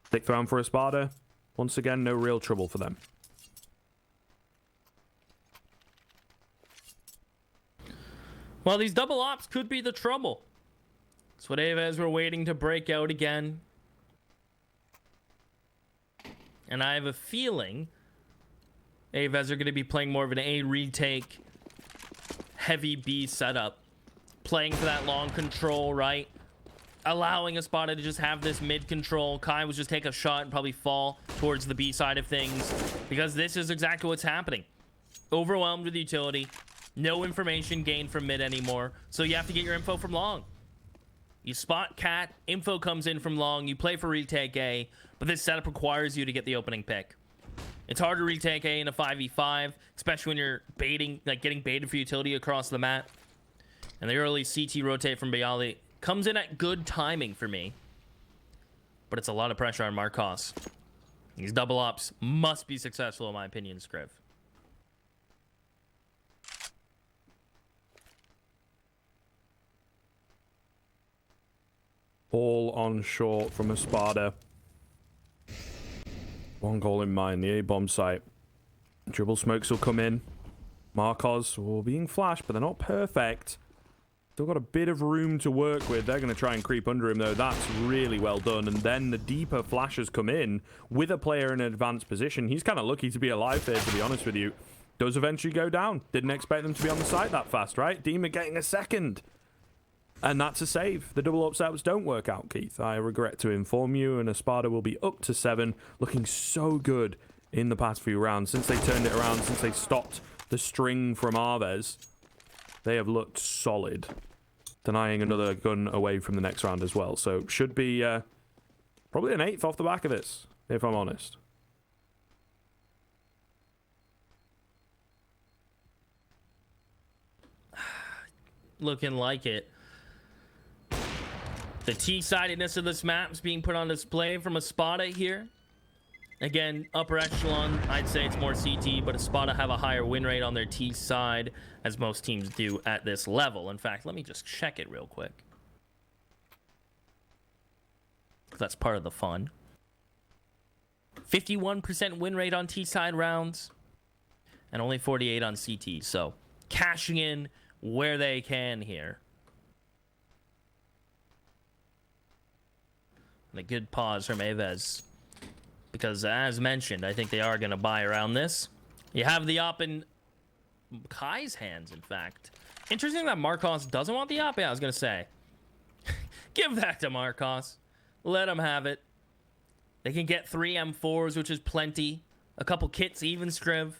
Stick round for ESPADA. Once again, no real trouble for them. Well, these double ops could be the trouble. That's what AVEZ were waiting to break out again. And I have a feeling AVEZ are going to be playing more of an A retake, heavy B setup. Playing for that long control, right? Allowing ESPADA to just have this mid control. Kai would just take a shot and probably fall towards the B side of things. Because this is exactly what's happening. Overwhelmed with utility. No information gained from mid anymore. So you have to get your info from long. You spot cat, info comes in from long, you play for retake A, but this setup requires you to get the opening pick. It's hard to retake A in a 5v5, especially when you're baiting, like getting baited for utility across the map. And the early CT rotate from Bialy comes in at good timing for me. But it's a lot of pressure on Marcos. These double ops must be successful in my opinion, Scriv. All on short from ESPADA. 1 goal in mind, the A-bomb site. Dribble smokes will come in. Marcos being flashed, but they're not perfect. Still got a bit of room to work with. They're going to try and creep under him, though. That's really well done. And then the deeper flashes come in with a player in an advanced position. He's kind of lucky to be alive here, to be honest with you. Does eventually go down. Didn't expect them to be on the site that fast, right? Demon getting a second. And that's a save. The double up setups don't work out, Keith. I regret to inform you, and ESPADA will be up to 7, looking so good in the past few rounds. Since they turned it around, since they stopped the string from AVEZ, they have looked solid. Denying another gun away from the next round as well. So should be probably an 8th off the back of this, if I'm honest. Looking like it. The T-sidedness of this map is being put on display from ESPADA here. Again, upper echelon, I'd say it's more CT, but ESPADA have a higher win rate on their T side, as most teams do at this level. In fact, let me just check it real quick. That's part of the fun. 51% win rate on T side rounds, and only 48 on CT. So, cashing in where they can here. And a good pause from AVEZ. Because, as mentioned, I think they are going to buy around this. You have the op in Kai's hands, in fact. Interesting that Marcos doesn't want the op. Yeah, I was going to say. Give that to Marcos. Let him have it. They can get 3 M4s, which is plenty. A couple kits, even, Scriv.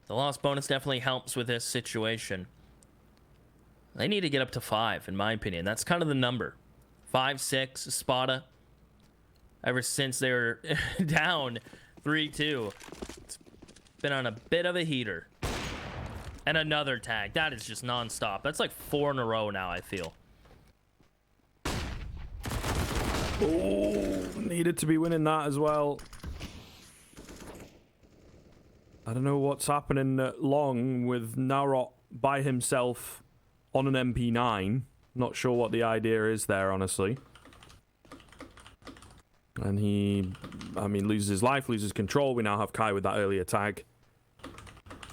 The loss bonus definitely helps with this situation. They need to get up to 5, in my opinion. That's kind of the number. 5, 6, ESPADA. Ever since they were down 3-2. It's been on a bit of a heater. And another tag. That is just non-stop. That's like 4 in a row now, I feel. Oh, needed to be winning that as well. I don't know what's happening long with Narot by himself on an MP9. Not sure what the idea is there, honestly. And he, loses his life, loses control. We now have Kai with that earlier tag.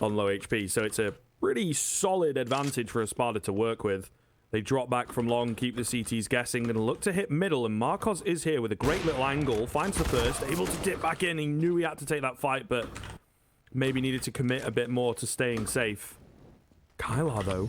on low HP. So it's a pretty solid advantage for ESPADA to work with. They drop back from long, keep the CTs guessing, and look to hit middle, and Marcos is here with a great little angle, finds the first, able to dip back in. He knew he had to take that fight, but maybe needed to commit a bit more to staying safe. Kylar, though,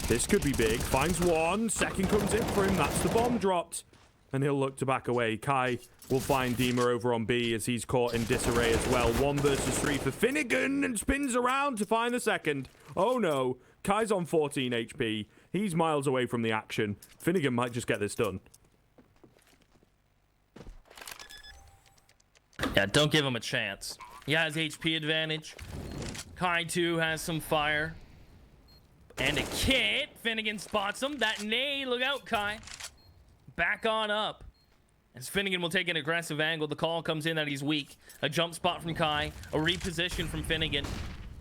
this could be big. Finds one, second comes in for him, that's the bomb dropped, and he'll look to back away. Kai will find Dima over on B as he's caught in disarray as well. 1 versus 3 for Finnegan, and spins around to find the second. Oh no, Kai's on 14 HP. He's miles away from the action. Finnegan might just get this done. Yeah, don't give him a chance. He has HP advantage. Kai, too, has some fire. And a kit. Finnegan spots him. That nade. Look out, Kai. Back on up. As Finnegan will take an aggressive angle. The call comes in that he's weak. A jump spot from Kai. A reposition from Finnegan.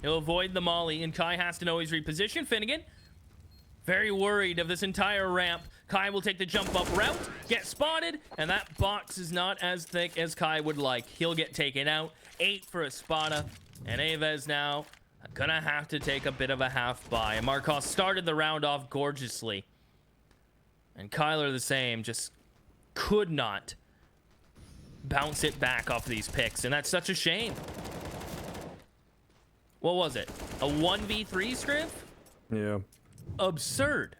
He'll avoid the molly, and Kai has to know he's repositioned. Finnegan, very worried of this entire ramp. Kai will take the jump up route, get spotted, and that box is not as thick as Kai would like. He'll get taken out. 8 for ESPADA, and AVEZ now gonna have to take a bit of a half buy. And Marcos started the round off gorgeously. And Kyler the same, just could not bounce it back off these picks, and that's such a shame. What was it? A 1v3 Scriv? Yeah. Absurd.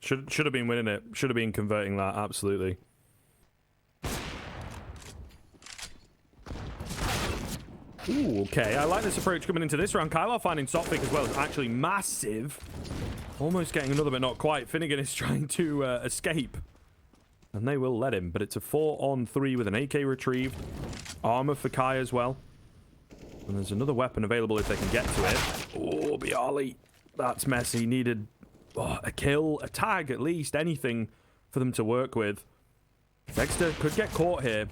Should have been winning it. Should have been converting that, absolutely. Ooh, okay. I like this approach coming into this round. Kylar finding Sophic as well is actually massive. Almost getting another, but not quite. Finnegan is trying to escape. And they will let him, but it's a 4-on-3 with an AK retrieved. Armor for Kai as well. And there's another weapon available if they can get to it. Oh, Bialy. That's messy. Needed a kill, a tag at least, anything for them to work with. Dexter could get caught here.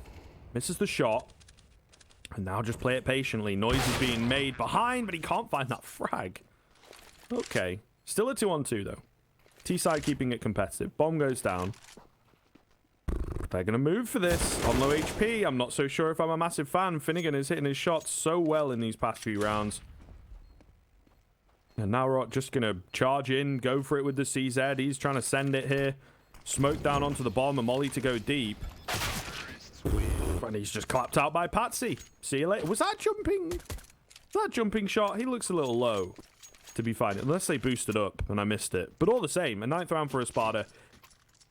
Misses the shot. And now just play it patiently. Noise is being made behind, but he can't find that frag. Okay. Still a 2-on-2, though. T-side keeping it competitive. Bomb goes down. They're going to move for this on low HP. I'm not so sure if I'm a massive fan. Finnegan is hitting his shots so well in these past few rounds. And now we're just going to charge in, go for it with the CZ. He's trying to send it here. Smoke down onto the bomb, and Molly to go deep. And he's just clapped out by Patsy. See you later. Was that jumping? Was that jumping shot? He looks a little low, to be fine. Unless they boosted up and I missed it. But all the same, a 9th round for ESPADA.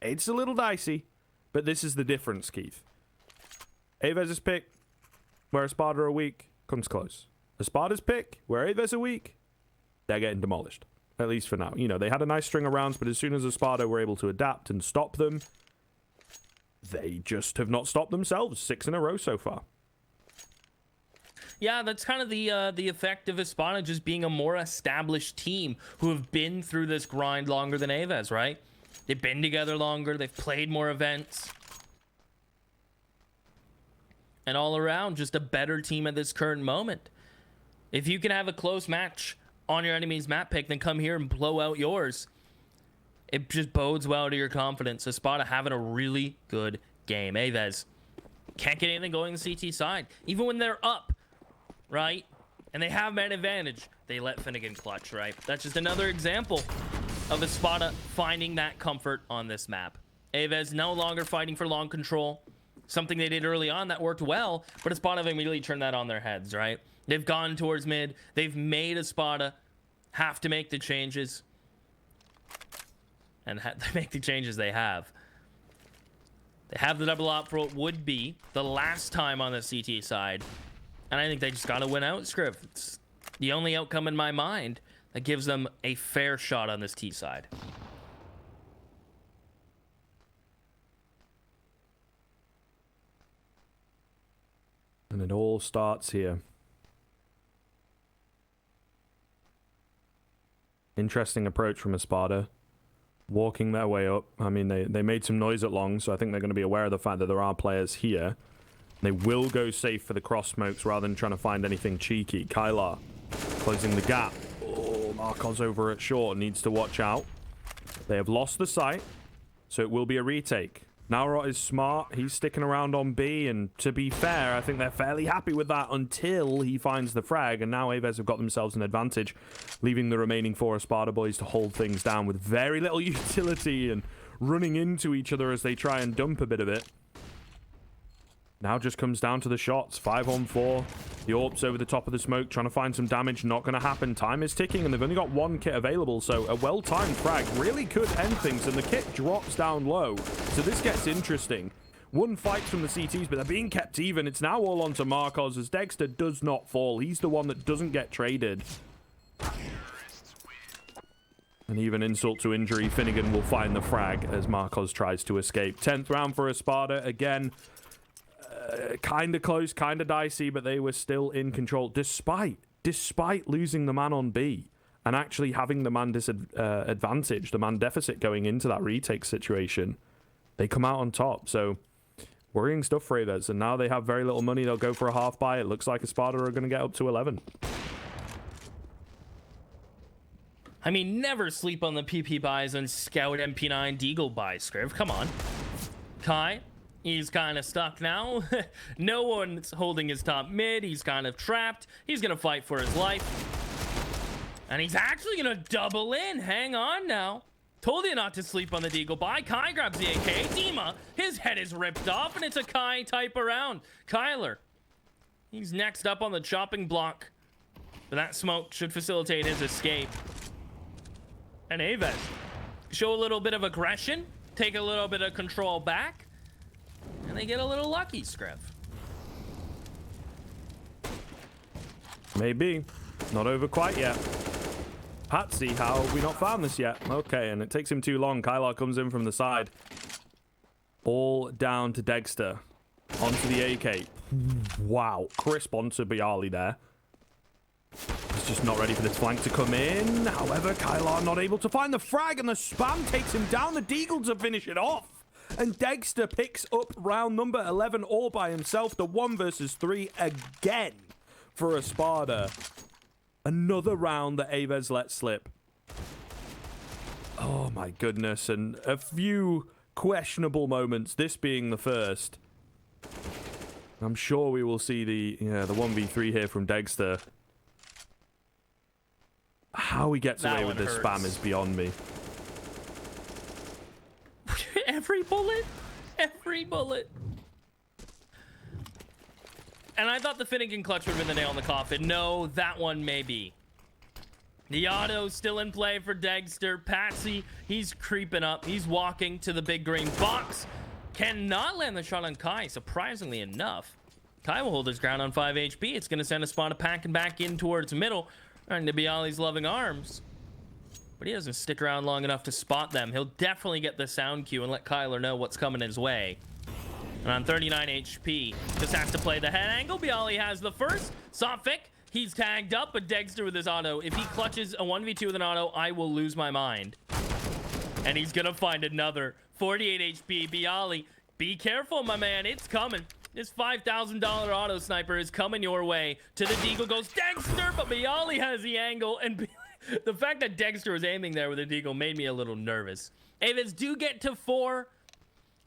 It's a little dicey. But this is the difference, Keith. AVEZ's pick, where ESPADA are weak, comes close. ESPADA's pick, where AVEZ are weak, they're getting demolished. At least for now. You know, they had a nice string of rounds, but as soon as ESPADA were able to adapt and stop them, they just have not stopped themselves. 6 in a row so far. Yeah, that's kind of the effect of ESPADA just being a more established team who have been through this grind longer than AVEZ, right? They've been together longer. They've played more events. And all around, just a better team at this current moment. If you can have a close match on your enemy's map pick, then come here and blow out yours. It just bodes well to your confidence. ESPADA having a really good game. AVEZ can't get anything going on the CT side. Even when they're up, right? And they have man advantage, they let Finnegan clutch, right? That's just another example of ESPADA finding that comfort on this map. AVEZ no longer fighting for long control. Something they did early on that worked well, but ESPADA have immediately turned that on their heads, right? They've gone towards mid. They've made ESPADA have to make the changes. And they make the changes they have. They have the double op for what would be the last time on the CT side. And I think they just got to win out, Scriv. It's the only outcome in my mind that gives them a fair shot on this T side. And it all starts here. Interesting approach from ESPADA. Walking their way up. I mean, they made some noise at long, so I think they're going to be aware of the fact that there are players here. They will go safe for the cross smokes rather than trying to find anything cheeky. Kylar closing the gap. Oh, Marcos over at short. Needs to watch out. They have lost the site, so it will be a retake. Naurot is smart. He's sticking around on B, and to be fair, I think they're fairly happy with that until he finds the frag, and now AVEZ have got themselves an advantage, leaving the remaining 4 ESPADA boys to hold things down with very little utility and running into each other as they try and dump a bit of it. Now just comes down to the shots. 5 on 4. The Orps over the top of the smoke, trying to find some damage. Not going to happen. Time is ticking, and they've only got 1 kit available, so a well-timed frag really could end things, and the kit drops down low. So this gets interesting. 1 fight from the CTs, but they're being kept even. It's now all onto Marcos, as Dexter does not fall. He's the one that doesn't get traded. And even insult to injury, Finnegan will find the frag as Marcos tries to escape. 10th round for ESPADA. Again, kind of close, kind of dicey, but they were still in control despite losing the man on B and actually having the man advantage, the man deficit going into that retake situation. They come out on top, so worrying stuff for AVEZ, and now they have very little money. They'll go for a half buy. It looks like ESPADA are going to get up to 11. I mean, never sleep on the PP buys on Scout MP9 Deagle buys, Scriv. Come on. Kai, he's kind of stuck now. No one's holding his top mid. He's kind of trapped. He's going to fight for his life. And he's actually going to double in. Hang on now. Told you not to sleep on the Deagle buy. Kai grabs the AK. Dima, his head is ripped off, and it's a Kai type around. Kyler, he's next up on the chopping block. But that smoke should facilitate his escape. And AVEZ show a little bit of aggression, take a little bit of control back, and they get a little lucky, Scriv. Maybe. Not over quite yet. Patsy, how have we not found this yet? Okay, and it takes him too long. Kylar comes in from the side. All down to Dexter. Onto the AK. Wow. Crisp onto Bialy there. He's just not ready for this flank to come in. However, Kylar not able to find the frag, and the spam takes him down. The Deagle to finish it off. And Dexter picks up round number 11 all by himself. The 1 versus 3 again for ESPADA. Another round that AVEZ let slip. Oh my goodness. And a few questionable moments, this being the first. I'm sure we will see the 1v3 here from Dexter. How he gets away with this spam is beyond me. Every bullet. Every bullet. And I thought the Finnegan clutch would have been the nail in the coffin. No, that one maybe. The auto's still in play for Dexter. Patsy, he's creeping up. He's walking to the big green box. Cannot land the shot on Kai, surprisingly enough. Kai will hold his ground on 5 HP. It's going to send ESPADA packing back in towards middle. And to Bialy's loving arms. But he doesn't stick around long enough to spot them. He'll definitely get the sound cue and let Kyler know what's coming his way. And on 39 HP, just has to play the head angle. Bialy has the first. Sophic, he's tagged up, but Dexter with his auto. If he clutches a 1v2 with an auto, I will lose my mind. And he's going to find another. 48 HP, Bialy. Be careful, my man. It's coming. This $5,000 auto sniper is coming your way. To the Deagle goes Dexter, but Bialy has the angle. And the fact that Dexter was aiming there with a Deagle made me a little nervous. AVEZ do get to 4.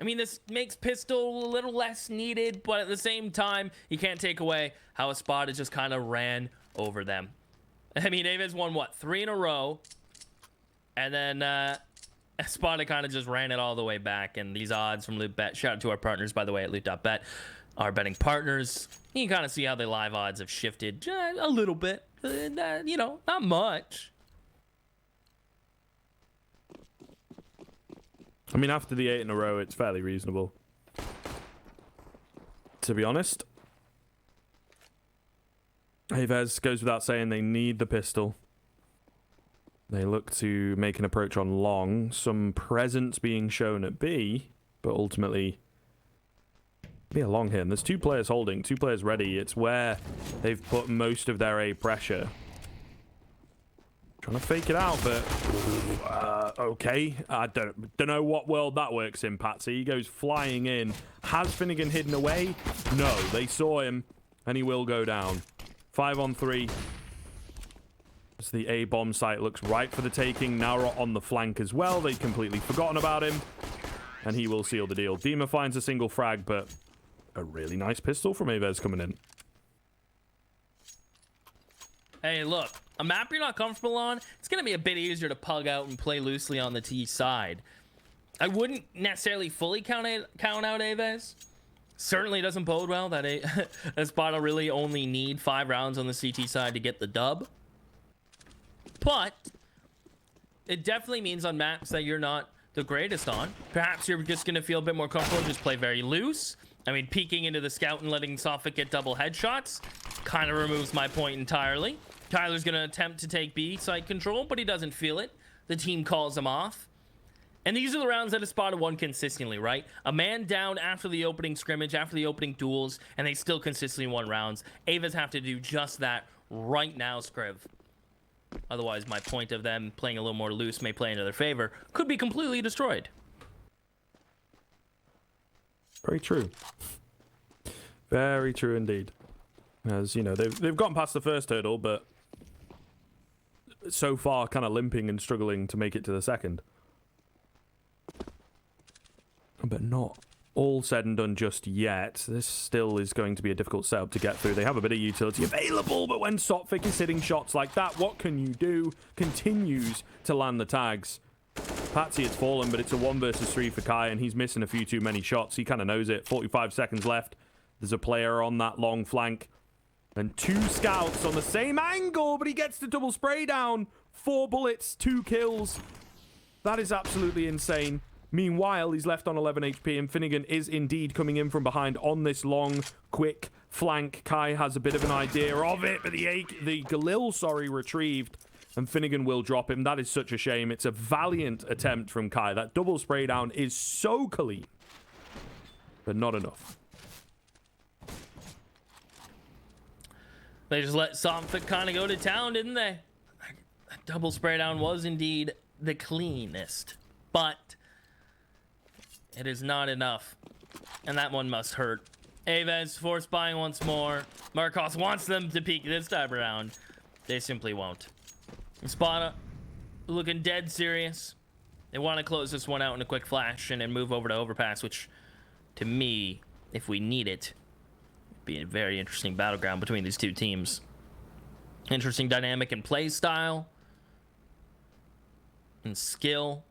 I mean, this makes pistol a little less needed, but at the same time, you can't take away how ESPADA just kind of ran over them. I mean, AVEZ won, what, 3 in a row? And then ESPADA kind of just ran it all the way back. And these odds from LootBet, shout out to our partners, by the way, at loot.bet, our betting partners. You can kind of see how the live odds have shifted a little bit. You know, not much. I mean, after the 8 in a row, it's fairly reasonable. To be honest. AVEZ goes without saying they need the pistol. They look to make an approach on long. Some presence being shown at B, but ultimately be a long here. And there's 2 players holding, 2 players ready. It's where they've put most of their A pressure. Trying to fake it out, but okay. I don't know what world that works in, Patsy. He goes flying in. Has Finnegan hidden away? No, they saw him, and he will go down. 5 on 3. As the A bomb site looks right for the taking. Naurot on the flank as well. They'd completely forgotten about him. and he will seal the deal. Dima finds a single frag, but a really nice pistol from AVEZ coming in. Hey, look, a map you're not comfortable on, it's going to be a bit easier to pug out and play loosely on the T side. I wouldn't necessarily fully count out AVEZ. Certainly doesn't bode well that ESPADA really only need 5 rounds on the CT side to get the dub. But it definitely means on maps that you're not the greatest on, perhaps you're just going to feel a bit more comfortable, just play very loose. I mean, peeking into the scout and letting Sophic get double headshots kind of removes my point entirely. Tyler's going to attempt to take B site control, but he doesn't feel it. The team calls him off. And these are the rounds that ESPADA won consistently, right? A man down after the opening scrimmage, after the opening duels, and they still consistently won rounds. AVEZ have to do just that right now, Scriv. Otherwise, my point of them playing a little more loose may play into their favor. Could be completely destroyed. Very true. Very true indeed. As, you know, they've gotten past the first hurdle, but so far kind of limping and struggling to make it to the second. But not all said and done just yet. This still is going to be a difficult setup to get through. They have a bit of utility available, but when Sophic is hitting shots like that, what can you do? Continues to land the tags. Patsy has fallen, but it's a 1 versus 3 for Kai, and he's missing a few too many shots. He kind of knows it. 45 seconds left. There's a player on that long flank. And 2 scouts on the same angle, but he gets the double spray down. 4 bullets, 2 kills. That is absolutely insane. Meanwhile, he's left on 11 HP, and Finnegan is indeed coming in from behind on this long, quick flank. Kai has a bit of an idea of it, but the Galil, retrieved, and Finnegan will drop him. That is such a shame. It's a valiant attempt from Kai. That double spray down is so clean, but not enough. They just let Sophic kind of go to town, didn't they? That double spray down was indeed the cleanest, but it is not enough, and that one must hurt. AVEZ force buying once more. Marcos wants them to peek this time around. They simply won't. ESPADA looking dead serious. They want to close this one out in a quick flash and then move over to overpass, which, to me, if we need it, be a very interesting battleground between these two teams. Interesting dynamic in play style and skill.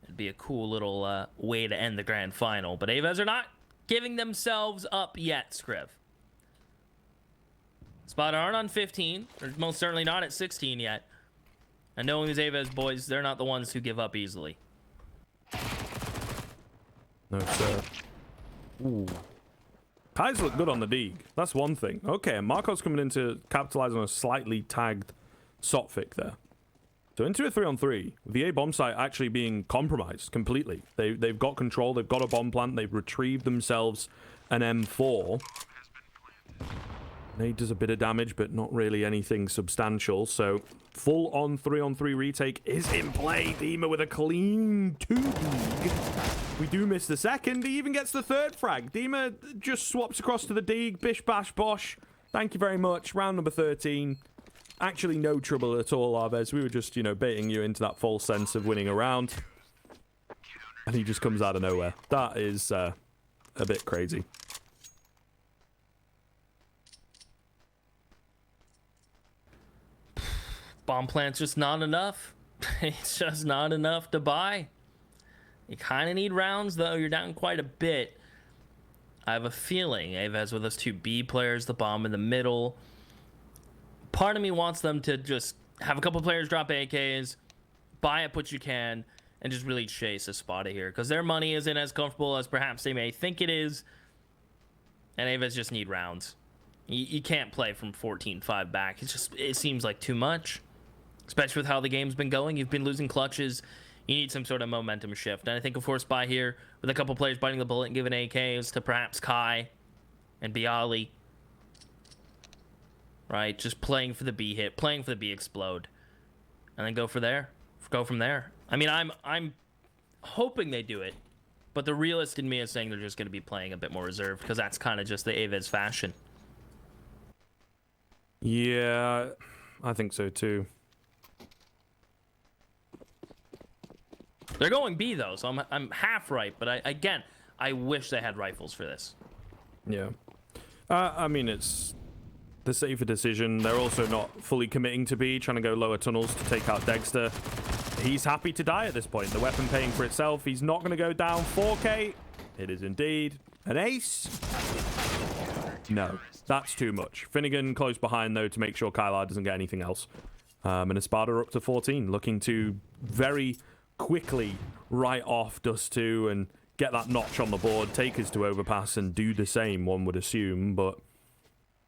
It'd be a cool little way to end the grand final. But AVEZ are not giving themselves up yet, Scriv. ESPADA aren't on 15. They're most certainly not at 16 yet. And knowing these AVEZ boys, they're not the ones who give up easily. No, sir. Ooh. Kai's look good on the Deeg. That's one thing. Okay, and Marco's coming in to capitalize on a slightly tagged Sophic there. So into a 3-on-3, with the A bomb site actually being compromised completely. They've got control, they've got a bomb plant, they've retrieved themselves an M4. Nade does a bit of damage, but not really anything substantial. So full on 3-on-3 retake is in play. Dima with a clean 2 Deeg. We do miss the second. He even gets the 3rd frag. Dima just swaps across to the Deeg. Bish bash bosh. Thank you very much. Round number 13. Actually no trouble at all, AVEZ. We were just, you know, baiting you into that false sense of winning a round. And he just comes out of nowhere. That is a bit crazy. Bomb plant's just not enough. It's just not enough to buy. You kind of need rounds, though. You're down quite a bit. I have a feeling AVEZ with those 2 B players, the bomb in the middle. Part of me wants them to just have a couple players drop AKs, buy up what you can, and just really chase ESPADA here. Because their money isn't as comfortable as perhaps they may think it is. And AVEZ just need rounds. You can't play from 14-5 back. It seems like too much. Especially with how the game's been going. You've been losing clutches. You need some sort of momentum shift. And I think a force buy here with a couple players biting the bullet and giving AKs to perhaps Kai and Bialy. Right? Just playing for the B hit, playing for the B explode. And then go from there. I mean, I'm hoping they do it. But the realist in me is saying they're just going to be playing a bit more reserved because that's kind of just the AVEZ fashion. Yeah, I think so too. They're going B though, so I'm half right. But again, I wish they had rifles for this. Yeah. I mean, it's the safer decision. They're also not fully committing to B, trying to go lower tunnels to take out Dexter. He's happy to die at this point. The weapon paying for itself. He's not going to go down. 4K. It is indeed an ace. No, that's too much. Finnegan close behind, though, to make sure Kylar doesn't get anything else. And ESPADA up to 14, looking to very quickly write off Dust 2 and get that notch on the board. Take us to overpass and do the same, one would assume, but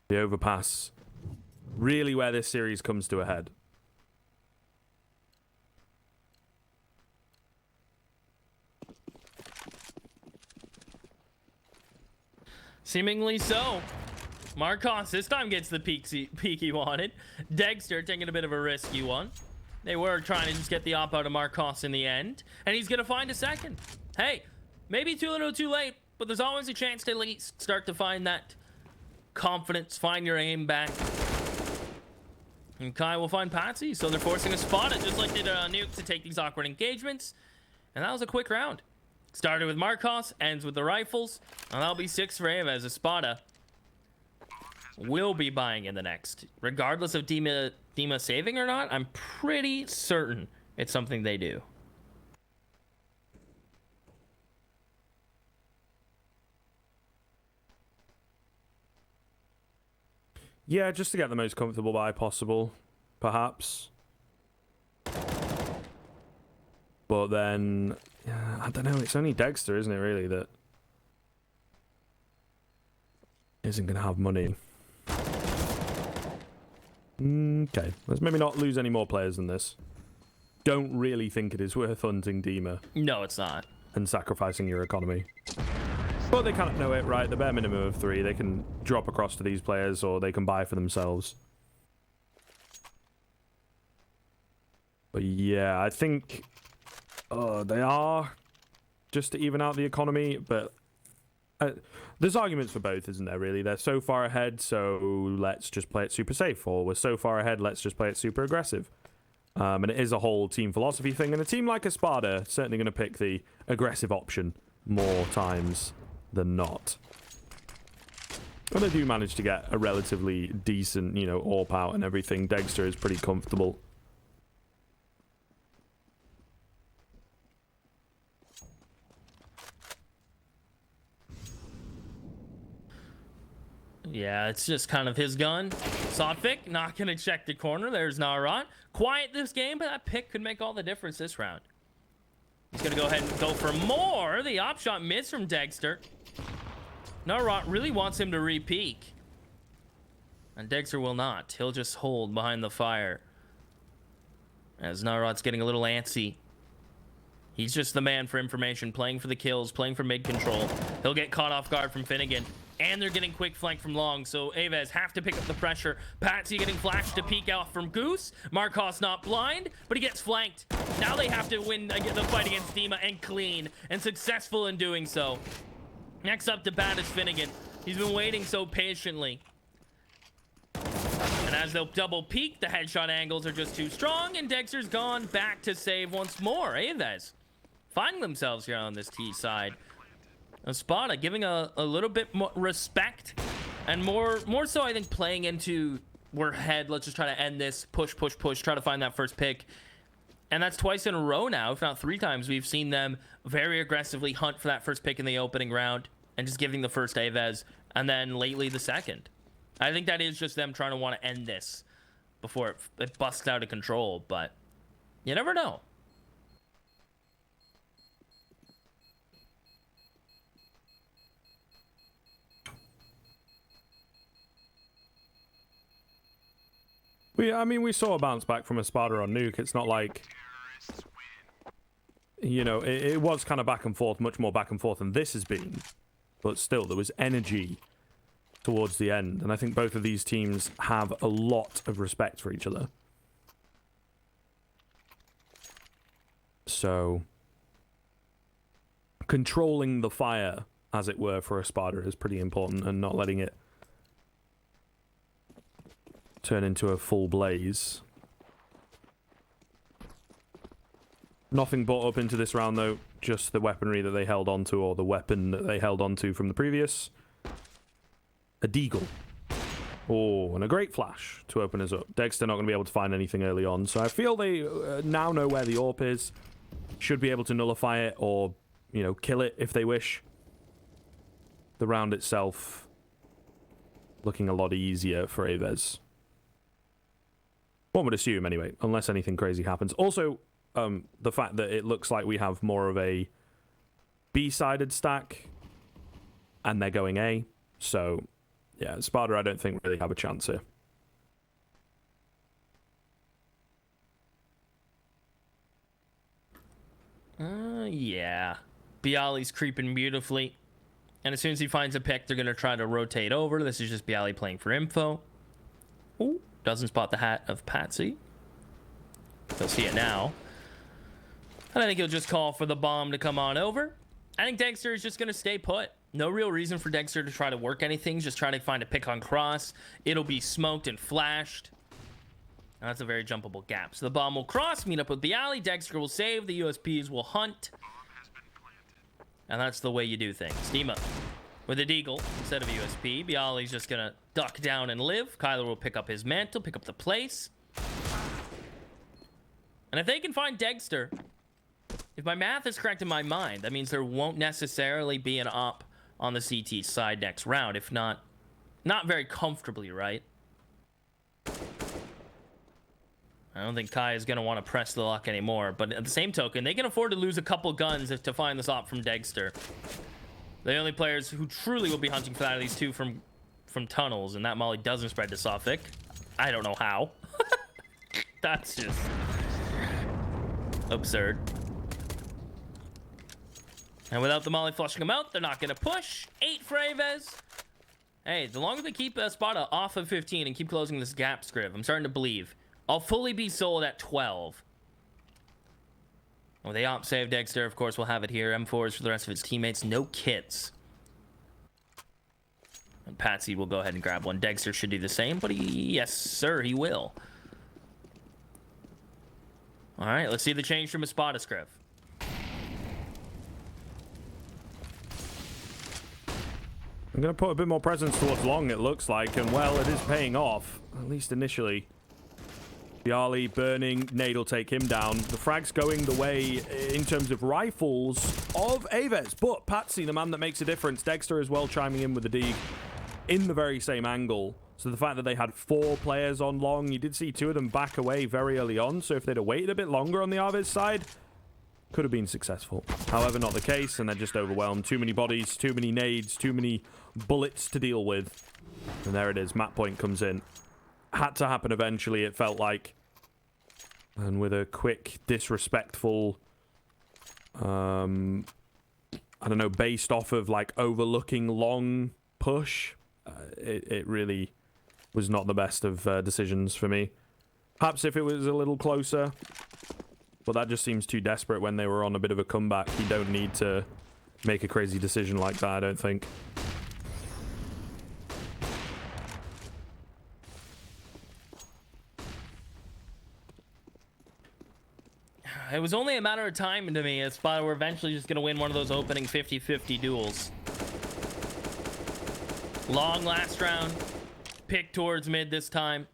the overpass really where this series comes to a head. Seemingly so. Marcos this time gets the peak he wanted. Dexter taking a bit of a risky one. They were trying to just get the op out of Marcos in the end. And he's going to find a second. Hey, maybe too little too late, but there's always a chance to at least start to find that confidence, find your aim back. And Kai will find Patsy, so they're forcing a spot it just like they did Nuke to take these awkward engagements. And that was a quick round. Started with Marcos, ends with the rifles, and that'll be 6 for AVEZ. ESPADA will be buying in the next. Regardless of Dima saving or not, I'm pretty certain it's something they do. Yeah, just to get the most comfortable buy possible, perhaps. But then, yeah, I don't know, it's only Dexter, isn't it, really, that isn't going to have money. Okay, let's maybe not lose any more players than this. Don't really think it is worth hunting Dima. No, it's not. And sacrificing your economy. But they kind of know it, right? The bare minimum of 3. They can drop across to these players or they can buy for themselves. But yeah, I think they are just to even out the economy. But there's arguments for both, isn't there, really? They're so far ahead, so let's just play it super safe. Or we're so far ahead, let's just play it super aggressive. And it is a whole team philosophy thing. And a team like ESPADA certainly going to pick the aggressive option more times than not. But they do manage to get a relatively decent, you know, AWP out and everything. Dexter is pretty comfortable. Yeah, it's just kind of his gun. Sotfik not going to check the corner. There's Narat. Quiet this game, but that pick could make all the difference this round. He's going to go ahead and go for more. The op shot missed from Dexter. Narat really wants him to re-peek. And Dexter will not. He'll just hold behind the fire. As Narat's getting a little antsy. He's just the man for information, playing for the kills, playing for mid control. He'll get caught off guard from Finnegan. And they're getting quick flank from Long, so AVEZ have to pick up the pressure. Patsy getting flashed to peek out from Goose. Marcos not blind, but he gets flanked. Now they have to win the fight against Dima and clean, and successful in doing so. Next up to bat is Finnegan. He's been waiting so patiently. And as they'll double peek, the headshot angles are just too strong, and Dexter's gone back to save once more. AVEZ finding themselves here on this T side. ESPADA giving a little bit more respect, and more so I think playing into we're ahead, let's just try to end this, push, try to find that first pick. And that's twice in a row now, if not 3 times, we've seen them very aggressively hunt for that first pick in the opening round and just giving the first AVEZ, and then lately the second. I think that is just them trying to want to end this before it busts out of control, but you never know. I mean, we saw a bounce back from ESPADA on Nuke. It's not like, you know, it was kind of back and forth, much more back and forth than this has been. But still, there was energy towards the end. And I think both of these teams have a lot of respect for each other. So, controlling the fire, as it were, for ESPADA is pretty important, and not letting it turn into a full blaze. Nothing brought up into this round, though. Just the weaponry that they held onto, or the weapon that they held onto from the previous. A deagle. Oh, and a great flash to open us up. Dexter not going to be able to find anything early on, so I feel they now know where the AWP is. Should be able to nullify it or, you know, kill it if they wish. The round itself looking a lot easier for AVEZ. One would assume, anyway, unless anything crazy happens. Also, the fact that it looks like we have more of a B-sided stack, and they're going A, so... yeah, ESPADA, I don't think really have a chance here. Yeah. Bialy's creeping beautifully. And as soon as he finds a pick, they're going to try to rotate over. This is just Bialy playing for info. Ooh, doesn't spot the hat of Patsy. They'll see it now. And I think he'll just call for the bomb to come on over. I think Dexter is just going to stay put. No real reason for Dexter to try to work anything. Just try to find a pick on cross. It'll be smoked and flashed. And that's a very jumpable gap. So the bomb will cross, meet up with Bialy. Dexter will save. The USPs will hunt. And that's the way you do things. Steema with a deagle instead of USP. Bialy's just going to duck down and live. Kyler will pick up his mantle, pick up the place. And if they can find Dexter, if my math is correct in my mind, that means there won't necessarily be an op on the CT side next round, if not very comfortably, right? I don't think Kai is going to want to press the luck anymore, but at the same token, they can afford to lose a couple guns to find this op from Dexter. The only players who truly will be hunting for that are these two from tunnels, and that molly doesn't spread to Sophic. I don't know how. That's just absurd. And without the molly flushing them out, they're not going to push. 8 for AVEZ. Hey, the longer they keep ESPADA off of 15 and keep closing this gap, Scriv, I'm starting to believe. I'll fully be sold at 12. Well, they op save Dexter, of course, we'll have it here. M4s for the rest of his teammates. No kits. And Patsy will go ahead and grab one. Dexter should do the same, but yes, sir, he will. All right, let's see the change from ESPADA, Scriv. I'm going to put a bit more presence towards long, it looks like, and well, it is paying off, at least initially. Bialy burning, nade will take him down. The frag's going the way, in terms of rifles, of AVEZ, but Patsy, the man that makes a difference. Dexter as well chiming in with the D in the very same angle. So the fact that they had 4 players on long, you did see 2 of them back away very early on, so if they'd have waited a bit longer on the AVEZ side, could have been successful. However, not the case, and they're just overwhelmed. Too many bodies, too many nades, too many bullets to deal with. And there it is, map point comes in. Had to happen eventually, it felt like. And with a quick, disrespectful, I don't know, based off of like overlooking long push, it really was not the best of decisions for me. Perhaps if it was a little closer, but that just seems too desperate when they were on a bit of a comeback. You don't need to make a crazy decision like that, I don't think. It was only a matter of time to me. ESPADA were eventually just going to win one of those opening 50-50 duels. Long last round. Pick towards mid this time.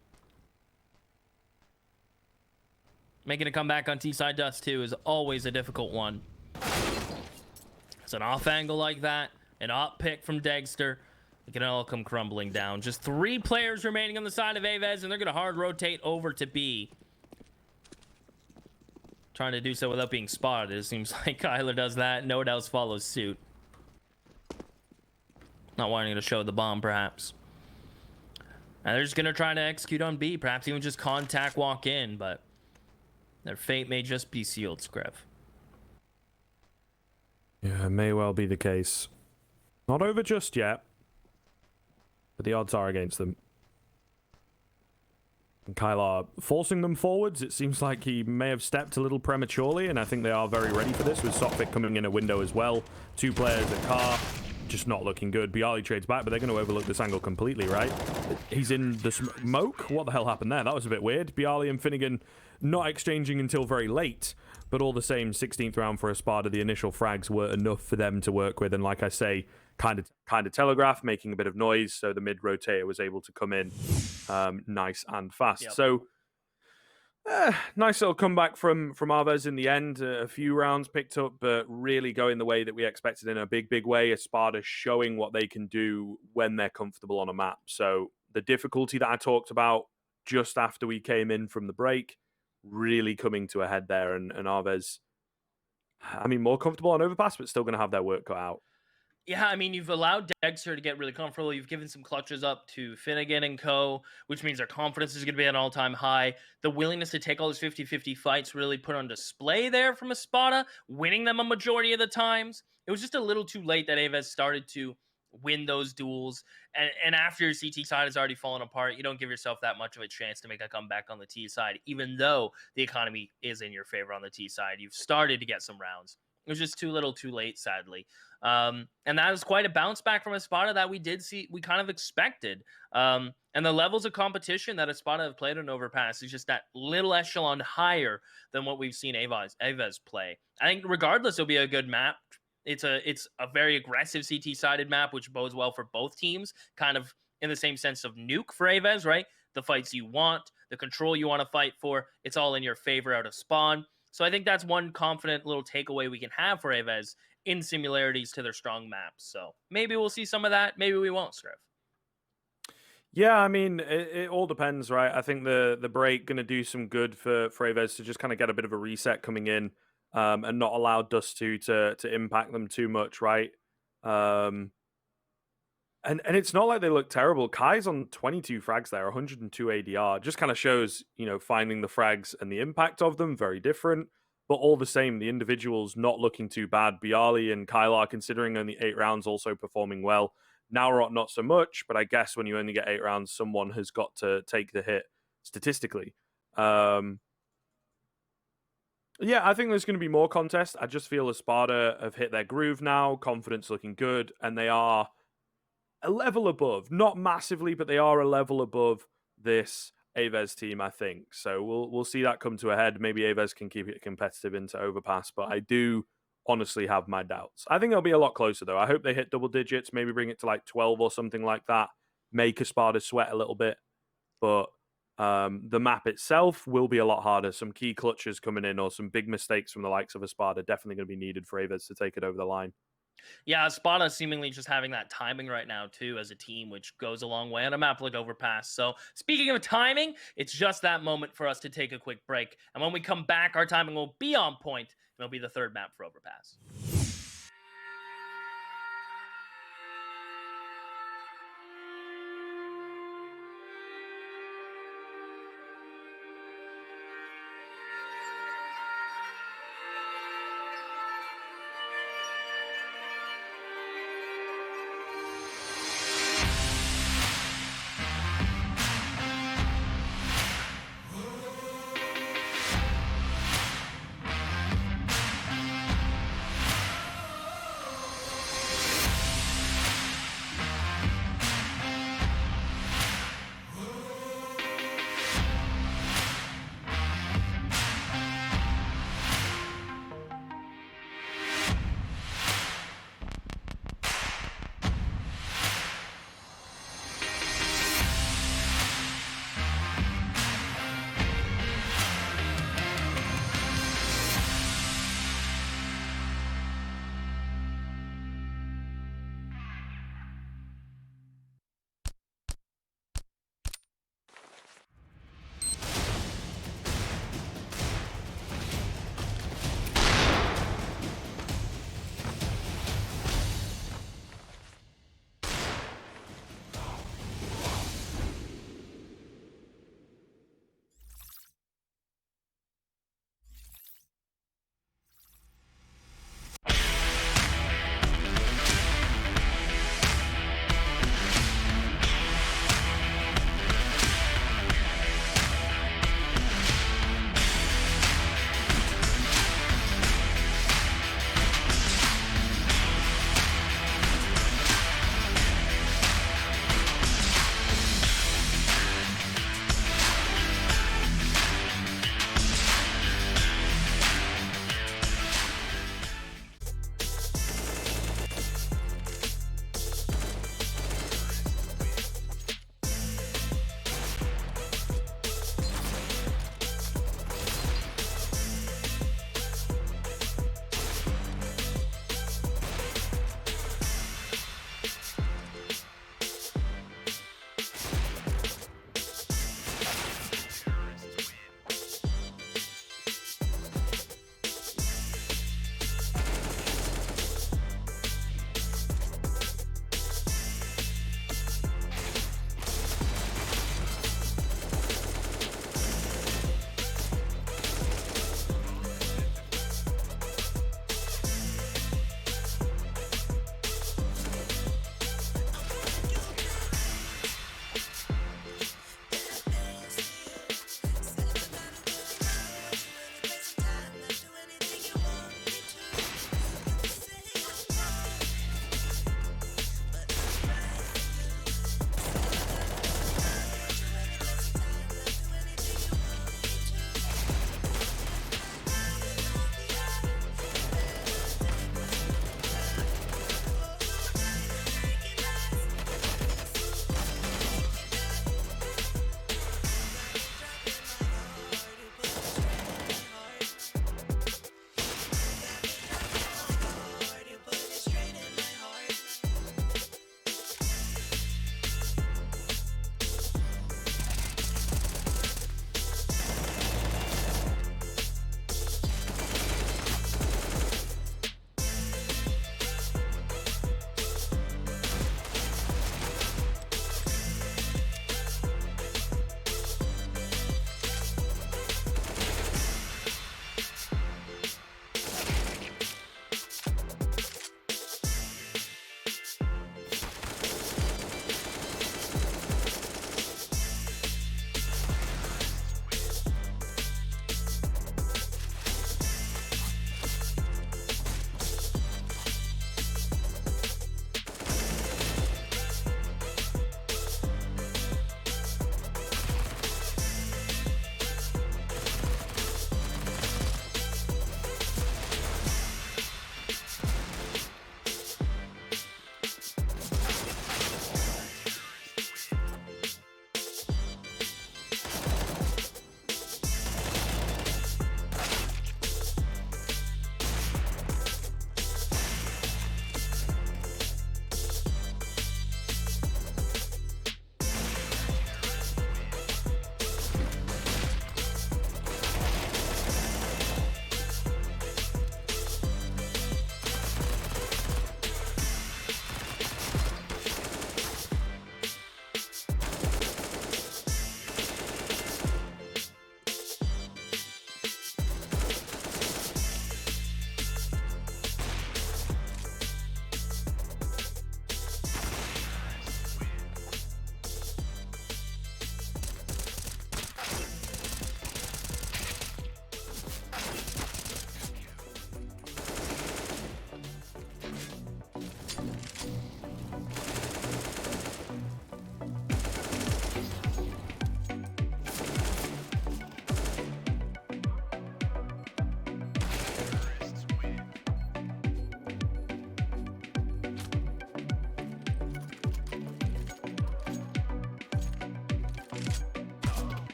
Making a comeback on T-side dust too is always a difficult one. It's an off angle like that. An op pick from Dexter. It can all come crumbling down. Just 3 players remaining on the side of AVEZ, and they're going to hard rotate over to B. Trying to do so without being spotted. It seems like Kyler does that. No one else follows suit. Not wanting to show the bomb, perhaps. And they're just going to try to execute on B. Perhaps even just contact walk in, but their fate may just be sealed, Scriv. Yeah, it may well be the case. Not over just yet, but the odds are against them. And Kyler forcing them forwards. It seems like he may have stepped a little prematurely, and I think they are very ready for this, with Sophic coming in a window as well. 2 players at car. just not looking good. Bialy trades back, but they're going to overlook this angle completely, right? He's in the smoke? What the hell happened there? That was a bit weird. Bialy and Finnegan not exchanging until very late, but all the same, 16th round for ESPADA. The initial frags were enough for them to work with, and like I say, kind of telegraph, making a bit of noise, so the mid rotator was able to come in nice and fast. Yep. So nice little comeback from AVEZ in the end. A few rounds picked up, but really going the way that we expected in a big way. ESPADA showing what they can do when they're comfortable on a map. So the difficulty that I talked about just after we came in from the break, really coming to a head there. And AVEZ, I mean, more comfortable on overpass, but still going to have their work cut out. Yeah, I mean, you've allowed Dexter to get really comfortable. You've given some clutches up to Finnegan and co, which means their confidence is going to be at an all-time high. The willingness to take all these 50-50 fights really put on display there from ESPADA, winning them a majority of the times. It was just a little too late that AVEZ started to win those duels. And after your CT side has already fallen apart, you don't give yourself that much of a chance to make a comeback on the T side, even though the economy is in your favor on the T side. You've started to get some rounds. It was just too little too late, sadly. And that was quite a bounce back from ESPADA that we did see, we kind of expected. And the levels of competition that ESPADA have played on Overpass is just that little echelon higher than what we've seen AVEZ play. I think regardless, it'll be a good map. It's a very aggressive CT-sided map, which bodes well for both teams, kind of in the same sense of Nuke for AVEZ, right? The fights you want, the control you want to fight for, it's all in your favor out of spawn. So I think that's one confident little takeaway we can have for AVEZ in similarities to their strong maps. So maybe we'll see some of that. Maybe we won't, Scriv. Yeah, I mean, it all depends, right? I think the break going to do some good for AVEZ to just kind of get a bit of a reset coming in and not allow Dust 2 to impact them too much, right? And it's not like they look terrible. Kai's on 22 frags there, 102 ADR. Just kind of shows, finding the frags and the impact of them, very different. But all the same, the individuals not looking too bad. Bialy and Kylar, considering only 8 rounds, also performing well. Naurot, not so much, but I guess when you only get 8 rounds, someone has got to take the hit statistically. Yeah, I think there's going to be more contest. I just feel ESPADA have hit their groove now, confidence looking good, and they are a level above. Not massively, but they are a level above this AVEZ team, I think. So we'll see that come to a head. Maybe AVEZ can keep it competitive into Overpass, but I do honestly have my doubts. I think it'll be a lot closer, though. I hope they hit double digits, maybe bring it to like 12 or something like that, make ESPADA sweat a little bit. But the map itself will be a lot harder. Some key clutches coming in or some big mistakes from the likes of ESPADA definitely going to be needed for AVEZ to take it over the line. Yeah, ESPADA seemingly just having that timing right now, too, as a team, which goes a long way on a map like Overpass. So, speaking of timing, it's just that moment for us to take a quick break. And when we come back, our timing will be on point, and it'll be the third map for Overpass.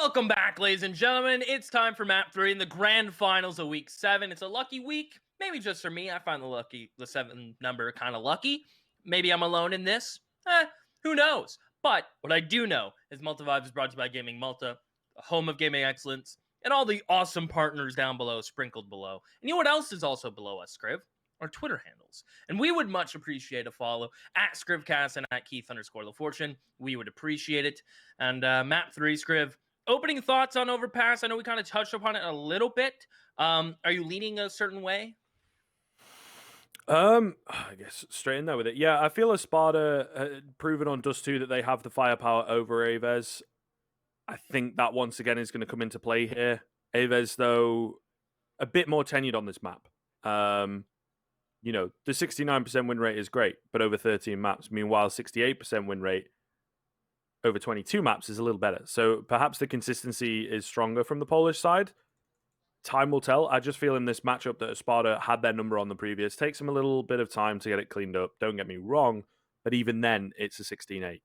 Welcome back, ladies and gentlemen. It's time for map 3 in the grand finals of week 7. It's a lucky week, maybe just for me. I find the 7 number kind of lucky. Maybe I'm alone in this. Who knows? But what I do know is Malta Vibes is brought to you by Gaming Malta, the home of gaming excellence, and all the awesome partners down below, sprinkled below. And you know what else is also below us, Scriv? Our Twitter handles. And we would much appreciate a follow at Scrivcast and at Keith_LaFortune. We would appreciate it. And map 3, Scriv, opening thoughts on Overpass. I know we kind of touched upon it a little bit. Are you leaning a certain way? I guess straight in there with it. Yeah, I feel ESPADA proven on Dust 2 that they have the firepower over AVEZ. I think that once again is going to come into play here. AVEZ, though, a bit more tenured on this map. You know, the 69% win rate is great, but over 13 maps. Meanwhile, 68% win rate over 22 maps is a little better. So perhaps the consistency is stronger from the Polish side. Time will tell. I just feel in this matchup that ESPADA had their number on the previous. Takes them a little bit of time to get it cleaned up. Don't get me wrong, but even then, it's a 16-8.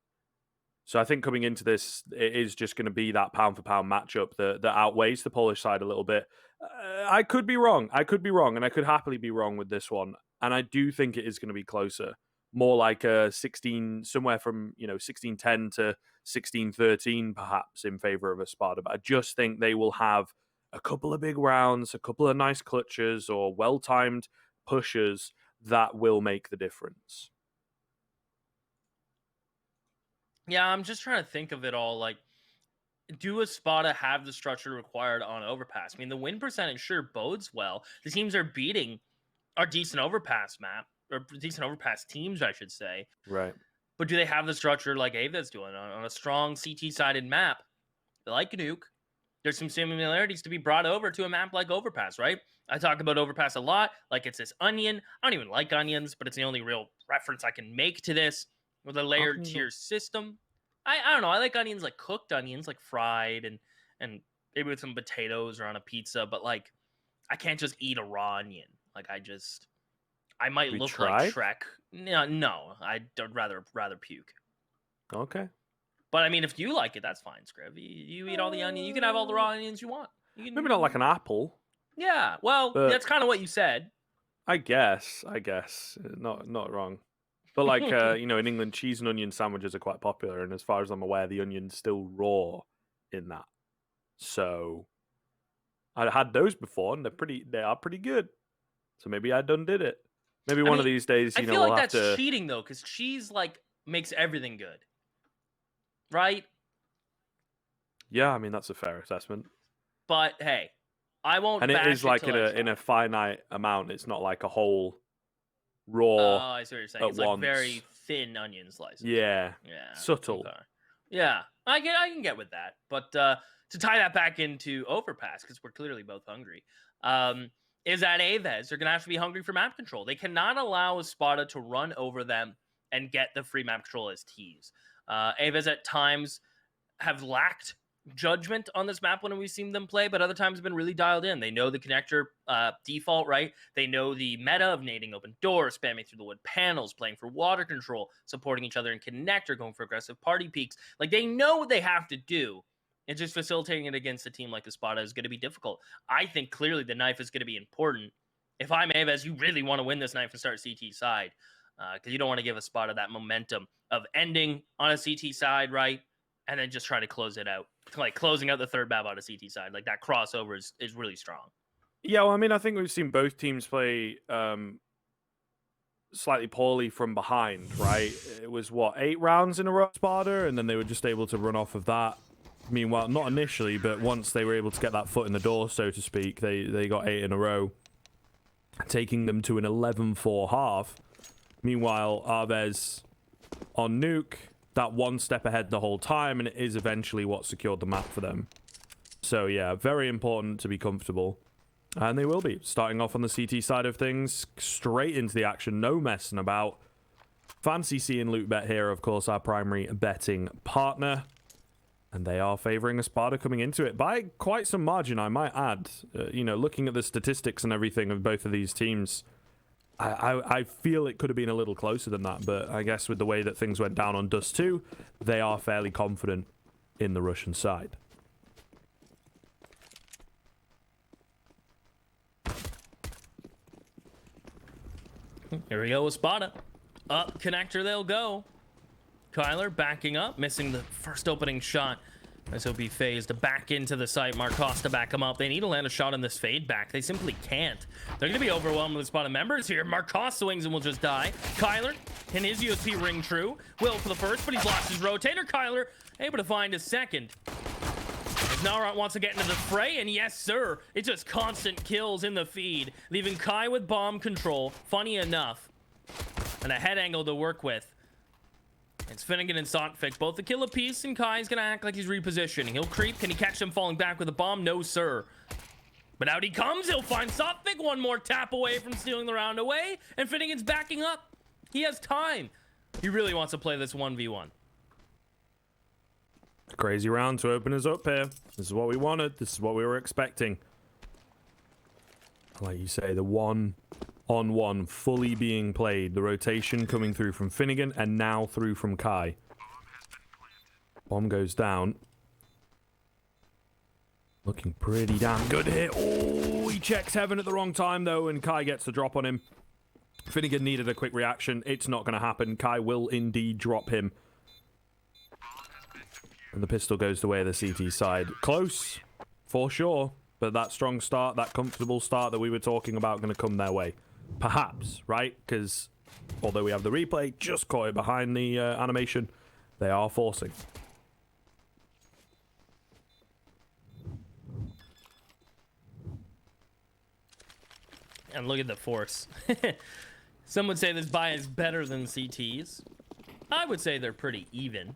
So I think coming into this, it is just going to be that pound-for-pound matchup that outweighs the Polish side a little bit. I could be wrong. And I could happily be wrong with this one. And I do think it is going to be closer. More like a 16, somewhere from 16-10 to 16-13, perhaps, in favor of ESPADA. But I just think they will have a couple of big rounds, a couple of nice clutches, or well-timed pushes that will make the difference. Yeah, I'm just trying to think of it all. Like, do ESPADA have the structure required on Overpass? I mean, the win percentage sure bodes well. The teams are beating our decent Overpass map, or decent Overpass teams, I should say. Right. But do they have the structure like AVEZ doing on a strong CT-sided map like Nuke? There's some similarities to be brought over to a map like Overpass, right? I talk about Overpass a lot, like it's this onion. I don't even like onions, but it's the only real reference I can make to this with a layered tier system. I don't know. I like onions, like cooked onions, like fried and maybe with some potatoes or on a pizza. But like, I can't just eat a raw onion. Like I might look like Shrek. No, I'd rather puke. Okay. But I mean, if you like it, that's fine, Scriv. You eat all the onion. You can have all the raw onions you want. Maybe not like an apple. Yeah. Well, that's kind of what you said. I guess. Not wrong. But like, in England, cheese and onion sandwiches are quite popular. And as far as I'm aware, the onion's still raw in that. So I had those before, and they are pretty good. So maybe I done did it. Maybe one of these days, I feel like that's cheating though, because cheese like makes everything good, right? Yeah, I mean that's a fair assessment. But hey, I won't. And it is like in a finite amount. It's not like a whole raw. Oh, I see what you're saying. It's once. Like very thin onion slices. Yeah. Subtle. Okay. Yeah, I can get with that. But to tie that back into Overpass, because we're clearly both hungry, is that AVEZ. They're going to have to be hungry for map control. They cannot allow ESPADA to run over them and get the free map control as tees. AVEZ at times have lacked judgment on this map when we've seen them play, but other times have been really dialed in. They know the connector default, right? They know the meta of nading open doors, spamming through the wood panels, playing for water control, supporting each other in connector, going for aggressive party peaks. Like, they know what they have to do. And just facilitating it against a team like ESPADA is going to be difficult. I think clearly the knife is going to be important. If I'm AVEZ, you really want to win this knife and start CT side, because you don't want to give ESPADA that momentum of ending on a CT side, right? And then just try to close it out. Like closing out the third map on a CT side. Like that crossover is really strong. Yeah, well, I mean, I think we've seen both teams play slightly poorly from behind, right? It was, 8 rounds in a row, ESPADA, and then they were just able to run off of that. Meanwhile, not initially, but once they were able to get that foot in the door, so to speak, they got 8 in a row, taking them to an 11-4 half. Meanwhile, AVEZ on Nuke, that one step ahead the whole time, and it is eventually what secured the map for them. So yeah, very important to be comfortable. And they will be. Starting off on the CT side of things, straight into the action, no messing about. Fancy seeing LootBet here, of course, our primary betting partner. And they are favoring ESPADA coming into it by quite some margin, I might add. Looking at the statistics and everything of both of these teams, I feel it could have been a little closer than that. But I guess with the way that things went down on Dust 2, they are fairly confident in the Russian side. Here we go, ESPADA. Up connector they'll go. Kyler backing up, missing the first opening shot. As he'll be phased to back into the site. Marcos to back him up. They need to land a shot on this fade back. They simply can't. They're going to be overwhelmed with ESPADA members here. Marcos swings and will just die. Kyler, can his USP ring true? Will for the first, but he's lost his rotator. Kyler able to find his second. Narot wants to get into the fray, and yes, sir, it's just constant kills in the feed, leaving Kai with bomb control, funny enough, and a head angle to work with. It's Finnegan and Sotfik, both the kill apiece, and Kai's gonna act like he's repositioning. He'll creep. Can he catch him falling back with a bomb? No, sir. But out he comes. He'll find Sotfik. One more tap away from stealing the round away, and Finnegan's backing up. He has time. He really wants to play this 1v1. Crazy round to open us up here. This is what we wanted. This is what we were expecting. Like you say, the 1-on-1 fully being played. The rotation coming through from Finnegan and now through from Kai. Bomb goes down. Looking pretty damn good here. Oh, he checks heaven at the wrong time though, and Kai gets the drop on him. Finnegan needed a quick reaction. It's not going to happen. Kai will indeed drop him. And the pistol goes the way of the CT side. Close, for sure. But that strong start, that comfortable start that we were talking about, going to come their way. Perhaps, right? Because although we have the replay, just caught it behind the animation, they are forcing. And look at the force. Some would say this buy is better than CT's. I would say they're pretty even.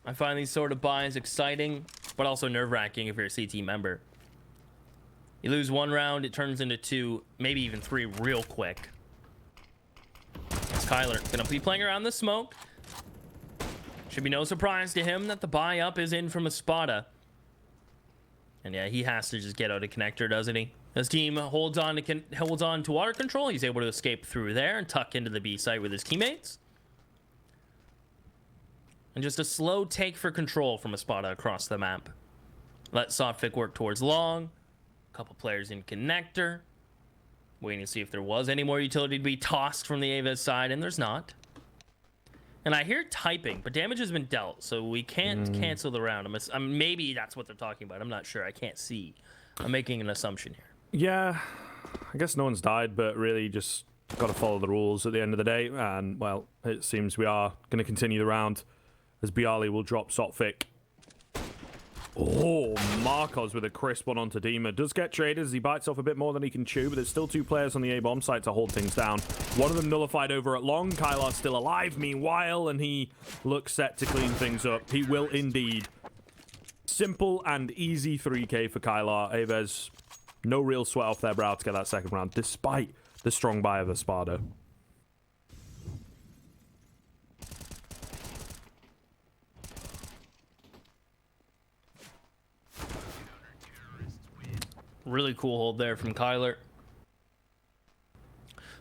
I find these sort of buys exciting, but also nerve-wracking if you're a CT member. You lose one round, it turns into 2, maybe even 3 real quick. It's Kyler gonna be playing around the smoke. Should be no surprise to him that the buy up is in from ESPADA. And yeah, he has to just get out of connector, doesn't he? His team holds on to water control. He's able to escape through there and tuck into the B site with his teammates. And just a slow take for control from ESPADA across the map. Let Sotfik work towards long. A couple players in connector. Waiting to see if there was any more utility to be tossed from the AVEZ side, and there's not. And I hear typing, but damage has been dealt, so we can't cancel the round. Maybe that's what they're talking about. I'm not sure. I can't see. I'm making an assumption here. Yeah, I guess no one's died, but really just got to follow the rules at the end of the day. And, well, it seems we are going to continue the round as Bialy will drop Sotfik. Oh, Marcos with a crisp one onto Dima. Does get traded as he bites off a bit more than he can chew, but there's still 2 players on the A-bomb site to hold things down. One of them nullified over at long. Kylar's still alive, meanwhile, and he looks set to clean things up. He will indeed. Simple and easy 3K for Kylar. AVEZ, no real sweat off their brow to get that second round, despite the strong buy of ESPADA. Really cool hold there from Kyler.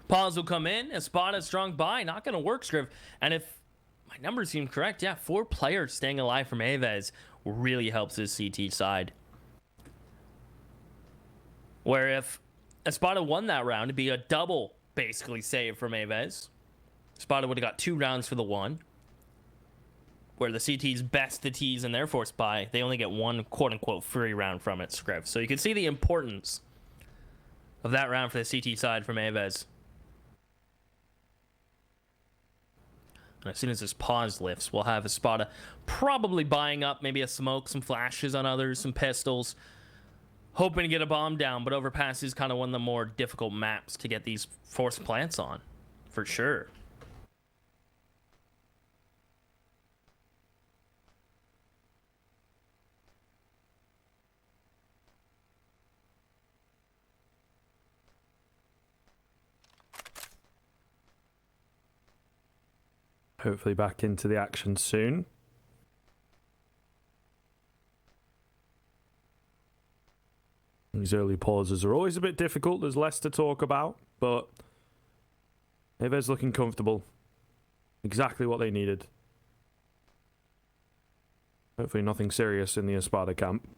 Pause will come in. ESPADA strong buy. Not going to work, Scriv. And if my numbers seem correct, yeah, 4 players staying alive from AVEZ really helps his CT side. Where if ESPADA won that round, it'd be a double, basically, save from AVEZ. ESPADA would have got 2 rounds for the 1. Where the CT's best the T's in their force buy, they only get 1 quote-unquote free round from it, Scriv. So you can see the importance of that round for the CT side from AVEZ. And as soon as this pause lifts, we'll have ESPADA probably buying up maybe a smoke, some flashes on others, some pistols, hoping to get a bomb down, but Overpass is kind of one of the more difficult maps to get these force plants on, for sure. Hopefully back into the action soon. These early pauses are always a bit difficult. There's less to talk about, but AVEZ looking comfortable. Exactly what they needed. Hopefully nothing serious in the ESPADA camp.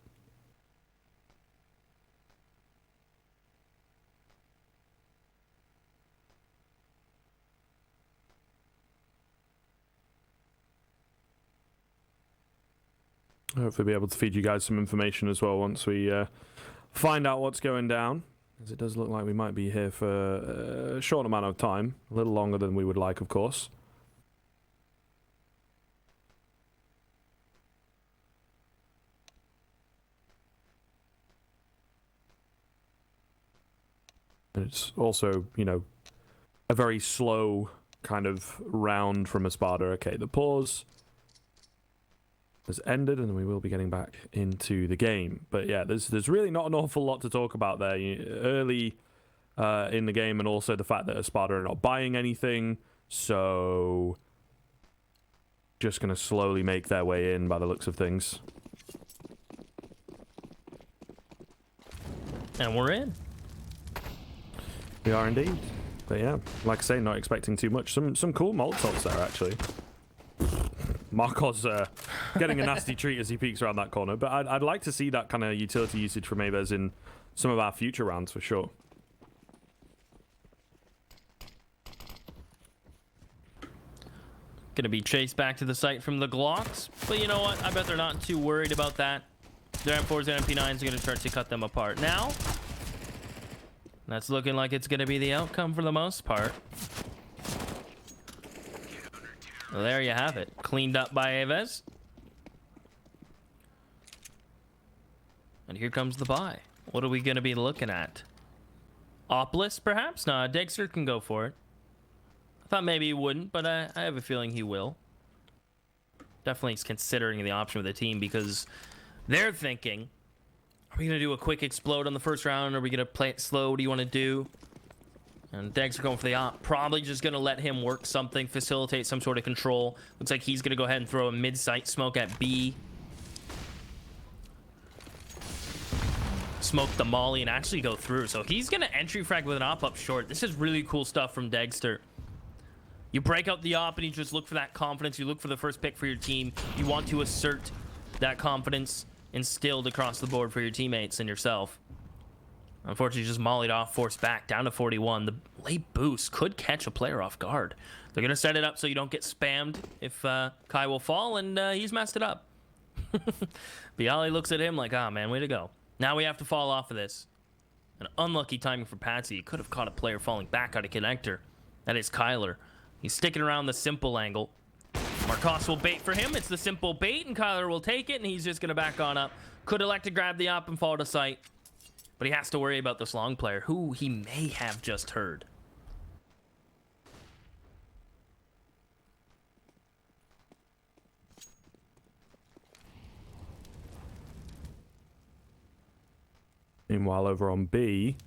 Hopefully be able to feed you guys some information as well once we find out what's going down. As it does look like we might be here for a short amount of time. A little longer than we would like, of course. And it's also, you know, a very slow kind of round from ESPADA. Okay, the pause has ended, and we will be getting back into the game. But yeah, there's really not an awful lot to talk about there. Early in the game, and also the fact that ESPADA are not buying anything, so just going to slowly make their way in by the looks of things. And we're in. We are indeed. But yeah, like I say, not expecting too much. Some cool Molotovs there, actually. Marcos getting a nasty treat as he peeks around that corner, but I'd like to see that kind of utility usage from AVEZ in some of our future rounds for sure. Gonna be chased back to the site from the Glocks, but you know what? I bet they're not too worried about that. Their M4s and MP9s are gonna start to cut them apart. Now, that's looking like it's gonna be the outcome for the most part. Well, there you have it. Cleaned up by AVEZ. And here comes the buy. What are we going to be looking at? Oplus, perhaps? No, Dexter can go for it. I thought maybe he wouldn't, but I have a feeling he will. Definitely is considering the option of the team because they're thinking, are we going to do a quick explode on the first round? Are we going to play it slow? What do you want to do? And Dexter going for the op. Probably just going to let him work something, facilitate some sort of control. Looks like he's going to go ahead and throw a mid-site smoke at B. Smoke the molly and actually go through. So he's going to entry frag with an op up short. This is really cool stuff from Dexter. You break out the op and you just look for that confidence. You look for the first pick for your team. You want to assert that confidence instilled across the board for your teammates and yourself. Unfortunately, just mollied off, forced back, down to 41. The late boost could catch a player off guard. They're going to set it up so you don't get spammed if Kai will fall, and he's messed it up. Bialy looks at him like, ah, man, way to go. Now we have to fall off of this. An unlucky timing for Patsy. He could have caught a player falling back out of connector. That is Kyler. He's sticking around the simple angle. Marcos will bait for him. It's the simple bait, and Kyler will take it, and he's just going to back on up. Could elect to grab the op and fall to sight. But he has to worry about this long player, who he may have just heard. Meanwhile, over on B,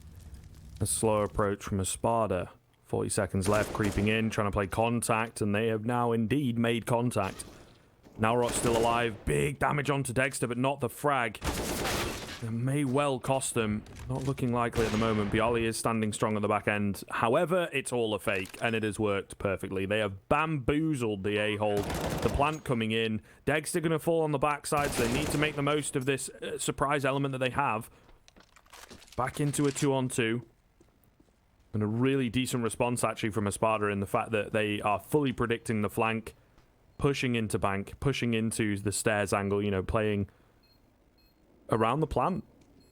a slow approach from ESPADA. 40 seconds left, creeping in, trying to play contact, and they have now indeed made contact. Nowrot's still alive. Big damage onto Dexter, but not the frag. It may well cost them. Not looking likely at the moment. Bialy is standing strong at the back end. However, it's all a fake, and it has worked perfectly. They have bamboozled the A-hole. The plant coming in. Dexter going to fall on the backside, so they need to make the most of this surprise element that they have. Back into a 2-on-2. And a really decent response, actually, from ESPADA in the fact that they are fully predicting the flank, pushing into bank, pushing into the stairs angle, you know, playing around the plant.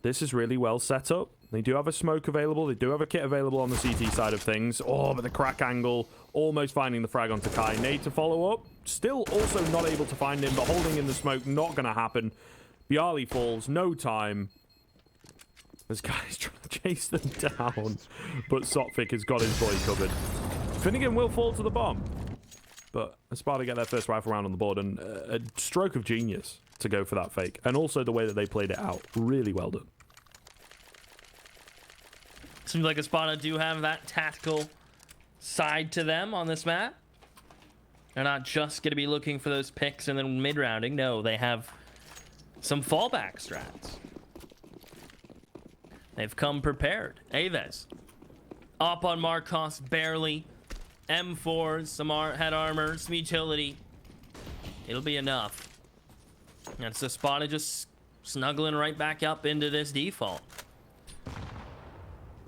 This is really well set up. They do have a smoke available. They do have a kit available on the CT side of things. Oh, but the crack angle, almost finding the frag onto Kai. Nade to follow up. Still also not able to find him, but holding in the smoke, not going to happen. Bialy falls, no time. This guy's trying to chase them down, but Sotfik has got his boy covered. Finnegan will fall to the bomb, but ESPADA get their first rifle round on the board, and a stroke of genius to go for that fake. And also the way that they played it out. Really well done. Seems like ESPADA do have that tactical side to them on this map. They're not just going to be looking for those picks and then mid-rounding. No, they have some fallback strats. They've come prepared. AVEZ. Up on Marcos, barely. M4s, some head armor, some utility. It'll be enough. That's the ESPADA just snuggling right back up into this default.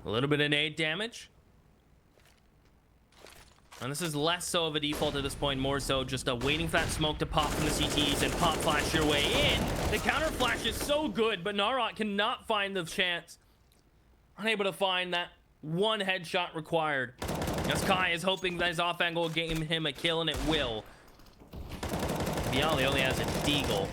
A little bit of nade damage. And this is less so of a default at this point, more so just waiting for that smoke to pop from the CTs and pop flash your way in. The counter flash is so good, but Narok cannot find the chance. Unable to find that one headshot required. As Kai is hoping that his off angle will gain him a kill, and it will. Bialy only has a deagle.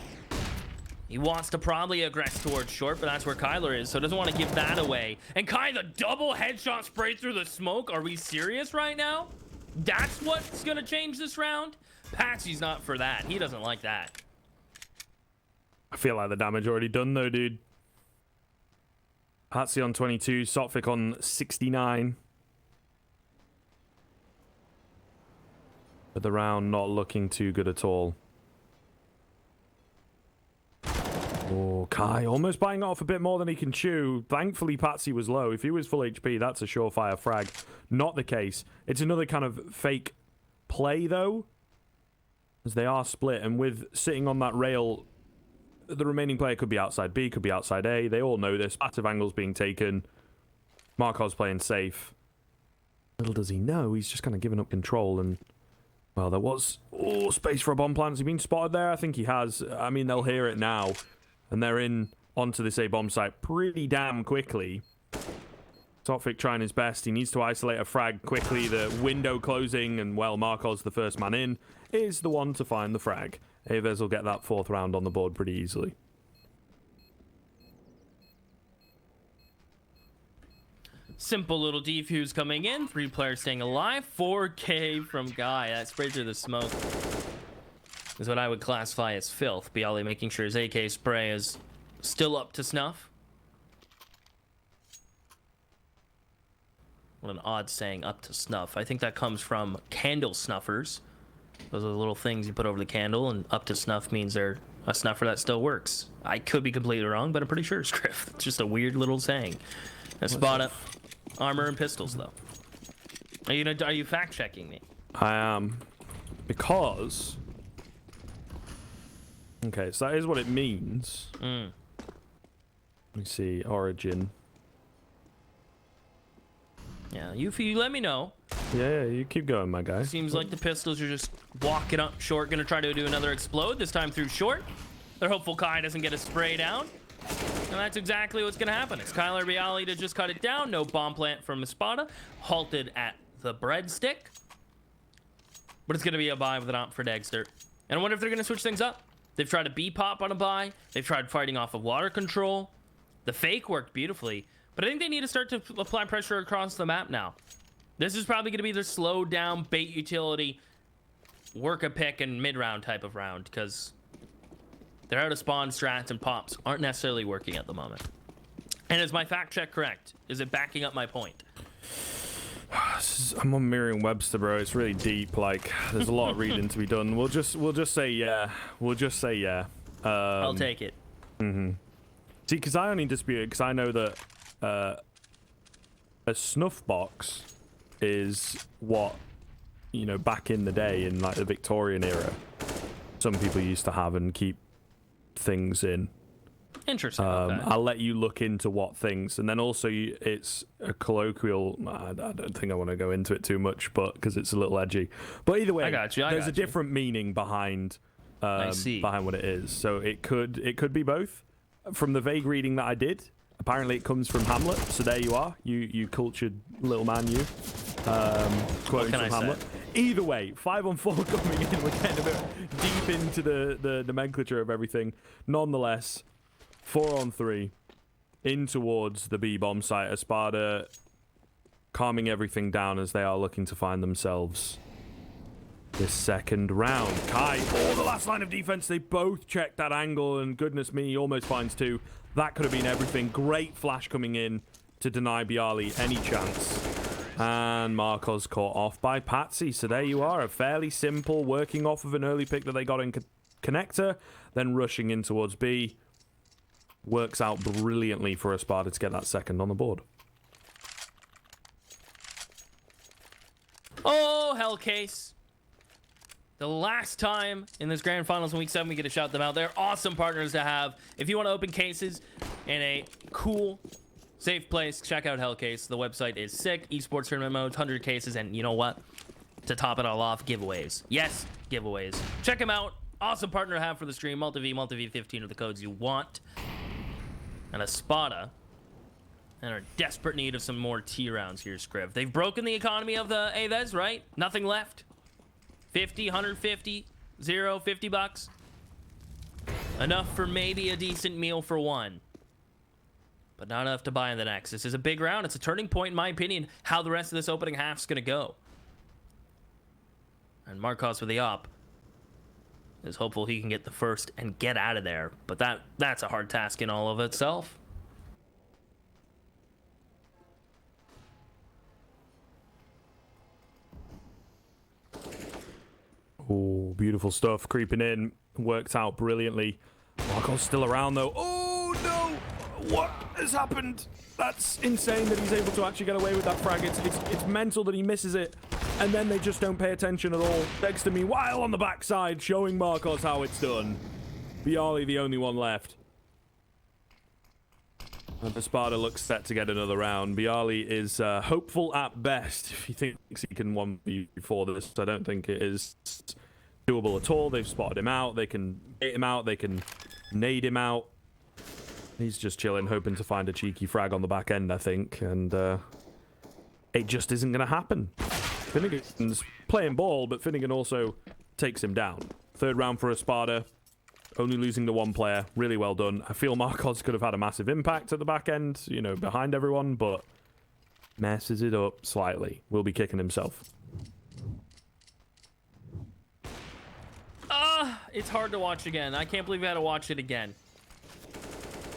He wants to probably aggress towards short, but that's where Kyler is, so doesn't want to give that away. And Kai, the double headshot spray through the smoke. Are we serious right now? That's what's gonna change this round? Patsy's not for that. He doesn't like that. I feel like the damage already done though, dude. Patsy on 22, Sotfik on 69. But the round not looking too good at all. Oh, Kai almost biting off a bit more than he can chew. Thankfully, Patsy was low. If he was full HP, that's a surefire frag. Not the case. It's another kind of fake play, though, as they are split. And with sitting on that rail, the remaining player could be outside B, could be outside A. They all know this. Passive angles being taken. Markov's playing safe. Little does he know, he's just kind of giving up control. And, well, there was space for a bomb plant. Has he been spotted there? I think he has. I mean, they'll hear it now. And they're in onto this A bomb site pretty damn quickly. Sotfik trying his best. He needs to isolate a frag quickly. The window closing, and well, Markov's the first man in, is the one to find the frag. AVEZ will get that 4th round on the board pretty easily. Simple little defuse coming in. 3 players staying alive. 4K from Guy. That spray through the smoke is what I would classify as filth. Bialy making sure his AK spray is still up to snuff. What an odd saying, up to snuff. I think that comes from candle snuffers. Those are the little things you put over the candle, and up to snuff means they're a snuffer that still works. I could be completely wrong, but I'm pretty sure it's Griff. It's just a weird little saying. ESPADA, armor and pistols, though. Are you fact checking me? I am, because. Okay, so that is what it means. Let me see, origin. Yeah, you let me know. Yeah, you keep going, my guy. Seems like the pistols are just walking up short, gonna try to do another explode, this time through short. They're hopeful Kai doesn't get a spray down. And that's exactly what's gonna happen. It's Kyler Bialy to just cut it down. No bomb plant from ESPADA. Halted at the breadstick. But it's gonna be a buy with an op for Dexter. And I wonder if they're gonna switch things up. They've tried a B pop on a buy. They've tried fighting off of water control. The fake worked beautifully. But I think they need to start to apply pressure across the map now. This is probably going to be their slow down bait utility, work a pick and mid-round type of round, because their out of spawn strats and pops aren't necessarily working at the moment. And is my fact check correct? Is it backing up my point? I'm on Merriam-Webster, bro. It's really deep. Like, there's a lot of reading to be done. We'll just say yeah. We'll just say yeah. I'll take it. See, because I only dispute it because I know that a snuff box is what, you know, back in the day in like the Victorian era, some people used to have and keep things in. Interesting. Okay. I'll let you look into what things, and then also it's a colloquial. I don't think I want to go into it too much, but because it's a little edgy. But either way, there's a different meaning behind behind what it is. So it could be both. From the vague reading that I did, apparently it comes from Hamlet. So there you are, you cultured little man, you. Quoting from Hamlet. Either way, 5-on-4 coming in. We're getting a bit deep into the nomenclature of everything. Nonetheless, 4-on-3 in towards the B bomb site. ESPADA calming everything down as they are looking to find themselves this second round. Kai, the last line of defense, they both checked that angle, and goodness me, he almost finds 2. That could have been everything. Great flash coming in to deny Bialy any chance. And Markov's caught off by Patsy. So there you are, a fairly simple working off of an early pick that they got in connector, then rushing in towards B. Works out brilliantly for ESPADA to get that second on the board. Oh, hell case. The last time in this grand finals in week 7 we get to shout them out. They're awesome partners to have. If you want to open cases in a cool, safe place, check out Hellcase. The website is sick. Esports tournament modes, 100 cases, and you know what? to top it all off, giveaways. Yes, giveaways. Check them out. Awesome partner to have for the stream. MultiV15 are the codes you want. And ESPADA. And are in desperate need of some more T rounds here, Scriv. They've broken the economy of the AVEZ, right? Nothing left. 50, 150, 0, 50 bucks. Enough for maybe a decent meal for one. But not enough to buy in the next. This is a big round. It's a turning point, in my opinion, how the rest of this opening half's going to go. And Marcos with the op is hopeful he can get the first and get out of there. But that's a hard task in all of itself. Oh, beautiful stuff. Creeping in. Worked out brilliantly. Marco's still around, though. Oh, no! What has happened? That's insane that he's able to actually get away with that frag. It's mental that he misses it. And then they just don't pay attention at all. Dexter, meanwhile, on the backside, showing Marcos how it's done. Bialy, the only one left. And ESPADA looks set to get another round. Bialy is hopeful at best if he thinks he can 1v4 this. I don't think it is doable at all. They've spotted him out. They can bait him out. They can nade him out. He's just chilling, hoping to find a cheeky frag on the back end, I think. And it just isn't going to happen. Finnegan's playing ball, but Finnegan also takes him down. Third round for ESPADA. Only losing to one player. Really well done. I feel Marcos could have had a massive impact at the back end, you know, behind everyone, but messes it up slightly. Will be kicking himself. It's hard to watch again. I can't believe I had to watch it again.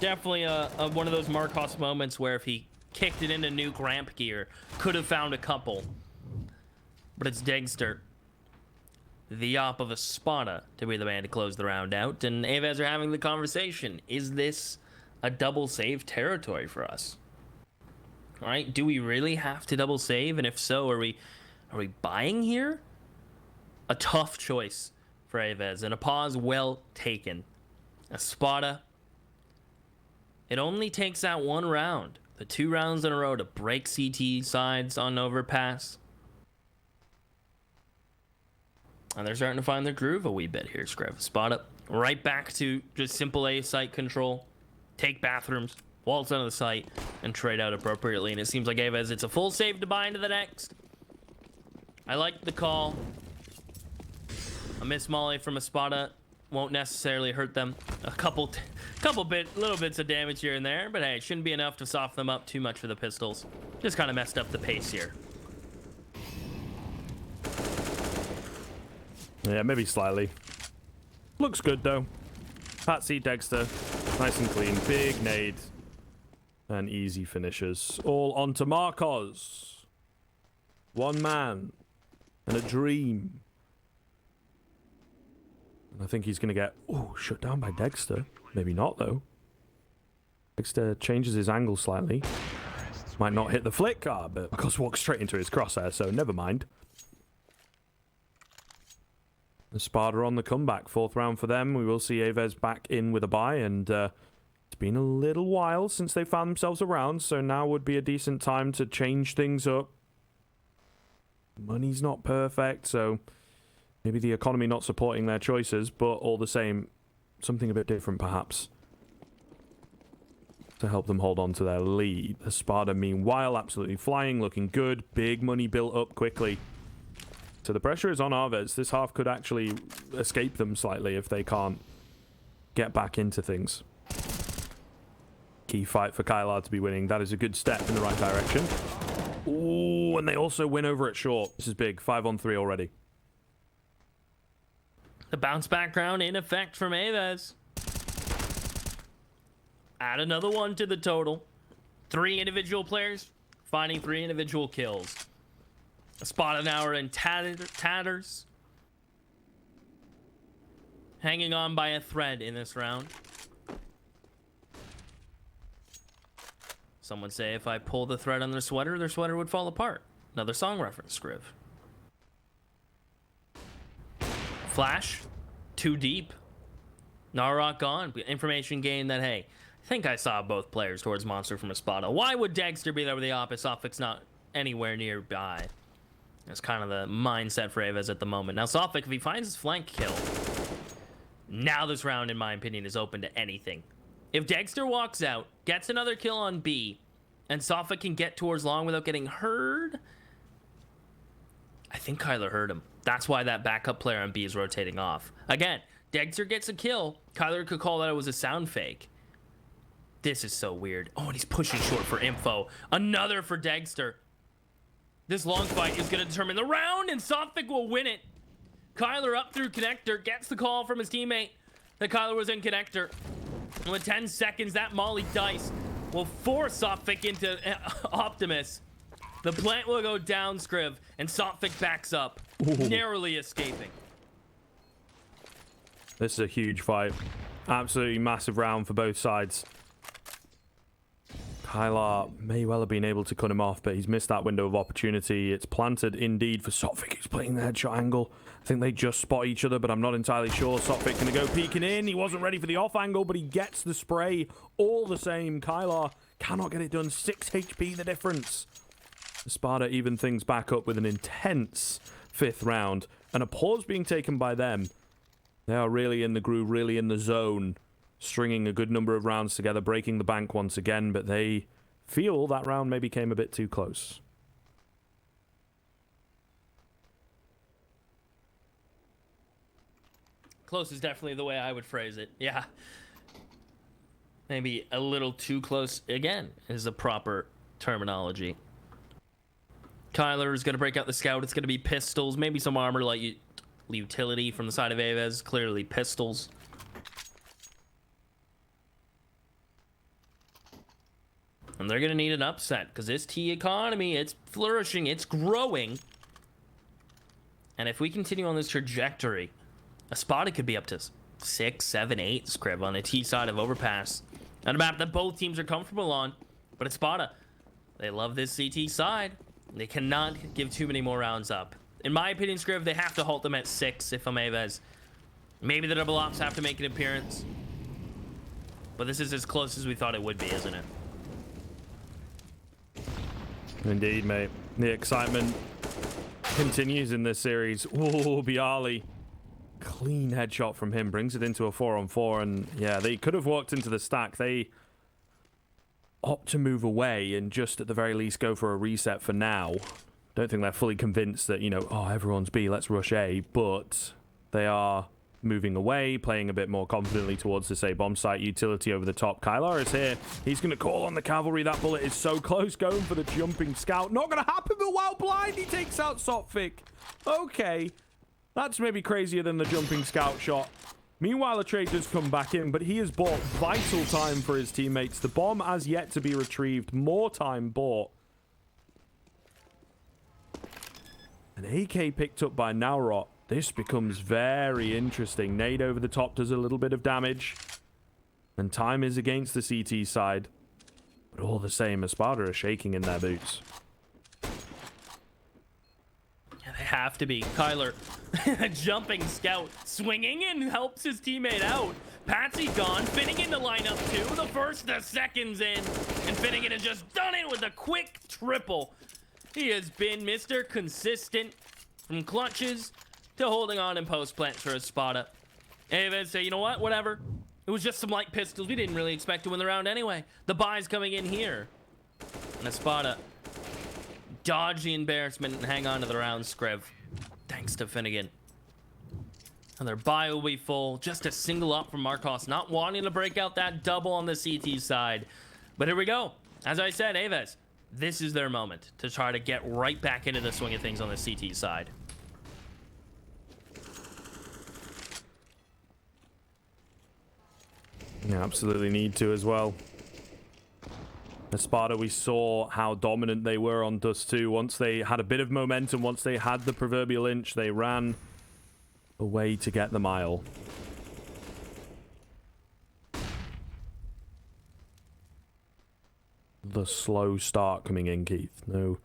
Definitely one of those Marcos moments where if he kicked it into nuke ramp gear, could have found a couple. But it's Dexter, the op of ESPADA, to be the man to close the round out. And AVEZ are having the conversation. Is this a double save territory for us? All right, do we really have to double save? And if so, are we buying here? A tough choice for AVEZ, and a pause well taken. ESPADA, it only takes that one round, the 2 rounds in a row, to break CT sides on overpass. And they're starting to find their groove a wee bit here, Scriv. ESPADA right back to just simple A site control, take bathrooms, waltz onto the site, and trade out appropriately. And it seems like AVEZ, it's a full save to buy into the next. I like the call. A miss molly from ESPADA won't necessarily hurt them. Little bits of damage here and there, but hey, it shouldn't be enough to soften them up too much for the pistols. Just kind of messed up the pace here. Yeah, maybe slightly. Looks good, though. Patsy, Dexter, nice and clean. Big nade. And easy finishes. All onto Marcos. One man. And a dream. And I think he's going to get... Oh, shut down by Dexter. Maybe not, though. Dexter changes his angle slightly. Might not hit the flick, but Marcos walks straight into his crosshair, so never mind. ESPADA on the comeback. 4th round for them. We will see AVEZ back in with a bye, and it's been a little while since they found themselves around, so now would be a decent time to change things up. Money's not perfect, so maybe the economy not supporting their choices, but all the same, something a bit different perhaps to help them hold on to their lead. ESPADA, meanwhile, absolutely flying, looking good. Big money built up quickly. So the pressure is on AVEZ. This half could actually escape them slightly if they can't get back into things. Key fight for Kylar to be winning. That is a good step in the right direction. Ooh, and they also win over at short. This is big. 5-on-3 already. The bounce back round in effect from AVEZ. Add another one to the total. 3 individual players finding 3 individual kills. ESPADA now are in tatters. Hanging on by a thread in this round. Some would say if I pull the thread on their sweater would fall apart. Another song reference, Scriv. Flash, too deep. Narok gone. Information gained that, hey, I think I saw both players towards Monster from ESPADA. Why would Dexter be there with the opposite if it's not anywhere nearby? That's kind of the mindset for AVEZ at the moment. Now, Sophic, if he finds his flank kill, now this round, in my opinion, is open to anything. If Dexter walks out, gets another kill on B, and Sophic can get towards long without getting heard, I think Kyler heard him. That's why that backup player on B is rotating off. Again, Dexter gets a kill. Kyler could call that it was a sound fake. This is so weird. Oh, and he's pushing short for info. Another for Dexter. This long fight is going to determine the round, and Sophic will win it. Kyler up through connector, gets the call from his teammate that Kyler was in connector. And with 10 seconds, that Molly dice will force Sophic into Optimus. The plant will go down, Scriv, and Sophic backs up, narrowly escaping. This is a huge fight. Absolutely massive round for both sides. Kylar may well have been able to cut him off, but he's missed that window of opportunity. It's planted indeed for Sophic. He's playing the headshot angle. I think they just spot each other, but I'm not entirely sure. Sophic going to go peeking in. He wasn't ready for the off angle, but he gets the spray all the same. Kylar cannot get it done. 6 HP the difference. ESPADA even things back up with an intense 5th round, and a pause being taken by them. They are really in the groove, really in the zone, stringing a good number of rounds together, breaking the bank once again, but they feel that round maybe came a bit too close. Close is definitely the way I would phrase it. Yeah. Maybe a little too close, again, is the proper terminology. Kyler is going to break out the scout. It's going to be pistols, maybe some armor like utility from the side of AVEZ. Clearly pistols. And they're going to need an upset because this T economy, it's flourishing, it's growing. And if we continue on this trajectory, ESPADA could be up to 6, 7, 8 Scrib on the T side of Overpass. On a map that both teams are comfortable on. But ESPADA, they love this CT side. They cannot give too many more rounds up. In my opinion, Scrib, they have to halt them at 6 if I'm AVEZ. Maybe the double ops have to make an appearance. But this is as close as we thought it would be, isn't it? Indeed, mate. The excitement continues in this series. Oh, Bialy. Clean headshot from him. Brings it into a 4-on-4. And yeah, they could have walked into the stack. They opt to move away and just at the very least go for a reset for now. Don't think they're fully convinced that, you know, oh, everyone's B, let's rush A. But they are moving away, playing a bit more confidently towards this A bomb site. Utility over the top. Kylar is here. He's going to call on the cavalry. That bullet is so close. Going for the jumping scout. Not going to happen, but while blind, he takes out Sophic. Okay. That's maybe crazier than the jumping scout shot. Meanwhile, a trade does come back in, but he has bought vital time for his teammates. The bomb has yet to be retrieved. More time bought. An AK picked up by Naurot. This becomes very interesting. Nade over the top does a little bit of damage. And time is against the CT side. But all the same, ESPADA are shaking in their boots. Yeah, they have to be. Kyler, a jumping scout, swinging and helps his teammate out. Patsy gone, fitting in the lineup too. The first, the seconds in. And Finnegan has just done it with a quick triple. He has been Mr. Consistent from clutches to holding on in post-plant for ESPADA. AVEZ say, you know what, whatever. It was just some light pistols. We didn't really expect to win the round anyway. The buy's coming in here. And ESPADA dodge the embarrassment and hang on to the round, Scriv. Thanks to Finnegan. And their buy will be full. Just a single up from Marcos, not wanting to break out that double on the CT side. But here we go. As I said, AVEZ, this is their moment to try to get right back into the swing of things on the CT side. Yeah, absolutely need to as well. ESPADA, we saw how dominant they were on Dust 2. Once they had a bit of momentum, once they had the proverbial inch, they ran away to get the mile. The slow start coming in, Keith. No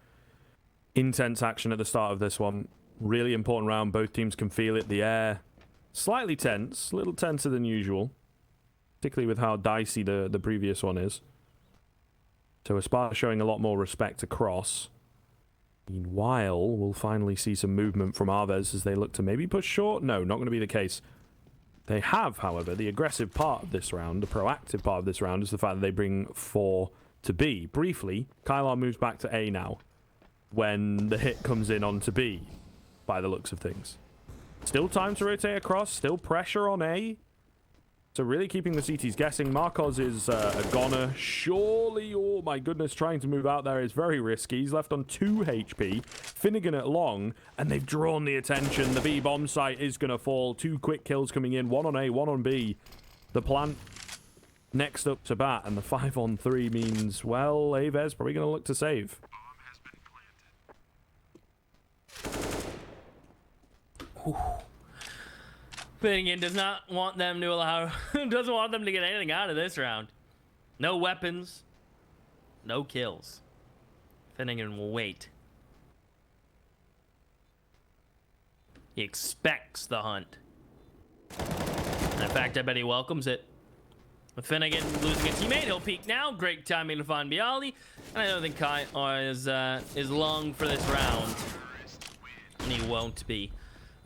intense action at the start of this one. Really important round. Both teams can feel it. The air slightly tense, a little tenser than usual. Particularly with how dicey the previous one is. So ESPADA showing a lot more respect across. Meanwhile, we'll finally see some movement from AVEZ as they look to maybe push short. No, not going to be the case. They have, however, the aggressive part of this round, the proactive part of this round, is the fact that they bring 4 to B. Briefly, Kylar moves back to A now when the hit comes in onto B, by the looks of things. Still time to rotate across, still pressure on A. So really keeping the CTs guessing. Marcos is a goner. Surely, oh my goodness, trying to move out there is very risky. He's left on 2 HP. Finnegan at long, and they've drawn the attention. The B bomb site is going to fall. 2 quick kills coming in, 1 on A, 1 on B. The plant next up to bat, and the 5 on 3 means, well, AVEZ probably going to look to save. Finnegan does not want them to allow, doesn't want them to get anything out of this round. No weapons, no kills. Finnegan will wait. He expects the hunt. And in fact, I bet he welcomes it. With Finnegan losing a teammate, he'll peek now. Great timing to find Bialy. And I don't think Kai is long for this round. And he won't be.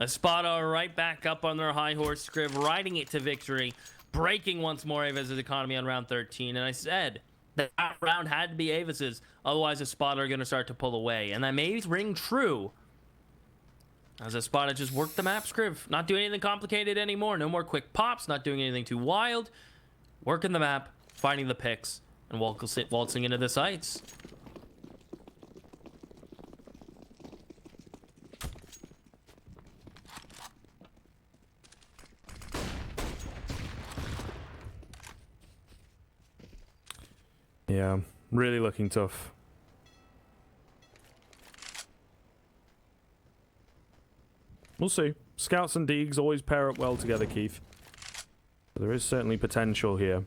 ESPADA right back up on their high horse, Scriv, riding it to victory, breaking once more AVEZ's economy on round 13. And I said that round had to be AVEZ's, otherwise ESPADA are going to start to pull away. And that may ring true, as ESPADA just worked the map, Scriv. Not doing anything complicated anymore. No more quick pops, not doing anything too wild. Working the map, finding the picks, and waltzing into the sites. Yeah, really looking tough. We'll see. Scouts and Deegs always pair up well together, Keith. There is certainly potential here.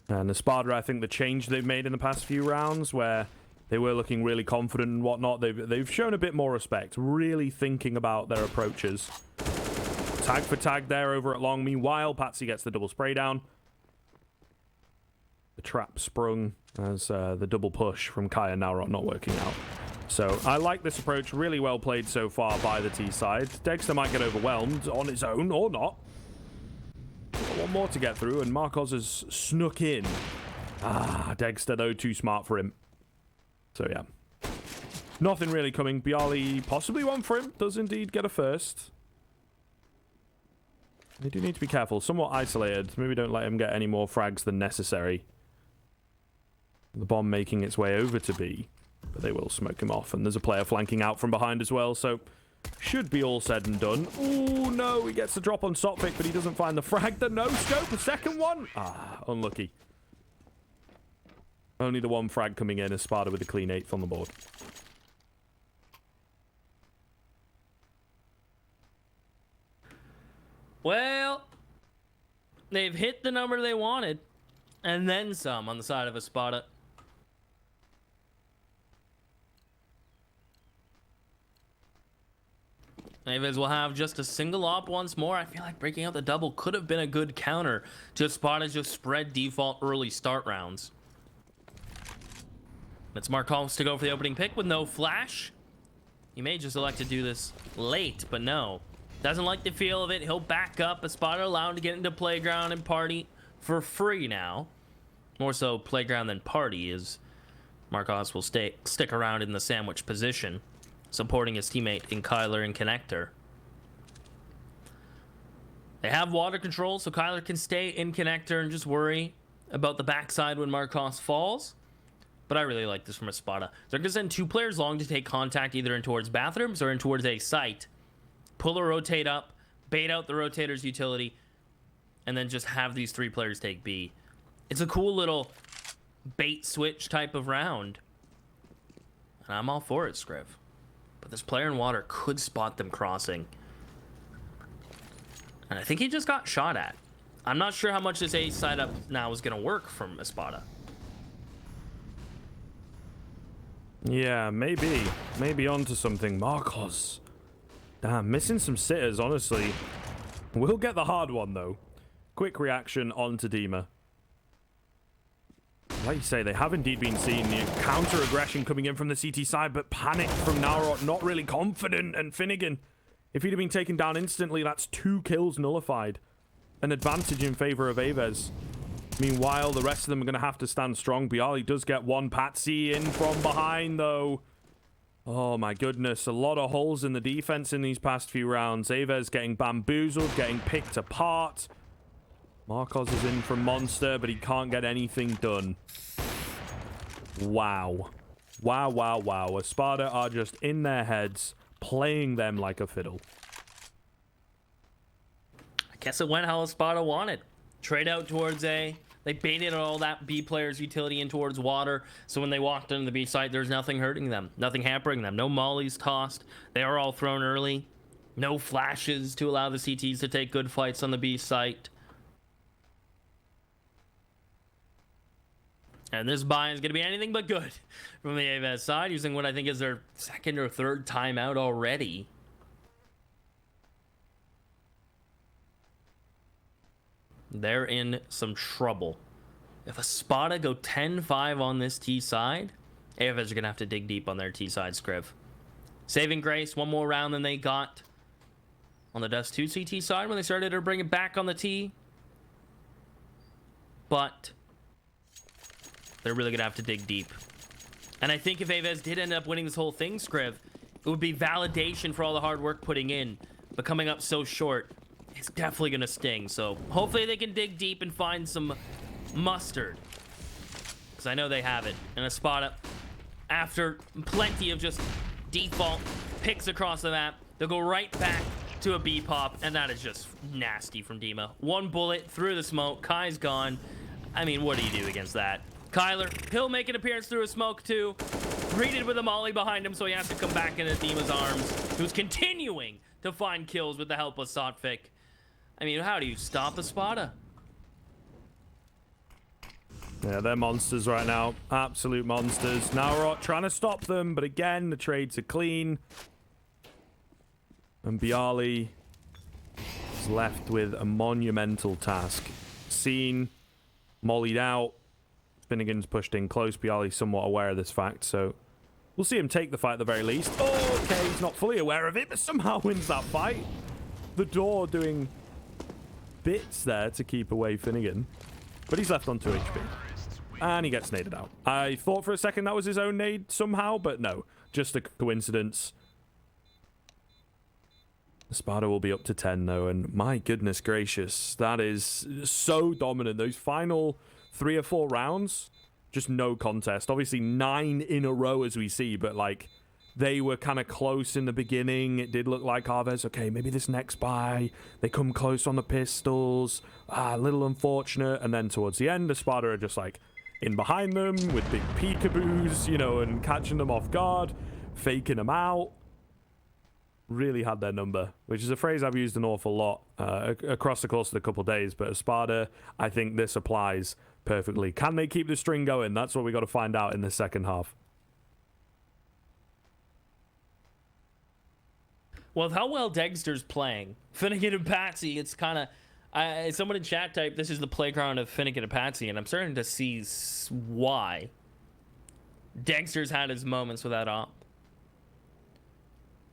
And ESPADA, I think the change they've made in the past few rounds, where they were looking really confident and whatnot, they've shown a bit more respect, really thinking about their approaches. Tag for tag there over at long. Meanwhile, Patsy gets the double spray down. The trap sprung as the double push from Kaya now not working out. So I like this approach. Really well played so far by the T side. Dexter might get overwhelmed on his own or not. One more to get through, and Marcos has snuck in. Ah, Dexter, though, too smart for him. So, yeah. Nothing really coming. Bialy possibly one for him. Does indeed get a first. They do need to be careful. Somewhat isolated. Maybe don't let him get any more frags than necessary. The bomb making its way over to B. But they will smoke him off. And there's a player flanking out from behind as well, so... should be all said and done. Oh no, he gets the drop on Sophic, but he doesn't find the frag. The no-scope, a second one. Ah, unlucky. Only the one frag coming in as ESPADA with a clean 8th on the board. Well, they've hit the number they wanted, and then some on the side of ESPADA. AVEZ will have just a single op once more. I feel like breaking out the double could have been a good counter to ESPADA's just spread default early start rounds. It's Marcos to go for the opening pick with no flash. He may just elect to do this late, but no. Doesn't like the feel of it. He'll back up. ESPADA allowed to get into playground and party for free now. More so playground than party, as Marcos will stick around in the sandwich position, supporting his teammate in Kyler and Connector. They have water control, so Kyler can stay in Connector and just worry about the backside when Marcos falls. But I really like this from ESPADA. They're going to send 2 players long to take contact either in towards bathrooms or in towards a site. Pull a rotate up, bait out the rotator's utility, and then just have these 3 players take B. It's a cool little bait switch type of round. And I'm all for it, Scriv. But this player in water could spot them crossing. And I think he just got shot at. I'm not sure how much this A side up now is going to work from ESPADA. Yeah, maybe. Maybe onto something. Marcos. Damn, missing some sitters, honestly. We'll get the hard one, though. Quick reaction onto Dima. Like you say, they have indeed been seeing the counter-aggression coming in from the CT side, but panic from Naurot, not really confident, and Finnegan, if he'd have been taken down instantly, that's 2 kills nullified. An advantage in favor of AVEZ. Meanwhile, the rest of them are going to have to stand strong. Bialy does get one Patsy in from behind, though. Oh, my goodness. A lot of holes in the defense in these past few rounds. AVEZ getting bamboozled, getting picked apart. Marcos is in from Monster, but he can't get anything done. Wow. Wow, wow, wow. ESPADA are just in their heads, playing them like a fiddle. I guess it went how ESPADA wanted. Trade out towards A. They baited all that B player's utility in towards water, so when they walked into the B site, there's nothing hurting them, nothing hampering them. No mollies tossed. They are all thrown early. No flashes to allow the CTs to take good fights on the B site. And this buy is going to be anything but good from the AVEZ side, using what I think is their 2nd or 3rd timeout already. They're in some trouble. If ESPADA go 10-5 on this T side, AVEZ are going to have to dig deep on their T side, Scriv. Saving grace, one more round than they got on the Dust 2 CT side when they started to bring it back on the T. But they're really going to have to dig deep. And I think if AVEZ did end up winning this whole thing, Scriv, it would be validation for all the hard work putting in. But coming up so short, it's definitely going to sting. So hopefully they can dig deep and find some mustard. Because I know they have it. And ESPADA, after plenty of just default picks across the map, they'll go right back to a B pop. And that is just nasty from Dima. 1 bullet through the smoke. Kai's gone. I mean, what do you do against that? Kyler, he'll make an appearance through a smoke too. Greeted with a molly behind him, so he has to come back into Dima's arms, who's continuing to find kills with the help of Sotfik. I mean, how do you stop ESPADA? Yeah, they're monsters right now. Absolute monsters. Naurot trying to stop them, but again, the trades are clean. And Bialy is left with a monumental task. Seen, mollied out. Finnegan's pushed in close. Bialy's somewhat aware of this fact, so we'll see him take the fight at the very least. Oh, okay, he's not fully aware of it, but somehow wins that fight. The door doing bits there to keep away Finnegan, but he's left on 2 HP. And he gets naded out. I thought for a second that was his own nade somehow, but no. Just a coincidence. ESPADA will be up to 10, though, and my goodness gracious, that is so dominant. Those final 3 or 4 rounds, just no contest. Obviously 9 in a row as we see, but like they were kind of close in the beginning. It did look like AVEZ, okay, maybe this next buy, they come close on the pistols, a little unfortunate, and then towards the end, ESPADA are just like in behind them with big peekaboos, you know, and catching them off guard, faking them out. Really had their number, which is a phrase I've used an awful lot across the course of the couple of days, but ESPADA, I think this applies perfectly. Can they keep the string going? That's what we got to find out in the second half. Well, how well Dexter's playing, Finnegan and Patsy, it's kind of... someone in chat typed, this is the playground of Finnegan and Patsy, and I'm starting to see why. Dexter's had his moments with that op.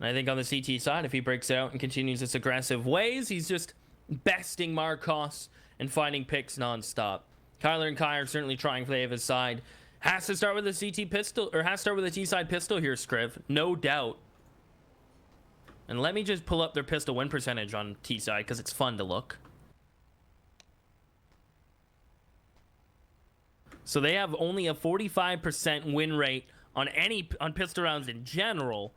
And I think on the CT side, if he breaks out and continues his aggressive ways, he's just besting Marcos and finding picks nonstop. Kyler and Kai are certainly trying for the AVEZ side. Has to start with a CT pistol, or has to start with a T-side pistol here, Scriv. No doubt. And let me just pull up their pistol win percentage on T-side, because it's fun to look. So they have only a 45% win rate on pistol rounds in general,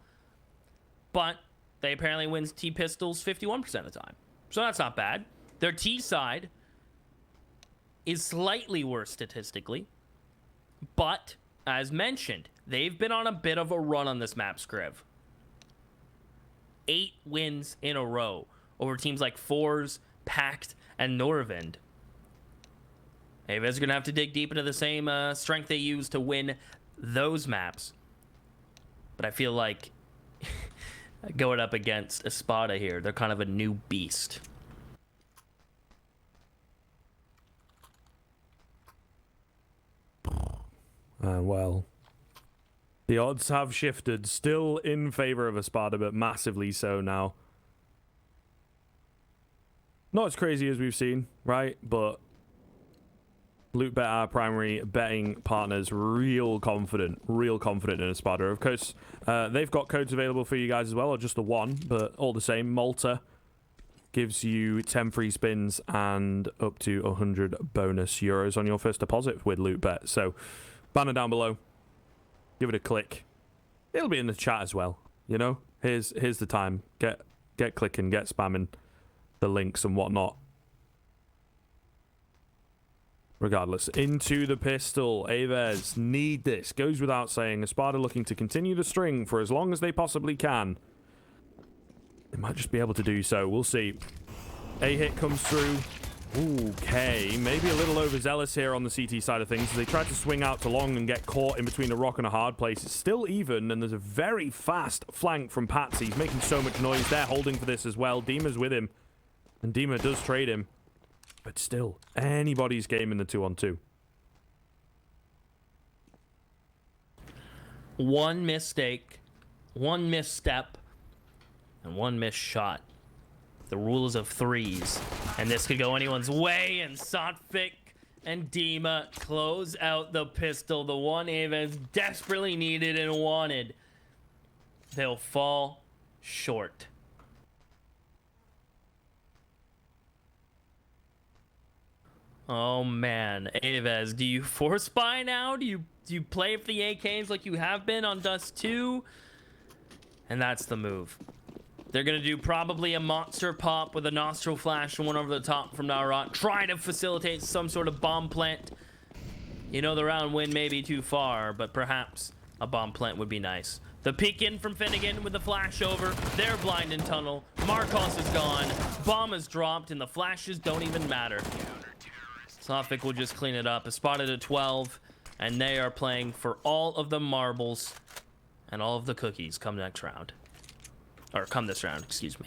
but they apparently win T-pistols 51% of the time. So that's not bad. Their T-side is slightly worse statistically, but as mentioned, they've been on a bit of a run on this map, Scriv. 8 wins in a row over teams like Fours, Pact, and Norvind. AVEZ are going to have to dig deep into the same strength they use to win those maps. But I feel like going up against ESPADA here, they're kind of a new beast. Well, the odds have shifted, still in favor of ESPADA, but massively so now. Not as crazy as we've seen, right? But LootBet, our primary betting partners, real confident in ESPADA. Of course, they've got codes available for you guys as well, or just the one, but all the same. Malta gives you 10 free spins and up to 100 bonus euros on your first deposit with LootBet. So, banner down below. Give it a click. It'll be in the chat as well. You know, here's the time. Get clicking, get spamming the links and whatnot. Regardless, into the pistol. AVEZ need this. Goes without saying. ESPADA looking to continue the string for as long as they possibly can. They might just be able to do so. We'll see. A hit comes through. Okay, maybe a little overzealous here on the CT side of things. They tried to swing out to long and get caught in between a rock and a hard place. It's still even, and there's a very fast flank from Patsy. He's making so much noise. They're holding for this as well. Dima's with him, and Dima does trade him. But still, anybody's game in the 2-on-2. One mistake, one misstep, and one missed shot. The rules of threes. And this could go anyone's way, and Sotfik and Dima close out the pistol. The one AVEZ desperately needed and wanted. They'll fall short. Oh man, AVEZ, do you force buy now? Do you play for the AKs like you have been on Dust 2? And that's the move. They're gonna do probably a monster pop with a nostril flash and one over the top from Narat, try to facilitate some sort of bomb plant. You know, the round win may be too far, but perhaps a bomb plant would be nice. The peek in from Finnegan with the flash over. They're blind in tunnel. Marcos is gone. Bomb is dropped, and the flashes don't even matter. Sofik will just clean it up. ESPADA to 12, and they are playing for all of the marbles and all of the cookies come next round. Or come this round, excuse me.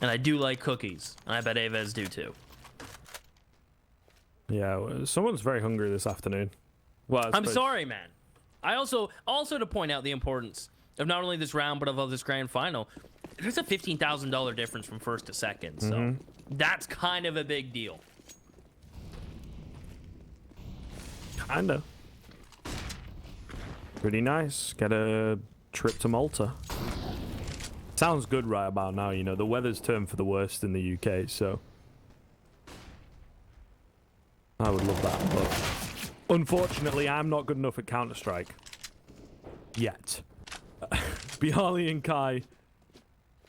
And I do like cookies, and I bet AVEZ do too. Yeah, someone's very hungry this afternoon. Well, I'm sorry, man. I also to point out the importance of not only this round, but of this grand final. There's a $15,000 difference from first to second, so that's kind of a big deal. Kinda. Pretty nice. Get a trip to Malta. Sounds good right about now, you know. The weather's turned for the worst in the UK, so I would love that, but unfortunately I'm not good enough at Counter-Strike. Yet. Bialy and Kai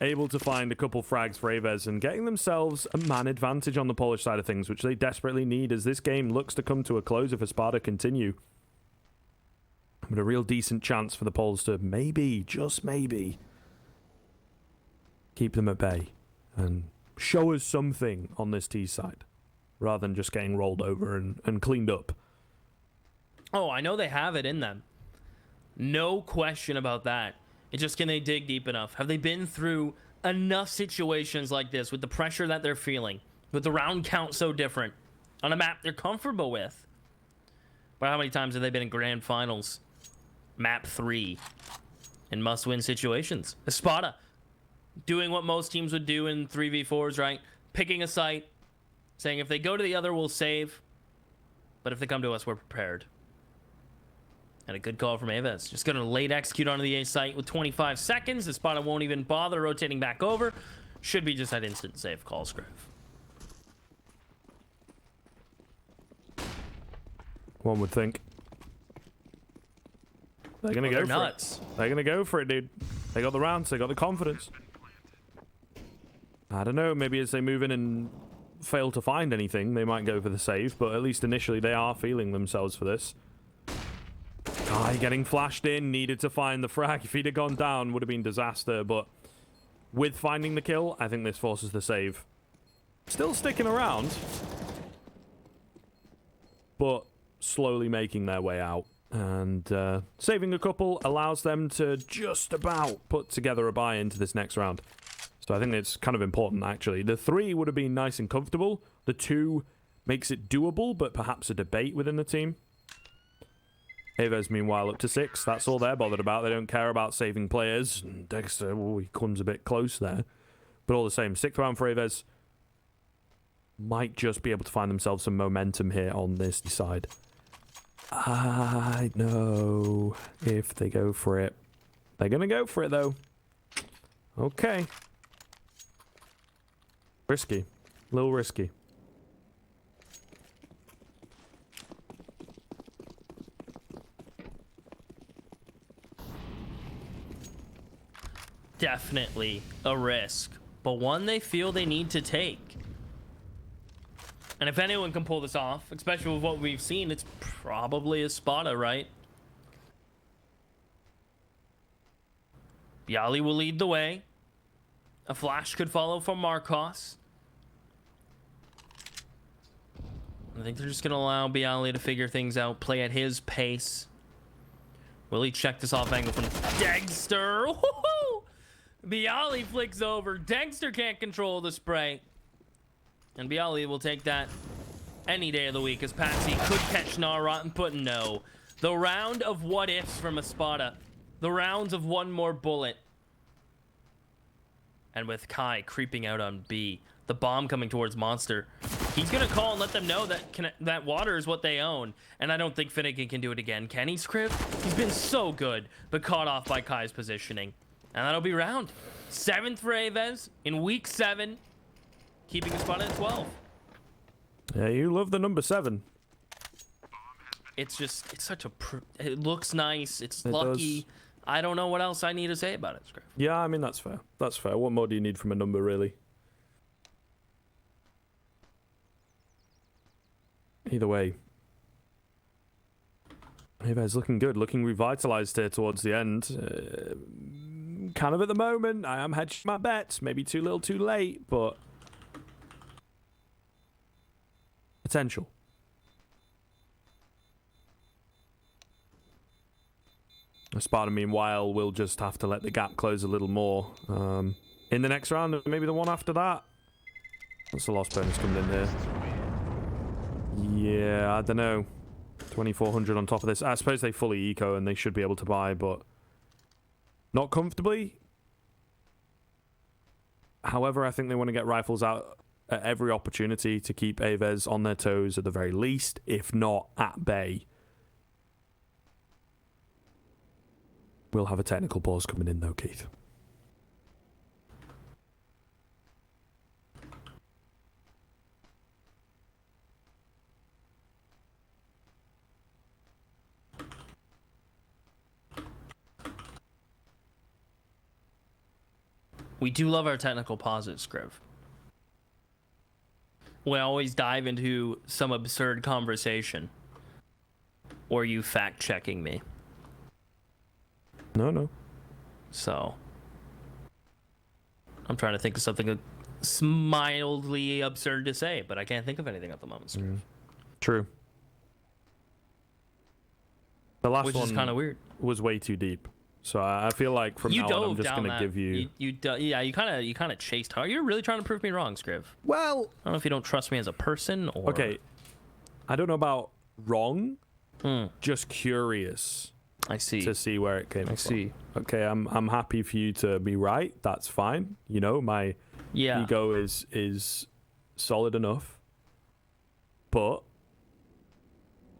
able to find a couple frags for AVEZ and getting themselves a man advantage on the Polish side of things, which they desperately need as this game looks to come to a close if ESPADA continue. But a real decent chance for the Poles to maybe, just maybe, keep them at bay and show us something on this T side rather than just getting rolled over and cleaned up. Oh, I know they have it in them. No question about that. It's just, can they dig deep enough? Have they been through enough situations like this with the pressure that they're feeling, with the round count so different, on a map they're comfortable with? But how many times have they been in grand finals? Map 3 in must-win situations. ESPADA doing what most teams would do in 3v4s, right? Picking a site, saying if they go to the other, we'll save. But if they come to us, we're prepared. And a good call from AVEZ. Just going to late execute onto the A site with 25 seconds. ESPADA won't even bother rotating back over. Should be just that instant save call, Scriff. One would think. They're going to go for nuts. it. They're going to go for it, dude. They got the rounds. They got the confidence. I don't know. Maybe as they move in and fail to find anything, they might go for the save. But at least initially, they are feeling themselves for this. Guy getting flashed in. Needed to find the frag. If he'd have gone down, would have been disaster. But with finding the kill, I think this forces the save. Still sticking around. But slowly making their way out. And saving a couple allows them to just about put together a buy into this next round. So I think it's kind of important, actually. The 3 would have been nice and comfortable. The 2 makes it doable, but perhaps a debate within the team. AVEZ, meanwhile, up to 6. That's all they're bothered about. They don't care about saving players. And Dexter, oh, he comes a bit close there. But all the same, 6th round for AVEZ. Might just be able to find themselves some momentum here on this side. I know if they go for it. They're going to go for it, though. Okay. Risky. A little risky. Definitely a risk, but one they feel they need to take. And if anyone can pull this off, especially with what we've seen, it's probably ESPADA, right? Yali will lead the way. A flash could follow from Marcos. I think they're just going to allow Bialy to figure things out, play at his pace. Will he check this off angle from Dexter? Woohoo! Bialy flicks over. Dexter can't control the spray. And Bialy will take that any day of the week, as Patsy could catch Nara and put no. The round of what ifs from ESPADA. The rounds of one more bullet. And with Kai creeping out on B, the bomb coming towards Monster, he's gonna call and let them know that that water is what they own. And I don't think Finnegan can do it again. Can he, Scriv? He's been so good, but caught off by Kai's positioning. And that'll be round 7th for AVEZ in week 7, keeping ESPADA at 12. Yeah, you love the number 7. It's just, it's such a, it looks nice. It's lucky. Does. I don't know what else I need to say about it, Scriv. Yeah, I mean, that's fair. That's fair. What more do you need from a number, really? Either way. AVEZ looking good, looking revitalized here towards the end. Kind of at the moment, I am hedging my bets. Maybe too little, too late, but potential. ESPADA, meanwhile, will just have to let the gap close a little more. In the next round, maybe the one after that. That's the lost bonus coming in there. Yeah, I don't know. 2,400 on top of this. I suppose they fully eco and they should be able to buy, but not comfortably. However, I think they want to get rifles out at every opportunity to keep AVEZ on their toes at the very least, if not at bay. We'll have a technical pause coming in though, Keith. We do love our technical pauses, Scriv. We always dive into some absurd conversation. Or you fact-checking me. No. So, I'm trying to think of something that's mildly absurd to say, but I can't think of anything at the moment. True. The last Which one is kind of weird. Was way too deep. So I feel like from now on, I'm just going to give you... Yeah, you kind of chased hard. You're really trying to prove me wrong, Scriv. Well... I don't know if you don't trust me as a person or... Okay. I don't know about wrong. Just curious. I see. To see where it came from. I see. Okay, I'm happy for you to be right. That's fine. You know, my ego is solid enough. But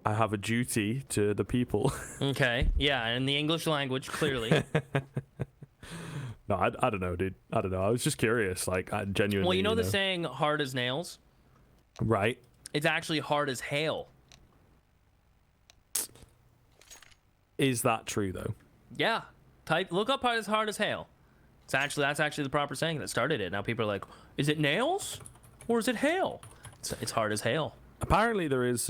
I have a duty to the people. Okay. Yeah, in the English language, clearly. No, I don't know, dude. I don't know. I was just curious. Like, I genuinely... Well, you know the saying, hard as nails? Right. It's actually hard as hail. Is that true, though? Yeah. Look up hard as hail. That's actually the proper saying that started it. Now people are like, is it nails? Or is it hail? It's hard as hail. Apparently there is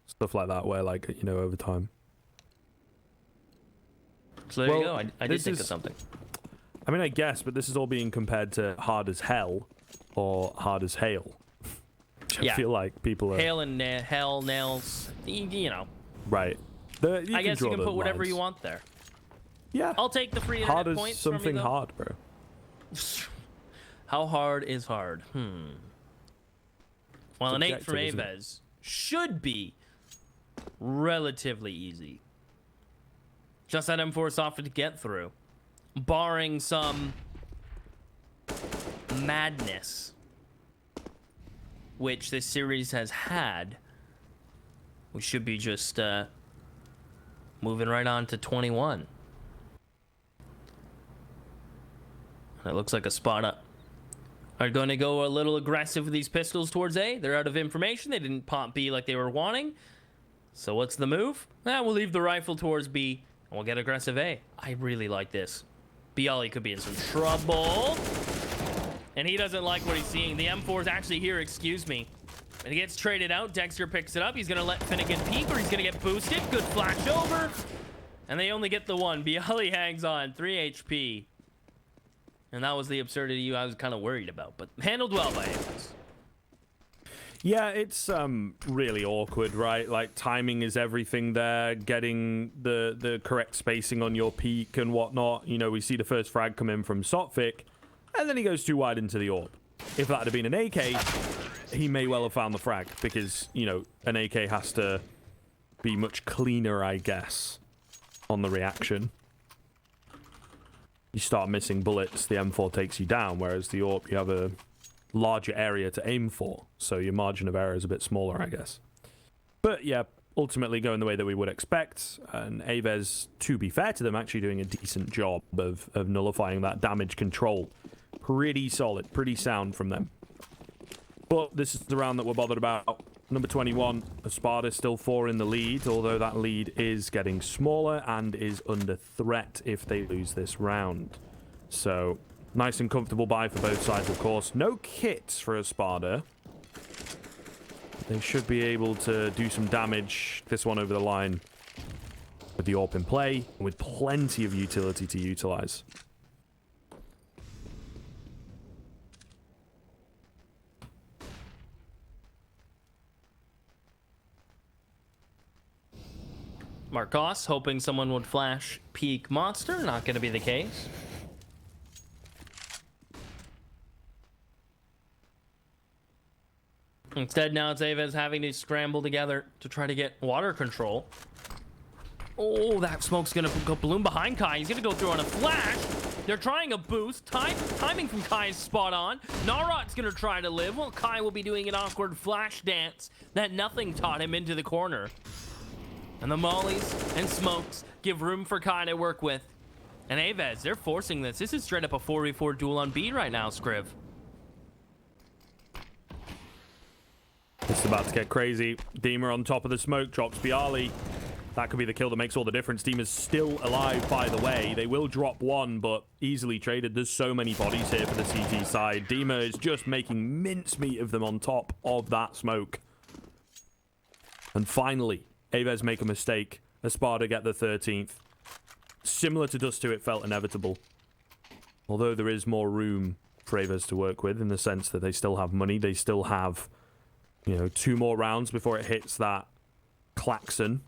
stuff like that where, like, you know, over time. So there you go. I did think of something. I mean, I guess, but this is all being compared to hard as hell or hard as hail. I feel like people are... Hail and hell, nails, you know. Right. I guess you can put whatever you want there. Yeah. I'll take the free internet hard points as something from you, hard, bro. How hard is hard? Well, an 8 from AVEZ should be relatively easy. Just that M4 softer to get through. Barring some madness, which this series has had, we should be just moving right on to 21. It looks like a spot up. Are going to go a little aggressive with these pistols towards A. They're out of information. They didn't pop B like they were wanting. So what's the move? We'll leave the rifle towards B and we'll get aggressive A. I really like this. Bialy could be in some trouble. And he doesn't like what he's seeing. The M4 is actually here, excuse me. And he gets traded out. Dexter picks it up. He's going to let Finnegan peek or he's going to get boosted. Good flash over. And they only get the one. Bialy hangs on. 3 HP. And that was the absurdity I was kind of worried about. But handled well by AVEZ. Yeah, it's really awkward, right? Like, timing is everything there. Getting the correct spacing on your peak and whatnot. You know, we see the first frag come in from Sotvik. And then he goes too wide into the orb. If that had been an AK, he may well have found the frag. Because, you know, an AK has to be much cleaner, I guess, on the reaction. You start missing bullets, the M4 takes you down. Whereas the orb, you have a larger area to aim for. So your margin of error is a bit smaller, I guess. But, yeah, ultimately going the way that we would expect. And AVEZ, to be fair to them, actually doing a decent job of nullifying that damage control. Pretty solid, pretty sound from them. But this is the round that we're bothered about. Number 21, ESPADA still 4 in the lead, although that lead is getting smaller and is under threat if they lose this round. So, nice and comfortable buy for both sides, of course. No kits for ESPADA. They should be able to do some damage. This one over the line with the AWP in play, with plenty of utility to utilize. Marcos hoping someone would flash peek monster. Not going to be the case. Instead, now it's AVEZ having to scramble together to try to get water control. Oh, that smoke's going to go balloon behind Kai. He's going to go through on a flash. They're trying a boost. Timing from Kai is spot on. Narot's going to try to live. Well, Kai will be doing an awkward flash dance that nothing taught him into the corner. And the mollies and smokes give room for Kai to work with. And AVEZ, they're forcing this. This is straight up a 4v4 duel on B right now, Scriv. It's about to get crazy. Dima on top of the smoke, drops Bialy. That could be the kill that makes all the difference. Dima's still alive, by the way. They will drop one, but easily traded. There's so many bodies here for the CT side. Dima is just making mincemeat of them on top of that smoke. And finally, AVEZ make a mistake. ESPADA get the 13th. Similar to Dust 2, it felt inevitable. Although there is more room for AVEZ to work with in the sense that they still have money. They still have, you know, 2 more rounds before it hits that klaxon.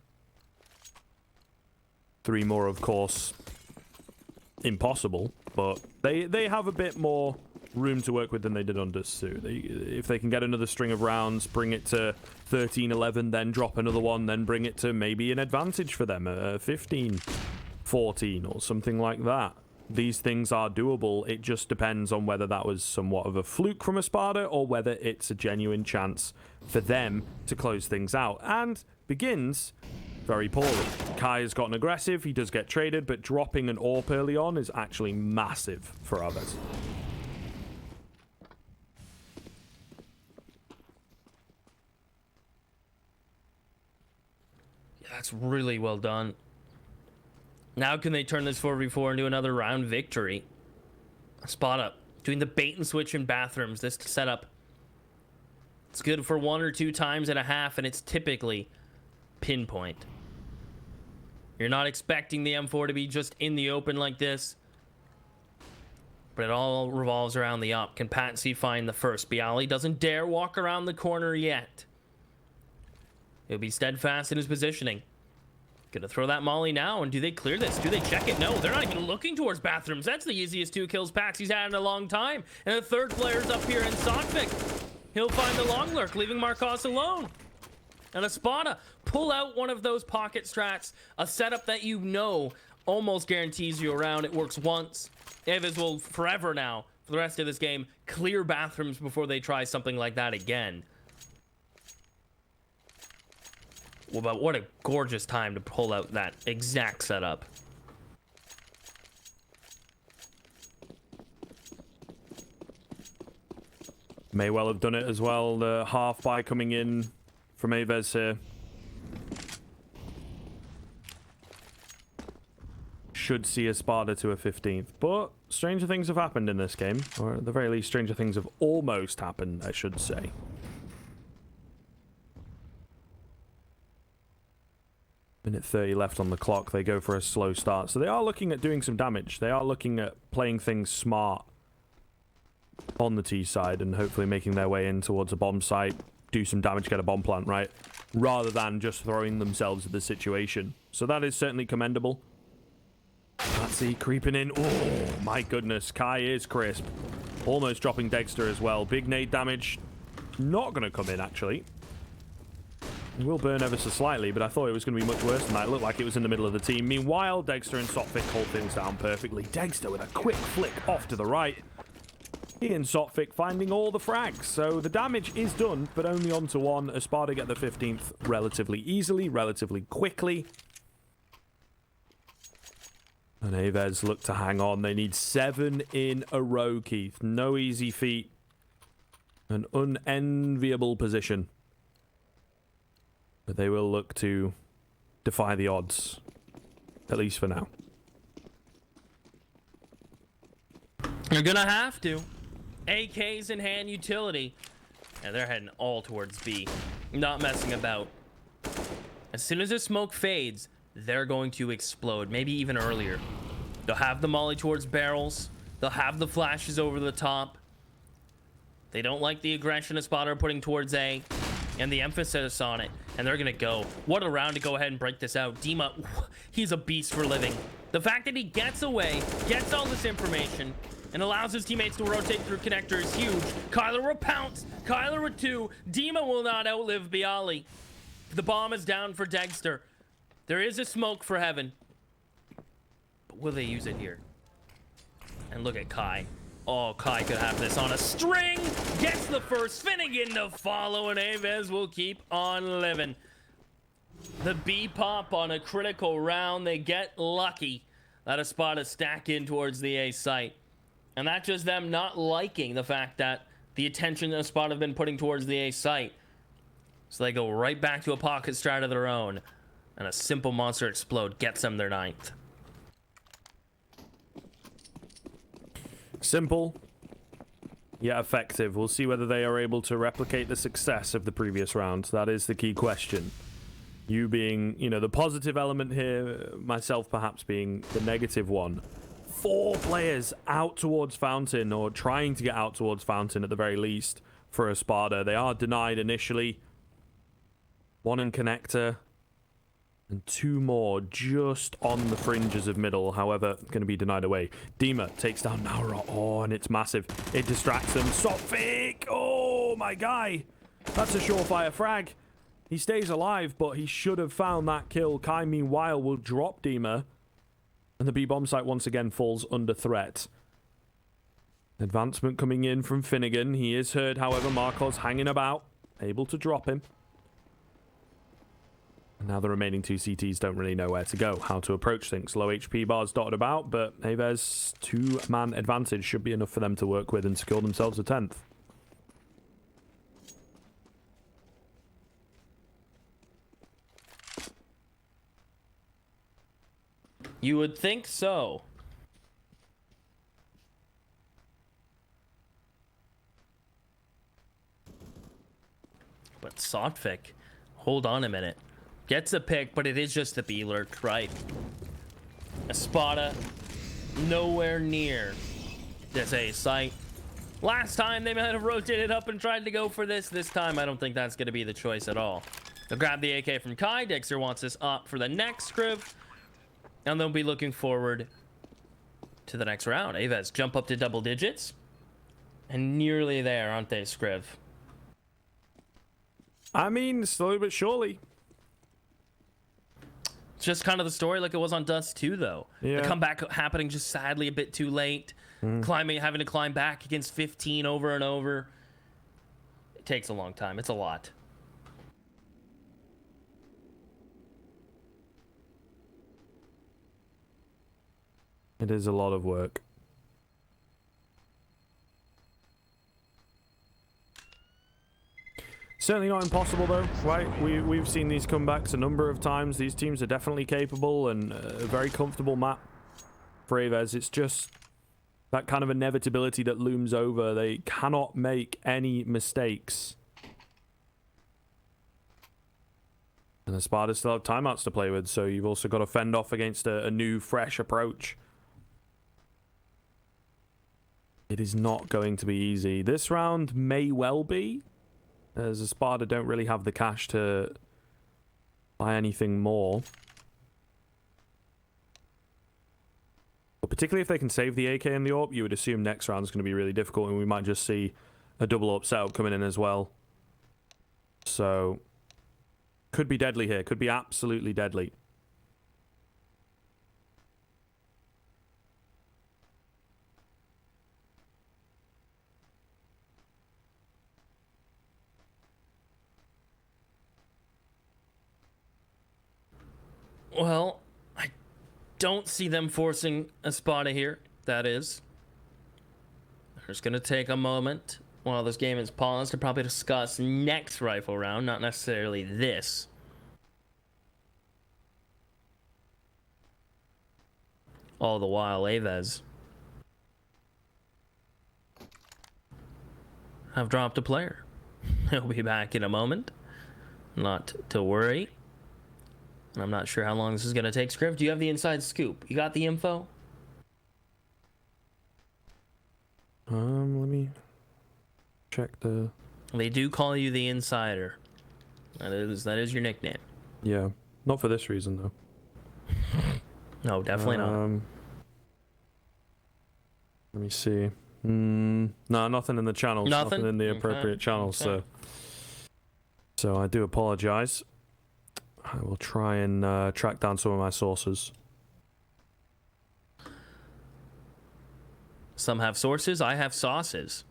3 more, of course, impossible. But they have a bit more room to work with than they did on Dust 2. If they can get another string of rounds, bring it to 13-11, then drop another one, then bring it to maybe an advantage for them, 15-14 or something like that. These things are doable. It just depends on whether that was somewhat of a fluke from ESPADA or whether it's a genuine chance for them to close things out. And begins very poorly. Kai has gotten aggressive. He does get traded, but dropping an AWP early on is actually massive for AVEZ. That's really well done. Now can they turn this 4v4 into another round victory? Spot up. Doing the bait and switch in bathrooms. This setup. It's good for 1 or 2 times and a half, and it's typically pinpoint. You're not expecting the M4 to be just in the open like this. But it all revolves around the up. Can Patsy find the first? Bialy doesn't dare walk around the corner yet. He'll be steadfast in his positioning. Gonna throw that molly now, and do they clear this? Do they check it? No, they're not even looking towards bathrooms. That's the easiest 2 kills Patsy's had in a long time. And the third player's up here in Sotvik. He'll find the long lurk, leaving Marcos alone. And ESPADA pull out one of those pocket strats, a setup that you know almost guarantees you around. It works once. AVEZ will forever now, for the rest of this game, clear bathrooms before they try something like that again. Well, but what a gorgeous time to pull out that exact setup. May well have done it as well. The half buy coming in from AVEZ here. Should see ESPADA to a 15th. But stranger things have happened in this game. Or at the very least, stranger things have almost happened, I should say. Minute 30 left on the clock. They go for a slow start. So they are looking at doing some damage. They are looking at playing things smart on the T side and hopefully making their way in towards a bomb site, do some damage, get a bomb plant, right? Rather than just throwing themselves at the situation. So that is certainly commendable. Let's see, creeping in. Oh, my goodness. Kai is crisp. Almost dropping Dexter as well. Big nade damage. Not going to come in, actually. It will burn ever so slightly, but I thought it was going to be much worse than that. It looked like it was in the middle of the team. Meanwhile, Dexter and Sotfik hold things down perfectly. Dexter with a quick flick off to the right. He and Sotfik finding all the frags. So the damage is done, but only onto one. ESPADA get the 15th relatively easily, relatively quickly. And AVEZ look to hang on. They need 7 in a row, Keith. No easy feat. An unenviable position. But they will look to defy the odds. At least for now. You're gonna have to. AKs in hand, utility. And they're heading all towards B. Not messing about. As soon as the smoke fades, they're going to explode. Maybe even earlier. They'll have the molly towards barrels. They'll have the flashes over the top. They don't like the aggression ESPADA are putting towards A. And the emphasis on it. And they're gonna go. What a round to go ahead and break this out. Dima, he's a beast for living. The fact that he gets away, gets all this information, and allows his teammates to rotate through connector is huge. Kyler will pounce. Kyler with 2. Dima will not outlive Bialy. The bomb is down for Dexter. There is a smoke for heaven. But will they use it here? And look at Kai. Oh, Kai could have this on a string. Gets the first. Finnegan to follow, and AVEZ will keep on living. The B pop on a critical round. They get lucky that ESPADA stack in towards the A site. And that's just them not liking the fact that the attention that ESPADA have been putting towards the A site. So they go right back to a pocket strat of their own. And a simple monster explode gets them their 9th. Simple, yet effective. We'll see whether they are able to replicate the success of the previous round. That is the key question. You being, you know, the positive element here, myself perhaps being the negative one. 4 players out towards Fountain, or trying to get out towards Fountain at the very least, for ESPADA. They are denied initially. 1 in connector. And 2 more just on the fringes of middle. However, going to be denied away. Dima takes down Naura. Oh, and it's massive. It distracts them. Sotfik! Oh, my guy. That's a surefire frag. He stays alive, but he should have found that kill. Kai, meanwhile, will drop Dima. And the B-bomb site once again falls under threat. Advancement coming in from Finnegan. He is heard, however. Marcos hanging about. Able to drop him. And now the remaining 2 CTs don't really know where to go, how to approach things. Low HP bars dotted about, but AVEZ 2-man advantage should be enough for them to work with and secure themselves a 10th. You would think so. But Sotfik, hold on a minute. Gets a pick, but it is just a B lurk, right? ESPADA, nowhere near this A site. Last time they might have rotated up and tried to go for this. This time, I don't think that's going to be the choice at all. They'll grab the AK from Kai. Dexter wants this up for the next scriv. And they'll be looking forward to the next round. AVEZ jump up to double digits. And nearly there, aren't they, Scriv? I mean, slowly but surely. It's just kind of the story like it was on Dust 2, though. Yeah. The comeback happening just sadly a bit too late. Having to climb back against 15 over and over. It takes a long time. It's a lot. It is a lot of work. Certainly not impossible, though, right? We've seen these comebacks a number of times. These teams are definitely capable and a very comfortable map for AVEZ. It's just that kind of inevitability that looms over. They cannot make any mistakes. And the ESPADA still have timeouts to play with, so you've also got to fend off against a new, fresh approach. It is not going to be easy. This round may well be, as ESPADA don't really have the cash to buy anything more. But particularly if they can save the AK and the AWP, you would assume next round is going to be really difficult, and we might just see a double AWP setup coming in as well. So, could be deadly here. Could be absolutely deadly. Well, I don't see them forcing a ESPADA here, that is. They're just going to take a moment while this game is paused to probably discuss next rifle round, not necessarily this. All the while, AVEZ have dropped a player. He'll be back in a moment. Not to worry. I'm not sure how long this is going to take. Scriv, do you have the inside scoop? You got the info? Let me check the... They do call you the insider. That is your nickname. Yeah, not for this reason, though. No, definitely not. Let me see. No, nothing in the channels. Nothing in the appropriate channels, okay. So I do apologize. I will try and track down some of my sources. Some have sources, I have sauces.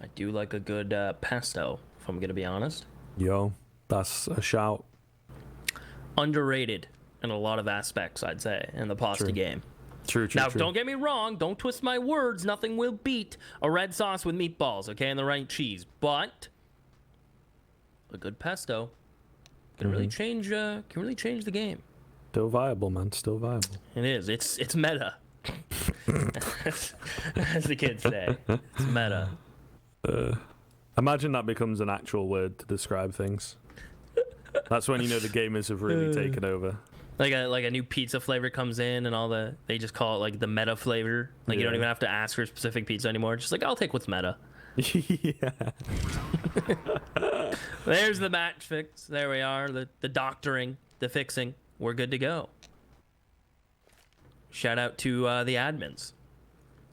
I do like a good pesto, if I'm going to be honest. Yo, that's a shout. Underrated in a lot of aspects, I'd say, in the pasta game. True. Now, don't get me wrong. Don't twist my words. Nothing will beat a red sauce with meatballs, okay, and the right cheese. But a good pesto can really change the game. Still viable, man. Still viable. It is. It's meta. As the kids say, it's meta. Imagine that becomes an actual word to describe things. That's when you know the gamers have really taken over. Like a new pizza flavor comes in and they just call it like the meta flavor. Like you don't even have to ask for a specific pizza anymore. Just like, I'll take what's meta. Yeah. There's the match fix. There we are. The doctoring, the fixing. We're good to go. Shout out to the admins.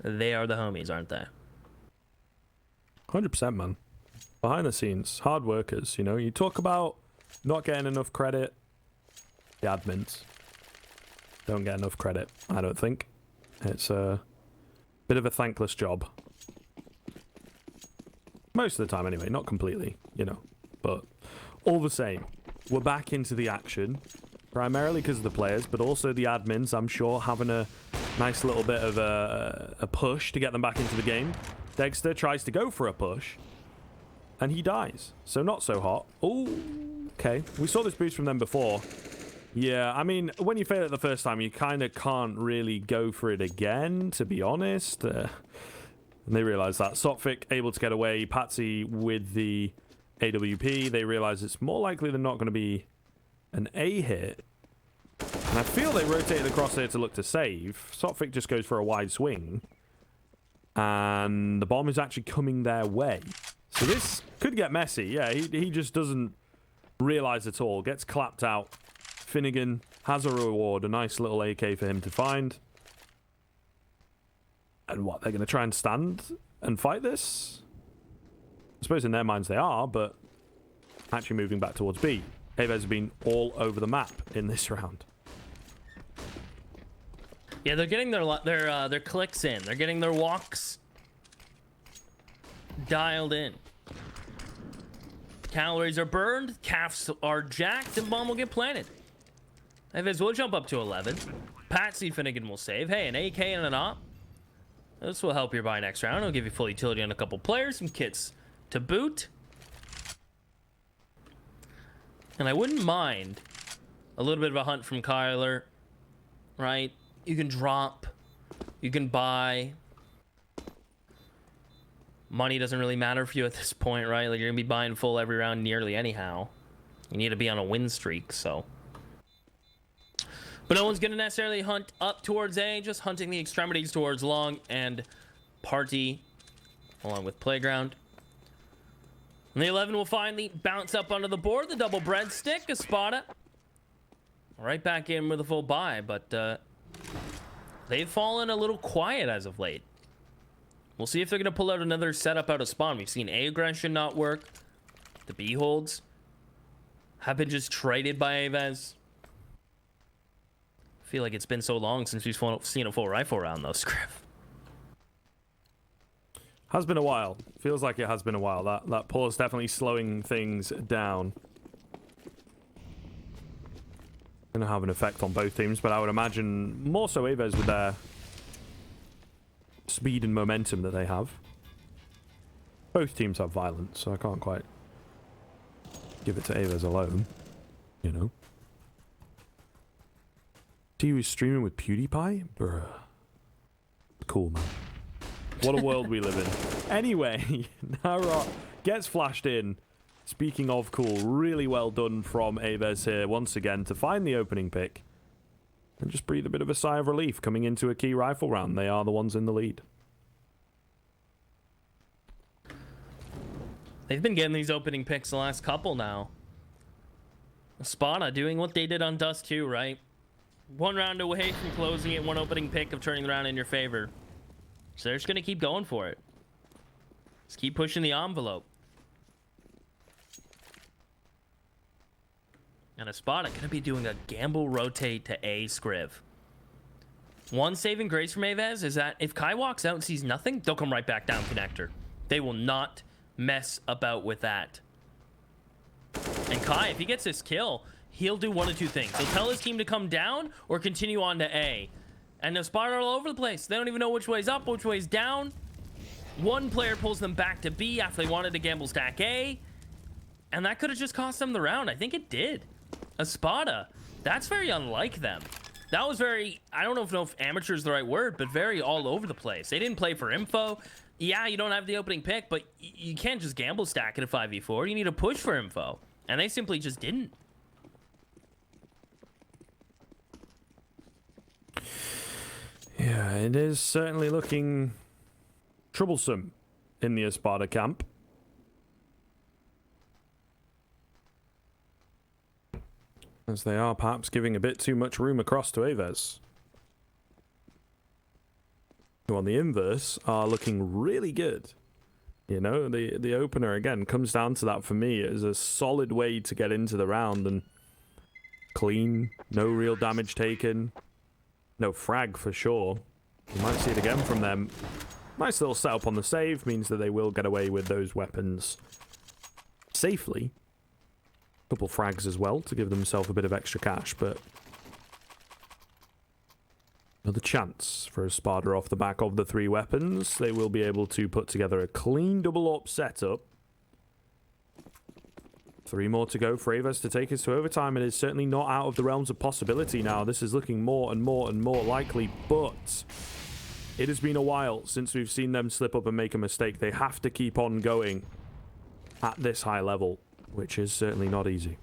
They are the homies, aren't they? 100%, man. Behind the scenes, hard workers. You know, you talk about not getting enough credit. The admins don't get enough credit, I don't think. It's a bit of a thankless job. Most of the time, anyway. Not completely, you know. But all the same, we're back into the action. Primarily because of the players, but also the admins, I'm sure, having a nice little bit of a push to get them back into the game. Dexter tries to go for a push, and he dies. So not so hot. Oh, okay. We saw this boost from them before. Yeah, I mean, when you fail it the first time, you kind of can't really go for it again, to be honest. And they realize that. Sotfik able to get away. Patsy with the AWP. They realize it's more likely than not going to be an A hit. And I feel they rotated across here to look to save. Sotfik just goes for a wide swing. And the bomb is actually coming their way. So this could get messy. Yeah, he just doesn't realize at all. Gets clapped out. Finnegan has a reward. A nice little AK for him to find. And what, they're going to try and stand and fight this? I suppose in their minds they are, but actually moving back towards B. AVEZ have been all over the map in this round. Yeah, they're getting their clicks in. They're getting their walks dialed in. Calories are burned, calves are jacked, and bomb will get planted. AVEZ will jump up to 11. Patsy Finnegan will save. Hey, an AK and an op. This will help your buy next round. It'll give you full utility on a couple players, some kits to boot. And I wouldn't mind a little bit of a hunt from Kyler, right? You can drop, you can buy. Money doesn't really matter for you at this point, right? Like, you're gonna be buying full every round nearly anyhow. You need to be on a win streak, so. But no one's gonna necessarily hunt up towards A, just hunting the extremities towards long and party, along with playground. And the 11 will finally bounce up onto the board. The double breadstick, ESPADA. Right back in with a full buy, but they've fallen a little quiet as of late. We'll see if they're going to pull out another setup out of spawn. We've seen A aggression not work. The B holds have been just traded by AVEZ. I feel like it's been so long since we've seen a full rifle round, though, Scriv. Has been a while. Feels like it has been a while. That pause definitely slowing things down. Going to have an effect on both teams, but I would imagine more so AVEZ with their speed and momentum that they have. Both teams have violence, so I can't quite give it to AVEZ alone, you know. He was streaming with PewDiePie? Bruh. Cool, man. What a world we live in. Anyway, Narot gets flashed in. Speaking of cool, really well done from AVEZ here once again to find the opening pick. And just breathe a bit of a sigh of relief coming into a key rifle round. They are the ones in the lead. They've been getting these opening picks the last couple now. ESPADA doing what they did on Dust 2, right? One round away from closing it, one opening pick of turning the round in your favor. So they're just going to keep going for it. Just keep pushing the envelope. And ESPADA going to be doing a gamble rotate to A, Scriv. One saving grace from AVEZ is that if Kai walks out and sees nothing, they'll come right back down connector. They will not mess about with that. And Kai, if he gets this kill, he'll do one of two things. He'll tell his team to come down or continue on to A. And ESPADA are all over the place. They don't even know which way's up, which way's down. One player pulls them back to B after they wanted to gamble stack A. And that could have just cost them the round. I think it did. ESPADA, that's very unlike them. That was very, I don't know if amateur is the right word, but very all over the place. They didn't play for info. Yeah, you don't have the opening pick, but you can't just gamble stack at a 5v4. You need to push for info. And they simply just didn't. Yeah, it is certainly looking troublesome in the ESPADA camp. As they are perhaps giving a bit too much room across to AVEZ, who on the inverse are looking really good. You know, the opener again comes down to that for me. It is a solid way to get into the round and clean, no real damage taken. No frag for sure. You might see it again from them. Nice little setup on the save means that they will get away with those weapons safely. Couple frags as well to give themselves a bit of extra cash, but another chance for ESPADA off the back of the 3 weapons. They will be able to put together a clean double up setup. 3 more to go for AVEZ to take us to overtime. It is certainly not out of the realms of possibility now. This is looking more and more and more likely, but it has been a while since we've seen them slip up and make a mistake. They have to keep on going at this high level, which is certainly not easy.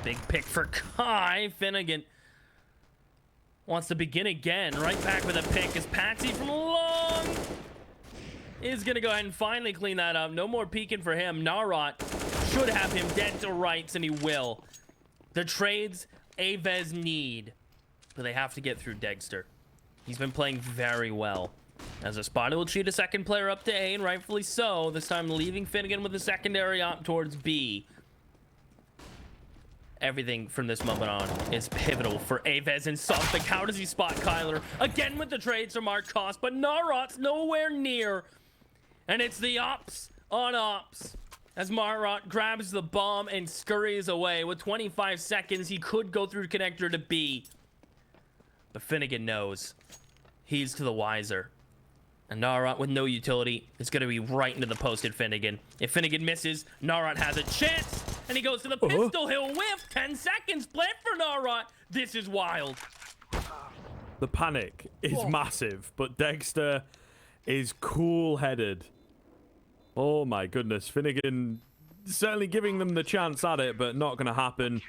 Big pick for Kai. Finnegan wants to begin again. Right back with a pick as Patsy from long is going to go ahead and finally clean that up. No more peeking for him. Narot should have him dead to rights, and he will. The trades AVEZ need, but they have to get through Dexter. He's been playing very well. As ESPADA will cheat a second player up to A, and rightfully so. This time leaving Finnegan with a secondary op towards B. Everything from this moment on is pivotal for AVEZ and something. How does he spot Kyler? Again with the trades from Marcos, but Narot's nowhere near. And it's the ops on ops. As Marot grabs the bomb and scurries away. With 25 seconds, he could go through connector to B. But Finnegan knows. He's to the wiser. And Narot with no utility is going to be right into the posted Finnegan. If Finnegan misses, Narot has a chance. And he goes to the pistol. He'll whiff. 10 seconds left for Narot. This is wild. The panic is massive, but Dexter is cool-headed. Oh my goodness. Finnegan certainly giving them the chance at it, but not going to happen.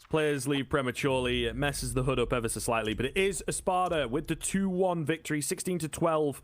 Players leave prematurely. It messes the hood up ever so slightly, but it is ESPADA with the 2-1 victory, 16-12